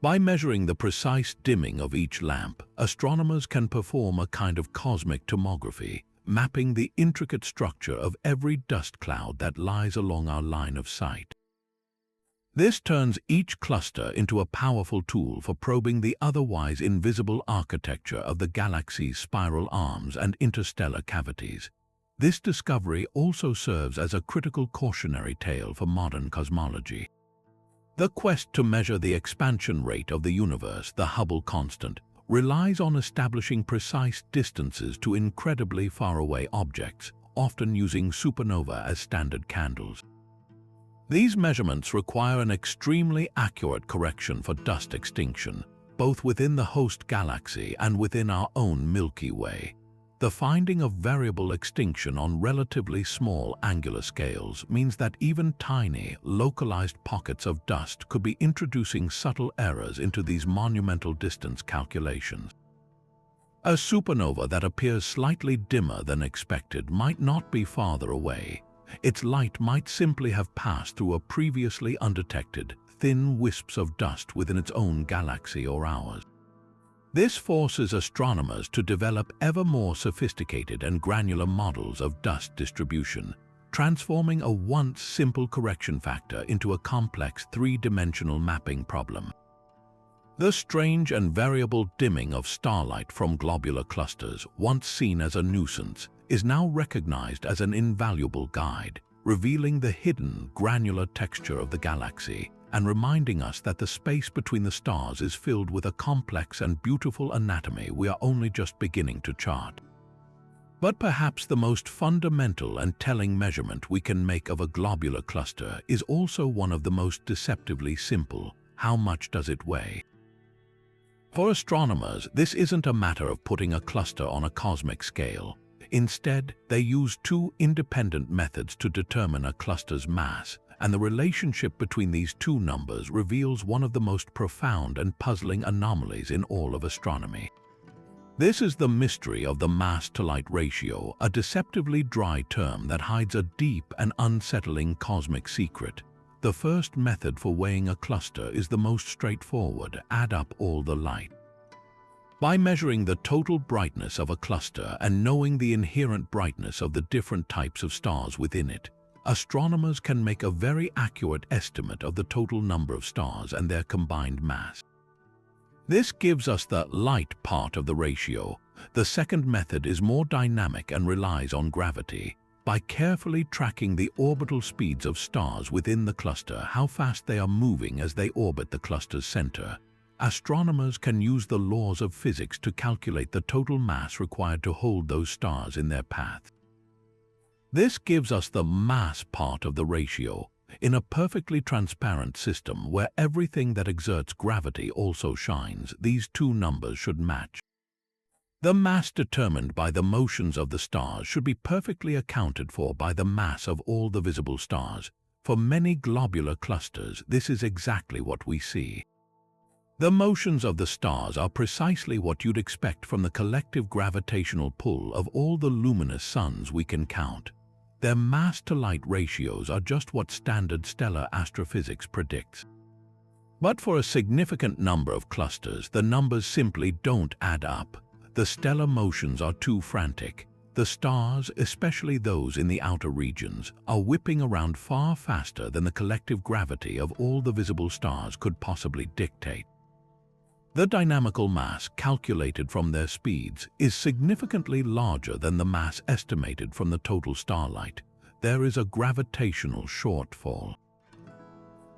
By measuring the precise dimming of each lamp, astronomers can perform a kind of cosmic tomography, mapping the intricate structure of every dust cloud that lies along our line of sight. This turns each cluster into a powerful tool for probing the otherwise invisible architecture of the galaxy's spiral arms and interstellar cavities. This discovery also serves as a critical cautionary tale for modern cosmology. The quest to measure the expansion rate of the universe, the Hubble constant, relies on establishing precise distances to incredibly faraway objects, often using supernova as standard candles. These measurements require an extremely accurate correction for dust extinction, both within the host galaxy and within our own Milky Way. The finding of variable extinction on relatively small angular scales means that even tiny, localized pockets of dust could be introducing subtle errors into these monumental distance calculations. A supernova that appears slightly dimmer than expected might not be farther away. Its light might simply have passed through a previously undetected, thin wisps of dust within its own galaxy or ours. This forces astronomers to develop ever more sophisticated and granular models of dust distribution, transforming a once simple correction factor into a complex three-dimensional mapping problem. The strange and variable dimming of starlight from globular clusters, once seen as a nuisance, is now recognized as an invaluable guide, revealing the hidden, granular texture of the galaxy and reminding us that the space between the stars is filled with a complex and beautiful anatomy we are only just beginning to chart. But perhaps the most fundamental and telling measurement we can make of a globular cluster is also one of the most deceptively simple: how much does it weigh? For astronomers, this isn't a matter of putting a cluster on a cosmic scale. Instead, they use two independent methods to determine a cluster's mass, and the relationship between these two numbers reveals one of the most profound and puzzling anomalies in all of astronomy. This is the mystery of the mass-to-light ratio, a deceptively dry term that hides a deep and unsettling cosmic secret. The first method for weighing a cluster is the most straightforward: add up all the light. By measuring the total brightness of a cluster and knowing the inherent brightness of the different types of stars within it, astronomers can make a very accurate estimate of the total number of stars and their combined mass. This gives us the light part of the ratio. The second method is more dynamic and relies on gravity. By carefully tracking the orbital speeds of stars within the cluster, how fast they are moving as they orbit the cluster's center, astronomers can use the laws of physics to calculate the total mass required to hold those stars in their path. This gives us the mass part of the ratio. In a perfectly transparent system where everything that exerts gravity also shines, these two numbers should match. The mass determined by the motions of the stars should be perfectly accounted for by the mass of all the visible stars. For many globular clusters, this is exactly what we see. The motions of the stars are precisely what you'd expect from the collective gravitational pull of all the luminous suns we can count. Their mass-to-light ratios are just what standard stellar astrophysics predicts. But for a significant number of clusters, the numbers simply don't add up. The stellar motions are too frantic. The stars, especially those in the outer regions, are whipping around far faster than the collective gravity of all the visible stars could possibly dictate. The dynamical mass calculated from their speeds is significantly larger than the mass estimated from the total starlight. There is a gravitational shortfall.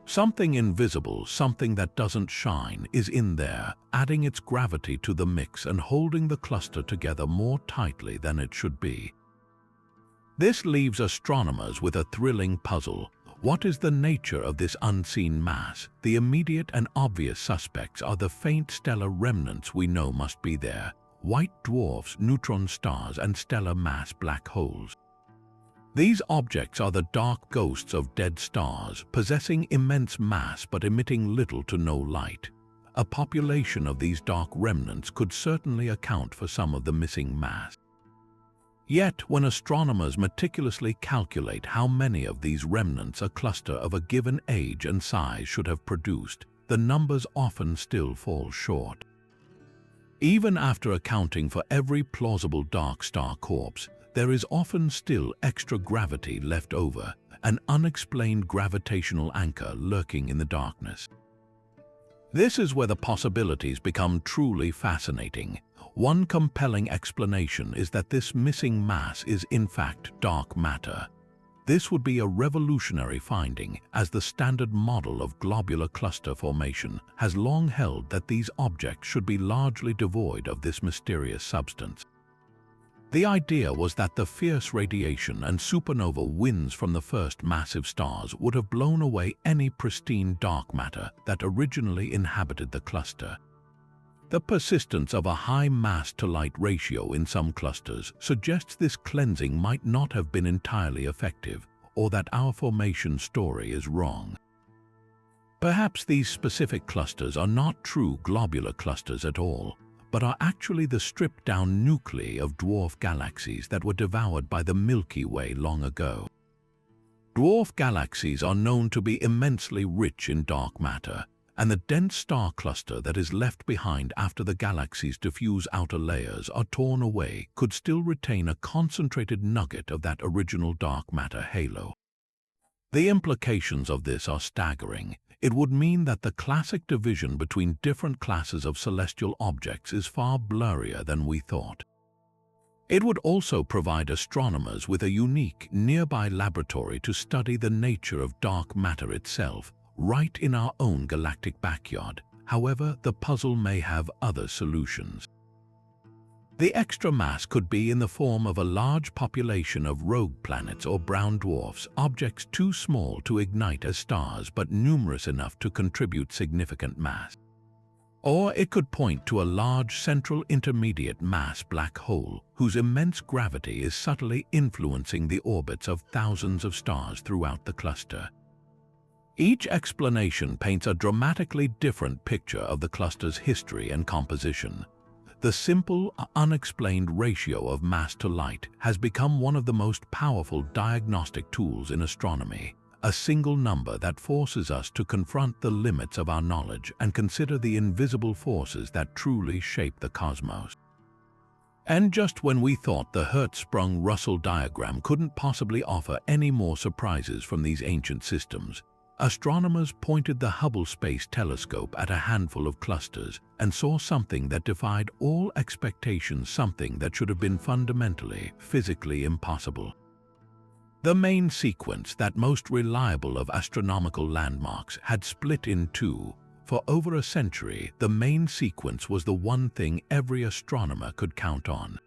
Something invisible, something that doesn't shine, is in there, adding its gravity to the mix and holding the cluster together more tightly than it should be. This leaves astronomers with a thrilling puzzle. What is the nature of this unseen mass? The immediate and obvious suspects are the faint stellar remnants we know must be there: white dwarfs, neutron stars, and stellar mass black holes. These objects are the dark ghosts of dead stars, possessing immense mass but emitting little to no light. A population of these dark remnants could certainly account for some of the missing mass. Yet, when astronomers meticulously calculate how many of these remnants a cluster of a given age and size should have produced, the numbers often still fall short. Even after accounting for every plausible dark star corpse, there is often still extra gravity left over, an unexplained gravitational anchor lurking in the darkness. This is where the possibilities become truly fascinating. One compelling explanation is that this missing mass is in fact dark matter. This would be a revolutionary finding, as the standard model of globular cluster formation has long held that these objects should be largely devoid of this mysterious substance. The idea was that the fierce radiation and supernova winds from the first massive stars would have blown away any pristine dark matter that originally inhabited the cluster. The persistence of a high mass-to-light ratio in some clusters suggests this cleansing might not have been entirely effective, or that our formation story is wrong. Perhaps these specific clusters are not true globular clusters at all, but are actually the stripped-down nuclei of dwarf galaxies that were devoured by the Milky Way long ago. Dwarf galaxies are known to be immensely rich in dark matter, and the dense star cluster that is left behind after the galaxy's diffuse outer layers are torn away could still retain a concentrated nugget of that original dark matter halo. The implications of this are staggering. It would mean that the classic division between different classes of celestial objects is far blurrier than we thought. It would also provide astronomers with a unique, nearby laboratory to study the nature of dark matter itself, right in our own galactic backyard. However, the puzzle may have other solutions. The extra mass could be in the form of a large population of rogue planets or brown dwarfs, objects too small to ignite as stars but numerous enough to contribute significant mass. Or it could point to a large central intermediate mass black hole whose immense gravity is subtly influencing the orbits of thousands of stars throughout the cluster. Each explanation paints a dramatically different picture of the cluster's history and composition. The simple, unexplained ratio of mass to light has become one of the most powerful diagnostic tools in astronomy, a single number that forces us to confront the limits of our knowledge and consider the invisible forces that truly shape the cosmos. And just when we thought the Hertzsprung-Russell diagram couldn't possibly offer any more surprises from these ancient systems, astronomers pointed the Hubble Space Telescope at a handful of clusters and saw something that defied all expectations, something that should have been fundamentally, physically impossible. The main sequence, that most reliable of astronomical landmarks, had split in two. For over a century, the main sequence was the one thing every astronomer could count on.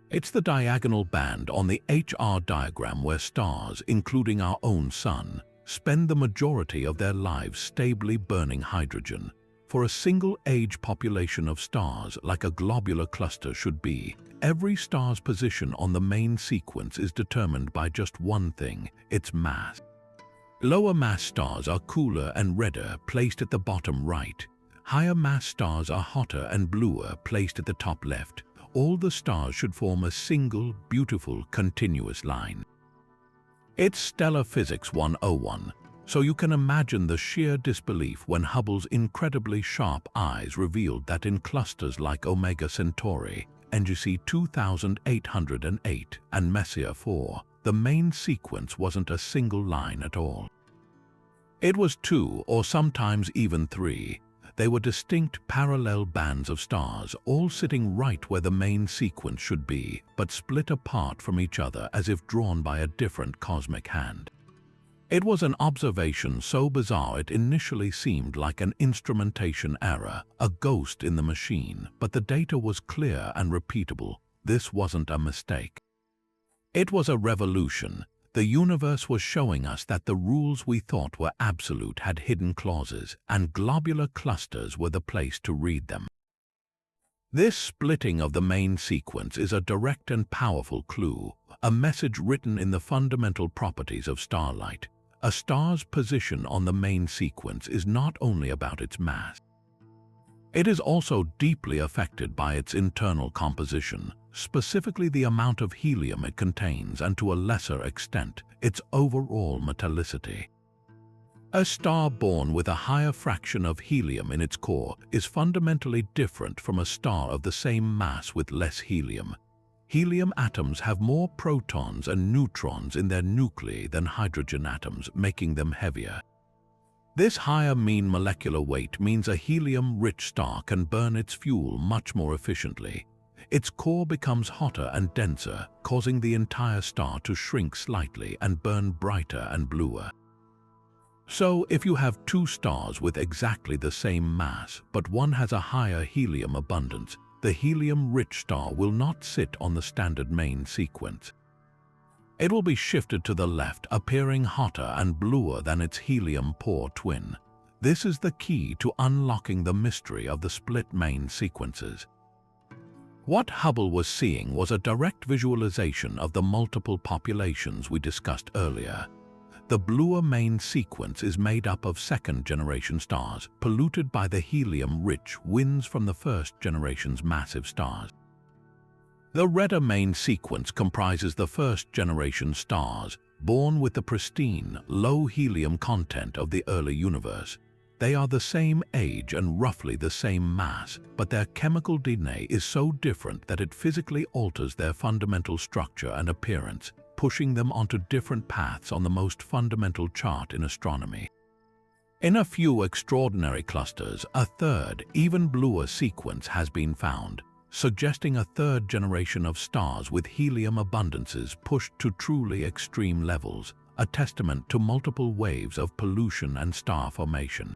It's the diagonal band on the HR diagram where stars, including our own Sun, spend the majority of their lives stably burning hydrogen. For a single-age population of stars, like a globular cluster should be, every star's position on the main sequence is determined by just one thing: its mass. Lower mass stars are cooler and redder, placed at the bottom right. Higher mass stars are hotter and bluer, placed at the top left. All the stars should form a single, beautiful, continuous line. It's Stellar Physics 101. So you can imagine the sheer disbelief when Hubble's incredibly sharp eyes revealed that in clusters like Omega Centauri, NGC 2808 and Messier 4, the main sequence wasn't a single line at all. It was two, or sometimes even three. They were distinct parallel bands of stars, all sitting right where the main sequence should be, but split apart from each other as if drawn by a different cosmic hand. It was an observation so bizarre it initially seemed like an instrumentation error, a ghost in the machine, but the data was clear and repeatable. This wasn't a mistake. It was a revolution. The universe was showing us that the rules we thought were absolute had hidden clauses, and globular clusters were the place to read them. This splitting of the main sequence is a direct and powerful clue, a message written in the fundamental properties of starlight. A star's position on the main sequence is not only about its mass. It is also deeply affected by its internal composition, specifically the amount of helium it contains and, to a lesser extent, its overall metallicity. A star born with a higher fraction of helium in its core is fundamentally different from a star of the same mass with less helium. Helium atoms have more protons and neutrons in their nuclei than hydrogen atoms, making them heavier. This higher mean molecular weight means a helium-rich star can burn its fuel much more efficiently. Its core becomes hotter and denser, causing the entire star to shrink slightly and burn brighter and bluer. So, if you have two stars with exactly the same mass, but one has a higher helium abundance, the helium-rich star will not sit on the standard main sequence. It will be shifted to the left, appearing hotter and bluer than its helium-poor twin. This is the key to unlocking the mystery of the split main sequences. What Hubble was seeing was a direct visualization of the multiple populations we discussed earlier. The bluer main sequence is made up of second-generation stars, polluted by the helium-rich winds from the first-generation's massive stars. The redder main sequence comprises the first-generation stars, born with the pristine, low helium content of the early universe. They are the same age and roughly the same mass, but their chemical DNA is so different that it physically alters their fundamental structure and appearance, pushing them onto different paths on the most fundamental chart in astronomy. In a few extraordinary clusters, a third, even bluer sequence has been found, suggesting a third generation of stars with helium abundances pushed to truly extreme levels, a testament to multiple waves of pollution and star formation.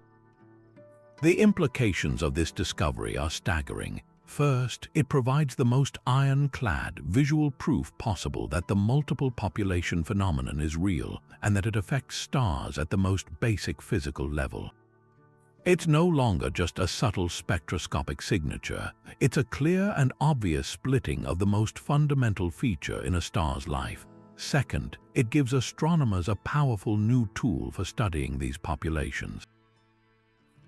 The implications of this discovery are staggering. First, it provides the most ironclad visual proof possible that the multiple population phenomenon is real and that it affects stars at the most basic physical level. It's no longer just a subtle spectroscopic signature, it's a clear and obvious splitting of the most fundamental feature in a star's life. Second, it gives astronomers a powerful new tool for studying these populations.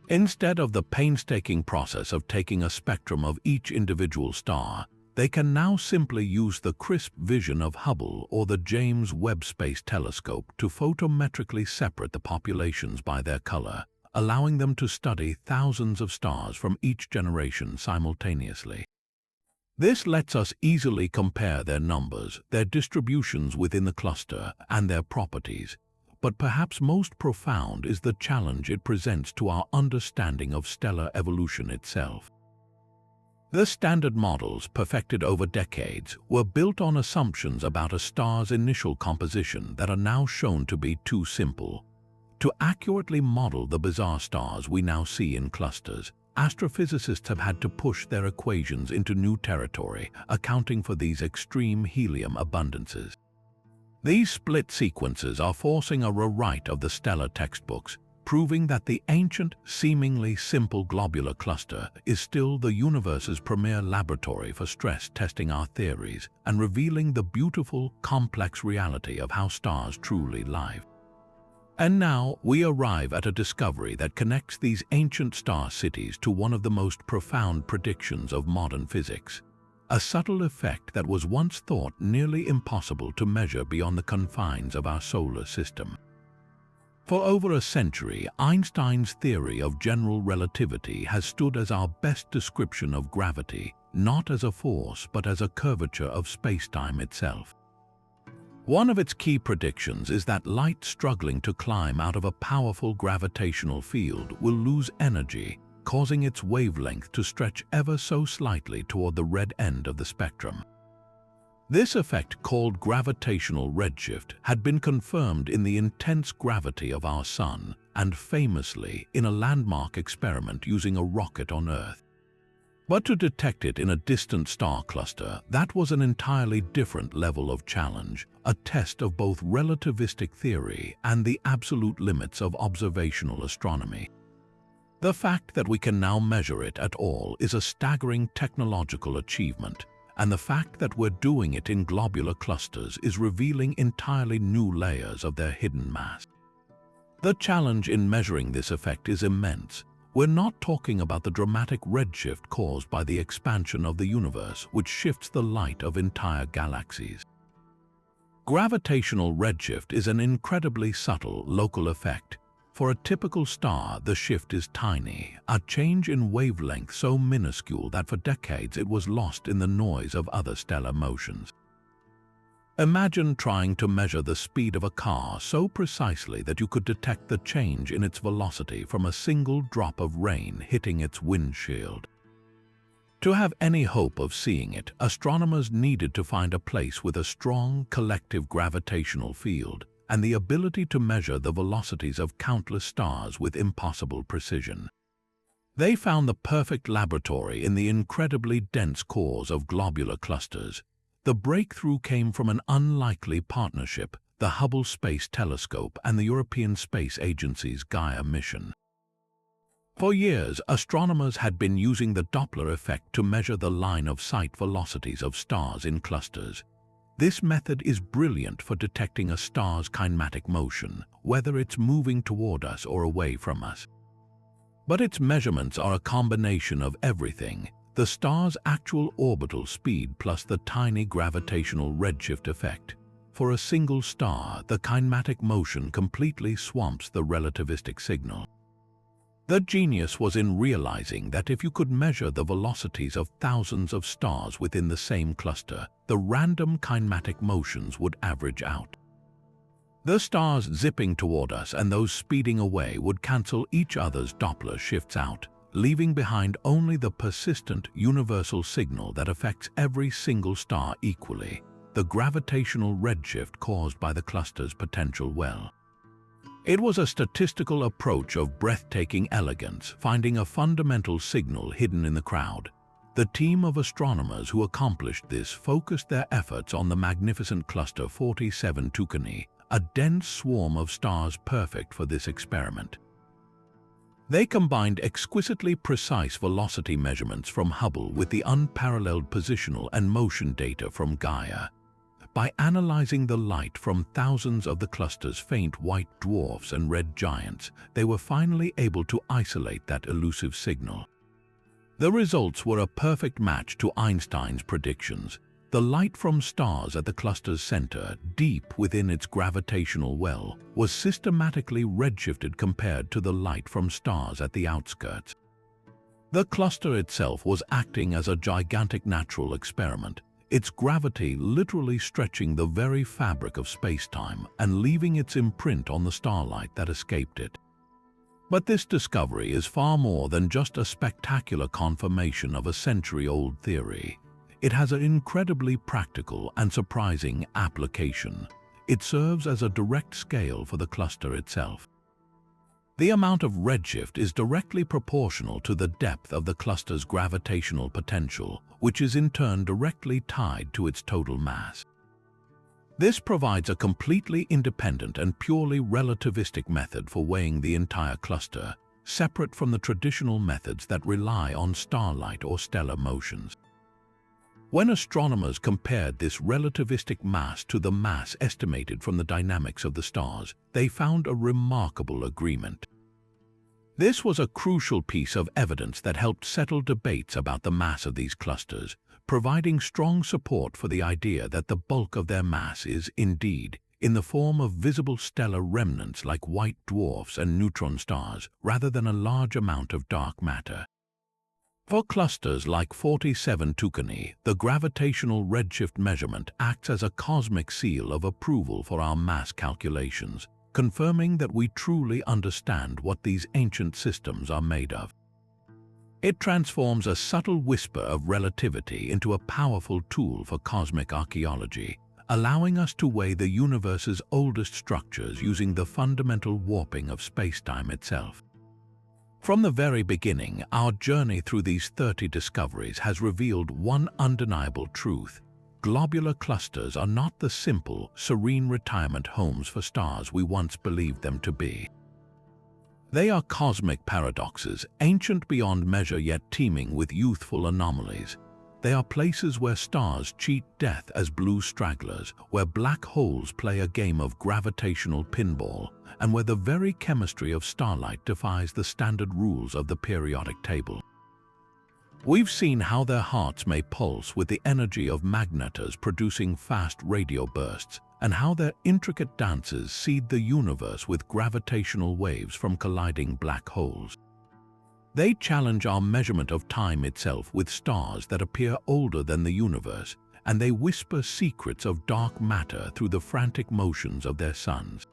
Instead of the painstaking process of taking a spectrum of each individual star, they can now simply use the crisp vision of Hubble or the James Webb Space Telescope to photometrically separate the populations by their color, allowing them to study thousands of stars from each generation simultaneously. This lets us easily compare their numbers, their distributions within the cluster, and their properties. But perhaps most profound is the challenge it presents to our understanding of stellar evolution itself. The standard models, perfected over decades, were built on assumptions about a star's initial composition that are now shown to be too simple. To accurately model the bizarre stars we now see in clusters, astrophysicists have had to push their equations into new territory, accounting for these extreme helium abundances. These split sequences are forcing a rewrite of the stellar textbooks, proving that the ancient, seemingly simple globular cluster is still the universe's premier laboratory for stress testing our theories and revealing the beautiful, complex reality of how stars truly live. And now we arrive at a discovery that connects these ancient star cities to one of the most profound predictions of modern physics. A subtle effect that was once thought nearly impossible to measure beyond the confines of our solar system. For over a century, Einstein's theory of general relativity has stood as our best description of gravity, not as a force but as a curvature of spacetime itself. One of its key predictions is that light struggling to climb out of a powerful gravitational field will lose energy, causing its wavelength to stretch ever so slightly toward the red end of the spectrum. This effect, called gravitational redshift, had been confirmed in the intense gravity of our Sun and famously in a landmark experiment using a rocket on Earth. But to detect it in a distant star cluster, that was an entirely different level of challenge, a test of both relativistic theory and the absolute limits of observational astronomy. The fact that we can now measure it at all is a staggering technological achievement, and the fact that we're doing it in globular clusters is revealing entirely new layers of their hidden mass. The challenge in measuring this effect is immense. We're not talking about the dramatic redshift caused by the expansion of the universe, which shifts the light of entire galaxies. Gravitational redshift is an incredibly subtle local effect. For a typical star, the shift is tiny, a change in wavelength so minuscule that for decades it was lost in the noise of other stellar motions. Imagine trying to measure the speed of a car so precisely that you could detect the change in its velocity from a single drop of rain hitting its windshield. To have any hope of seeing it, astronomers needed to find a place with a strong collective gravitational field and the ability to measure the velocities of countless stars with impossible precision. They found the perfect laboratory in the incredibly dense cores of globular clusters. The breakthrough came from an unlikely partnership, the Hubble Space Telescope and the European Space Agency's Gaia mission. For years, astronomers had been using the Doppler effect to measure the line-of-sight velocities of stars in clusters. This method is brilliant for detecting a star's kinematic motion, whether it's moving toward us or away from us. But its measurements are a combination of everything: the star's actual orbital speed plus the tiny gravitational redshift effect. For a single star, the kinematic motion completely swamps the relativistic signal. The genius was in realizing that if you could measure the velocities of thousands of stars within the same cluster, the random kinematic motions would average out. The stars zipping toward us and those speeding away would cancel each other's Doppler shifts out, leaving behind only the persistent universal signal that affects every single star equally, the gravitational redshift caused by the cluster's potential well. It was a statistical approach of breathtaking elegance, finding a fundamental signal hidden in the crowd. The team of astronomers who accomplished this focused their efforts on the magnificent cluster 47 Tucanae, a dense swarm of stars perfect for this experiment. They combined exquisitely precise velocity measurements from Hubble with the unparalleled positional and motion data from Gaia. By analyzing the light from thousands of the cluster's faint white dwarfs and red giants, they were finally able to isolate that elusive signal. The results were a perfect match to Einstein's predictions. The light from stars at the cluster's center, deep within its gravitational well, was systematically redshifted compared to the light from stars at the outskirts. The cluster itself was acting as a gigantic natural experiment, its gravity literally stretching the very fabric of space-time and leaving its imprint on the starlight that escaped it. But this discovery is far more than just a spectacular confirmation of a century-old theory. It has an incredibly practical and surprising application. It serves as a direct scale for the cluster itself. The amount of redshift is directly proportional to the depth of the cluster's gravitational potential, which is in turn directly tied to its total mass. This provides a completely independent and purely relativistic method for weighing the entire cluster, separate from the traditional methods that rely on starlight or stellar motions. When astronomers compared this relativistic mass to the mass estimated from the dynamics of the stars, they found a remarkable agreement. This was a crucial piece of evidence that helped settle debates about the mass of these clusters, providing strong support for the idea that the bulk of their mass is, indeed, in the form of visible stellar remnants like white dwarfs and neutron stars, rather than a large amount of dark matter. For clusters like 47 Tucanae, the gravitational redshift measurement acts as a cosmic seal of approval for our mass calculations, confirming that we truly understand what these ancient systems are made of. It transforms a subtle whisper of relativity into a powerful tool for cosmic archaeology, allowing us to weigh the universe's oldest structures using the fundamental warping of spacetime itself. From the very beginning, our journey through these 30 discoveries has revealed one undeniable truth. Globular clusters are not the simple, serene retirement homes for stars we once believed them to be. They are cosmic paradoxes, ancient beyond measure yet teeming with youthful anomalies. They are places where stars cheat death as blue stragglers, where black holes play a game of gravitational pinball, and where the very chemistry of starlight defies the standard rules of the periodic table. We've seen how their hearts may pulse with the energy of magnetars producing fast radio bursts, and how their intricate dances seed the universe with gravitational waves from colliding black holes. They challenge our measurement of time itself with stars that appear older than the universe, and they whisper secrets of dark matter through the frantic motions of their suns.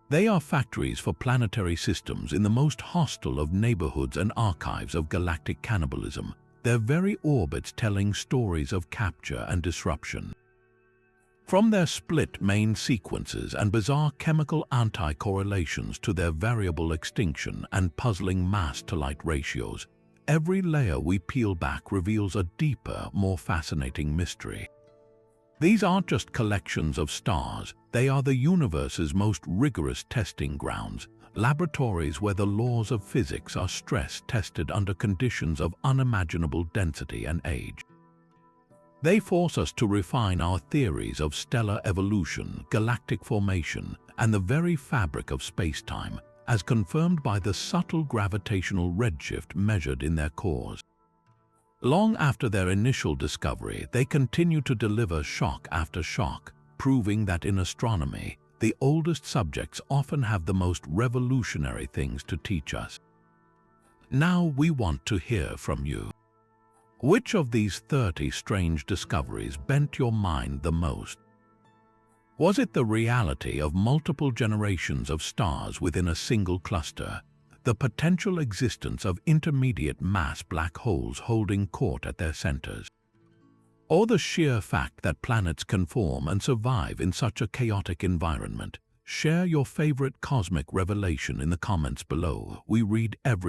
They are factories for planetary systems in the most hostile of neighborhoods and archives of galactic cannibalism, their very orbits telling stories of capture and disruption. From their split main sequences and bizarre chemical anti-correlations to their variable extinction and puzzling mass-to-light ratios, every layer we peel back reveals a deeper, more fascinating mystery. These aren't just collections of stars, they are the universe's most rigorous testing grounds, laboratories where the laws of physics are stress-tested under conditions of unimaginable density and age. They force us to refine our theories of stellar evolution, galactic formation, and the very fabric of spacetime, as confirmed by the subtle gravitational redshift measured in their cores. Long after their initial discovery, they continue to deliver shock after shock, proving that in astronomy, the oldest subjects often have the most revolutionary things to teach us. Now we want to hear from you. Which of these 30 strange discoveries bent your mind the most? Was it the reality of multiple generations of stars within a single cluster, the potential existence of intermediate mass black holes holding court at their centers, or the sheer fact that planets can form and survive in such a chaotic environment? Share your favorite cosmic revelation in the comments below. We read every